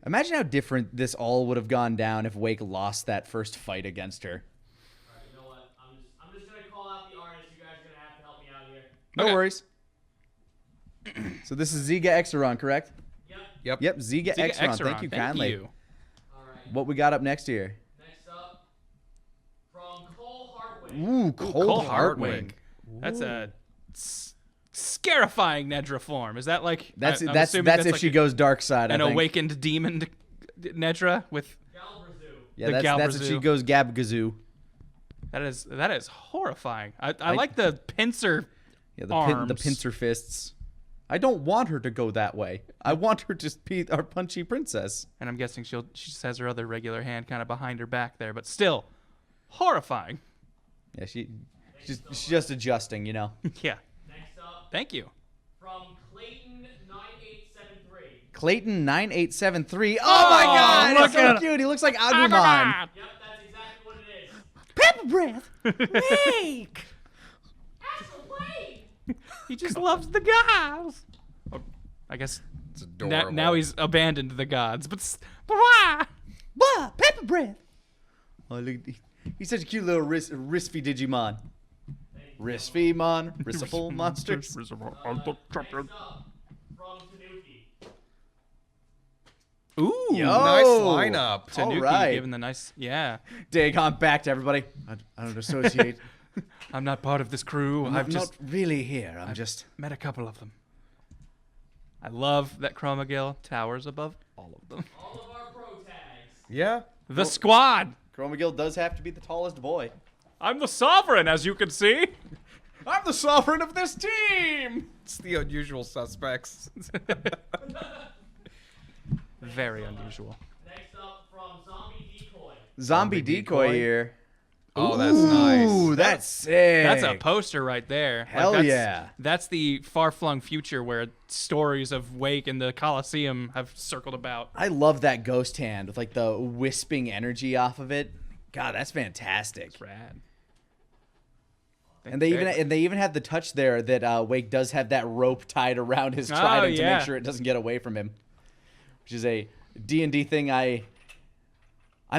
Imagine how different this all would have gone down if Wake lost that first fight against her. Alright, you know what? I'm just gonna call out the artist. You guys are gonna have to help me out here. No Okay. worries. So this is Ziga Exeron, correct? Yep. Yep, Ziga Ziga Exeron. Thank you kindly. you. Alright. What we got up next here? Next up, from Cole Hartwig. Ooh, Cold Heartwing. That's a scarifying Nedra form. Is that like That's I'm that's assuming that's if like she goes dark side. an I think. awakened demon Nedra with Galbrazoo. Yeah, the that's if she Galbrazoo. goes Gabgazoo. that is horrifying. I like the pincer. Yeah, the Arms. pincer fists. I don't want her to go that way. I want her to be our punchy princess. And I'm guessing she just has her other regular hand kind of behind her back there, but still horrifying. Yeah, she's just adjusting, you know. Yeah. Next up, Thank you. from Clayton 9873. Clayton 9873. Oh my God, look he's so at- cute. He looks like Agumon. Yep, that's exactly what it is. Pepper breath. Wake. Astral Plane! He just loves the gods. Oh, I guess It's adorable. now he's abandoned the gods, but why? Bah, pepper breath. Oh, look, he's such a cute little Rispy Digimon. Rispymon, Rissiful monsters. Next up, from Tanuki. Ooh, Yo. Nice lineup. Tanuki Alright. giving the nice, yeah. Dagon back to everybody. I don't associate. I'm not part of this crew. I'm I've not just really here. I'm just. met a couple of them. I love that Chromagill towers above all of them. All of our pro tags. Yeah. The squad. Chromagill does have to be the tallest boy. I'm the sovereign, as you can see. I'm the sovereign of this team. It's the unusual suspects. Very unusual. Next up, from Zombie Decoy. Zombie decoy here. Oh, that's nice. Ooh, that's sick. That's a poster right there. Hell that's, yeah. That's the far-flung future where stories of Wake and the Colosseum have circled about. I love that ghost hand with like the wisping energy off of it. God, that's fantastic. Rad. And they even have the touch there that Wake does have that rope tied around his trident to yeah. make sure it doesn't get away from him, which is a D&D thing. I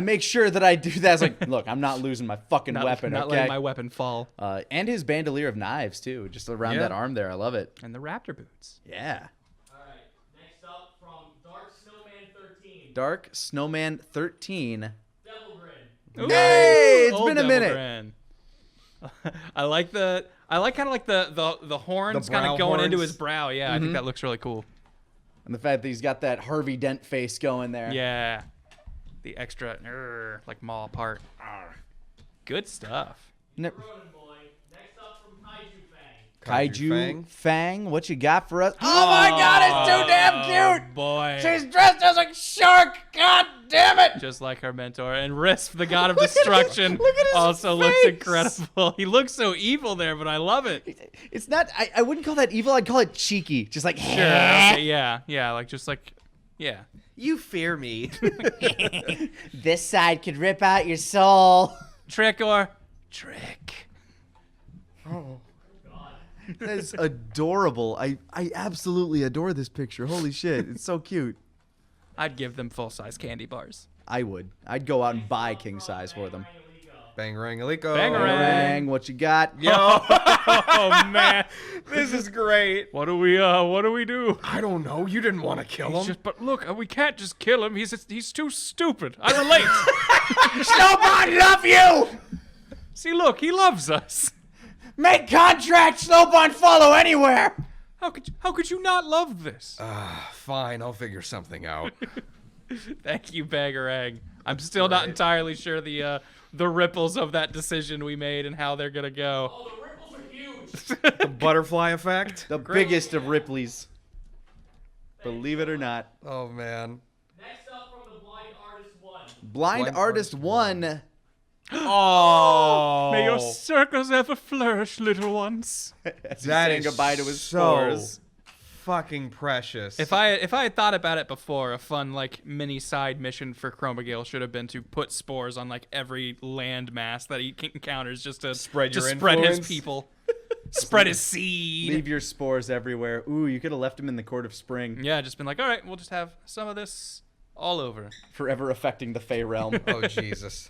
make sure that I do that. It's like, look, I'm not losing my fucking weapon. Not Okay. letting my weapon fall. And his bandolier of knives too, just around that arm there. I love it. And the raptor boots. Yeah. Alright, next up, from Dark Snowman 13. Dark Snowman 13. Devil Grin. Hey, it's Old been a Devil minute. Grin. I like the I like kind of like the horns kind brow of going into horns. his brow. Yeah, I think that looks really cool. And the fact that he's got that Harvey Dent face going there. Yeah. The extra like maw part. Good stuff. Ne- Ronin boy. Next up from Kaiju Fang. Kaiju Fang, what you got for us? Oh my God, it's too damn cute. Boy. She's dressed as a shark. God damn it. Just like her mentor. And Risk, the god of destruction, look at his also looks face. incredible. He looks so evil there, but I love it. It's not. I wouldn't call that evil. I'd call it cheeky. Just like Sure. Okay, yeah. Like just like, yeah. You fear me. this side could rip out your soul. Trick or trick. That is adorable. I absolutely adore this picture. Holy shit, it's so cute. I'd give them full-size candy bars. I would. I'd go out and buy king size for them. Bangarang Aliko. Bangarang. Bang, what you got? Yo. Oh man, This is great. what do we do? I don't know. You didn't want to kill him. But look, we can't just kill him. He's too stupid. I relate. Snowbond, love you. See, look, he loves us. Make contract. Snowbond, follow anywhere. How could you not love this? Fine, I'll figure something out. Thank you, Bangarang. I'm still not entirely sure the ripples of that decision we made and how they're gonna go. Oh, the ripples are huge. The butterfly effect. The biggest of Ripley's. Believe it or not. Oh man. Next up from the Blind Artist 1. Blind Artist 1. Oh. May your circles ever flourish, little ones. That That is is goodbye to his so spores. fucking precious. If I had thought about it before, a fun like mini side mission for Chromagale should have been to put spores on like every landmass that he encounters, just to Spread your spread his influence. people, spread his seed. Leave your spores everywhere. Ooh, you could have left him in the Court of Spring. Yeah, just been like, all right, we'll just have some of this all over. Forever affecting the Fey realm. Oh Jesus.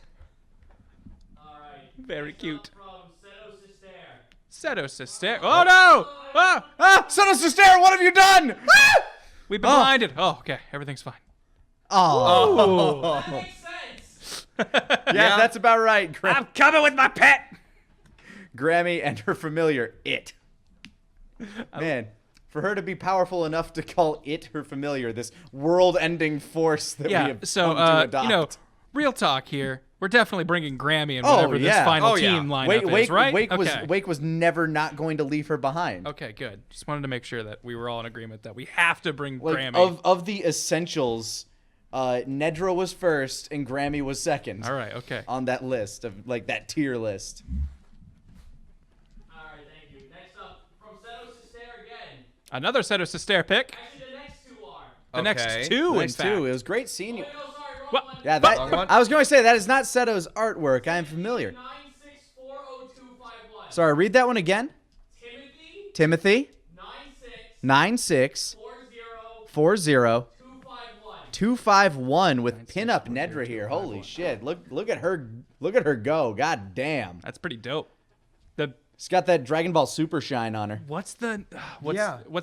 Alright. Very cute. From Seto Sister. Seto Sister. Oh no! Ah! Son of Sister, what have you done? We've been blinded. Oh, okay. Everything's fine. Oh. That makes sense. Yeah, that's about right. I'm coming with my pet. Grammy and her familiar, it. Man, for her to be powerful enough to call it her familiar, this world-ending force that we Yeah. have So, come to adopt. real talk here. We're definitely bringing Grammy and Oh, whatever this yeah. final Oh, yeah. team lineup Wake, is, right? Wake was never not going to leave her behind. Okay, good. Just wanted to make sure that we were all in agreement that we have to bring Like, Grammy. of the essentials, Nedra was first and Grammy was second. All right, okay. On that list of like that tier list. Alright, thank you. Next up from Seto Sister again. Another Seto Sister pick. Actually, the next two are. The next Okay. two, in Next fact. two. It was great seeing you. Wait, no, sorry, wrong What? one. Yeah, Wrong one? I was going to say that is not Seto's artwork. I am familiar. 9640251. Sorry, read that one again. Timothy Timothy 96 40 251. 251 with pinup Nedra here. Holy shit. Look at her go. God damn. That's pretty dope. She's got that Dragon Ball Super shine on her. What's the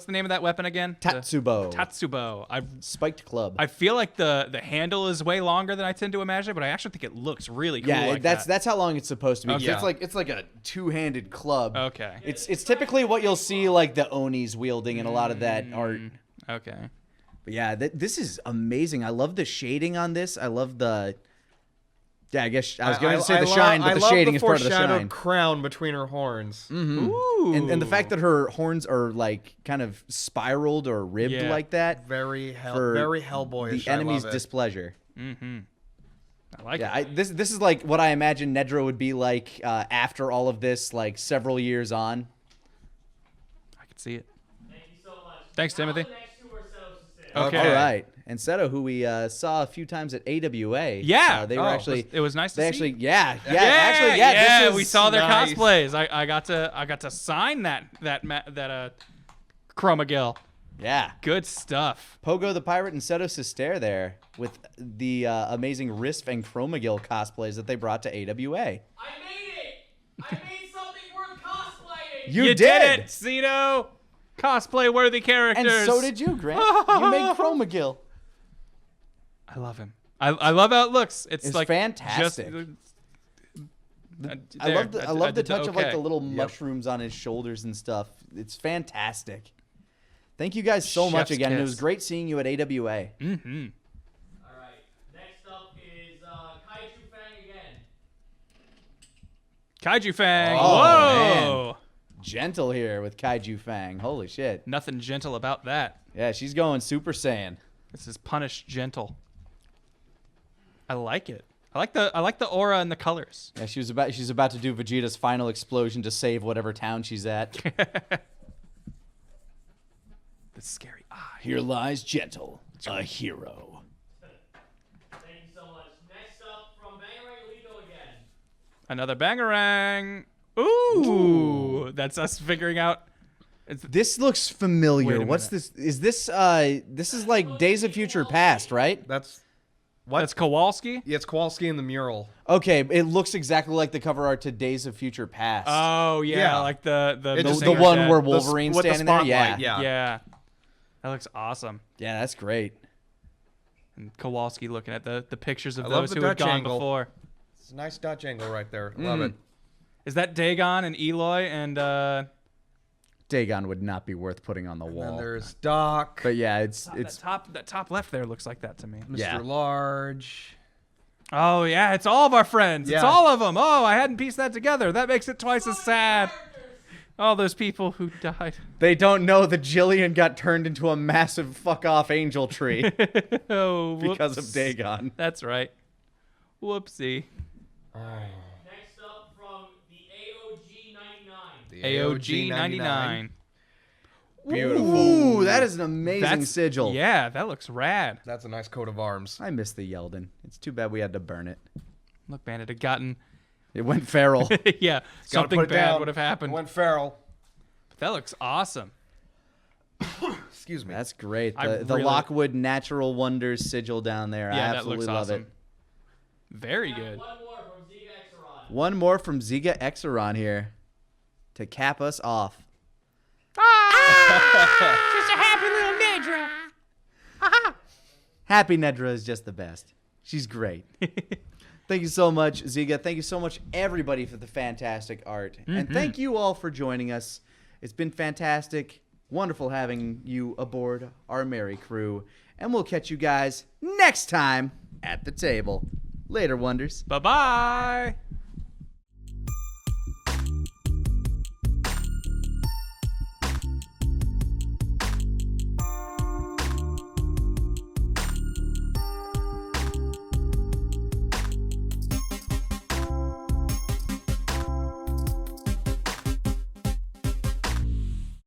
name of that weapon again? Tatsubo. Tatsubo. Spiked club. I feel like the handle is way longer than I tend to imagine, but I actually think it looks really cool. Yeah, like that's that. that's how long it's supposed to be. 'Cause Okay. It's like a two-handed club. Okay. It's typically what you'll see like the Onis wielding in a lot of that art. Okay. But yeah, this is amazing. I love the shading on this. I love the. Yeah, I guess I was going to say the shine, but the shading is part of the shine. Crown between her horns. Ooh. And the fact that her horns are like kind of spiraled or ribbed Yeah. like that Very for Hellboyish. the I enemy's love it. displeasure. I like Yeah, it. this is like what I imagine Nedra would be like after all of this, like several years on. I can see it. Thank you so much. Thanks, Now Timothy. The next two are Seto Sister. Okay. All right, and Seto, who we saw a few times at AWA. Yeah. they were actually. It was nice to They see. actually, yeah, Yeah, this is we saw their nice. cosplays. I got to sign that Chromagale. Yeah. Good stuff. Pogo the Pirate and Seto Sister there with the amazing Risp and Chromagil cosplays that they brought to AWA. I made it! I made something worth cosplaying! You did it, Cito. Cosplay worthy characters. And so did you, Grant. You made Chromagil. I love him. I love how it looks. It's It's like fantastic. Just I love the touch of like okay. the little mushrooms on his shoulders and stuff. It's fantastic. Thank you guys so much Chef's again. It kiss. was great seeing you at AWA. Mm-hmm. All right. Next up is Kaiju Fang again. Kaiju Fang. Oh, Whoa. Gentle here with Kaiju Fang. Holy shit. Nothing gentle about that. Yeah, she's going Super Saiyan. This is Punish Gentle. I like it. I like the aura and the colors. Yeah, she's about to do Vegeta's final explosion to save whatever town she's at. The scary eye. Here lies Gentle, a hero. Thank you so much. Next up from Bangarang Lethal again. Another Bangarang. Ooh. That's us figuring out. This looks Wait familiar. a What's minute. this? Is this this is like Days of Future Past, right? That's That's Kowalski? yeah, it's Kowalski in the mural. Okay, it looks exactly like the cover art to Days of Future Past. Oh, yeah. Yeah. Like the It just- the Singer one dead. where The Wolverine's with the standing there. Yeah. spotlight, Yeah. That looks awesome. Yeah, that's great. And Kowalski looking at the pictures of I love those the who had Dutch gone angle. before. It's a nice Dutch angle right there. Love it. Is that Dagon and Eloy and Dagon would not be worth putting on the And wall. there's Doc, But yeah, it's that top left there looks like that to me. Mr. yeah. Large. Oh yeah, it's all of our friends. It's Yeah. all of them. Oh, I hadn't pieced that together. That makes it twice as sad. All those people who died. they don't know that Jillian got turned into a massive fuck off angel tree Oh, because of whoops. Dagon. That's right. Whoopsie. Next up from the AOG 99. The AOG 99. Beautiful. Ooh, that is an amazing That's sigil. Yeah, that looks rad. That's a nice coat of arms. I miss the Yeldon. It's too bad we had to burn it. Look, man, it had gotten It went feral. yeah, Gotta something put it bad down. would have happened. Went feral. But that looks awesome. Excuse me. That's great. I The really- Lockwood Natural Wonders sigil down there. I Yeah, that absolutely looks love awesome. it. Very good. One more from Ziga Exeron. One more from Ziga Exeron here to cap us off. Just a happy little Nedra. Happy Nedra is just the best. She's great. Thank you so much, Ziga. Thank you so much, everybody, for the fantastic art. And thank you all for joining us. It's been fantastic. Wonderful having you aboard our merry crew. And we'll catch you guys next time at the table. Later, Wonders. Bye-bye.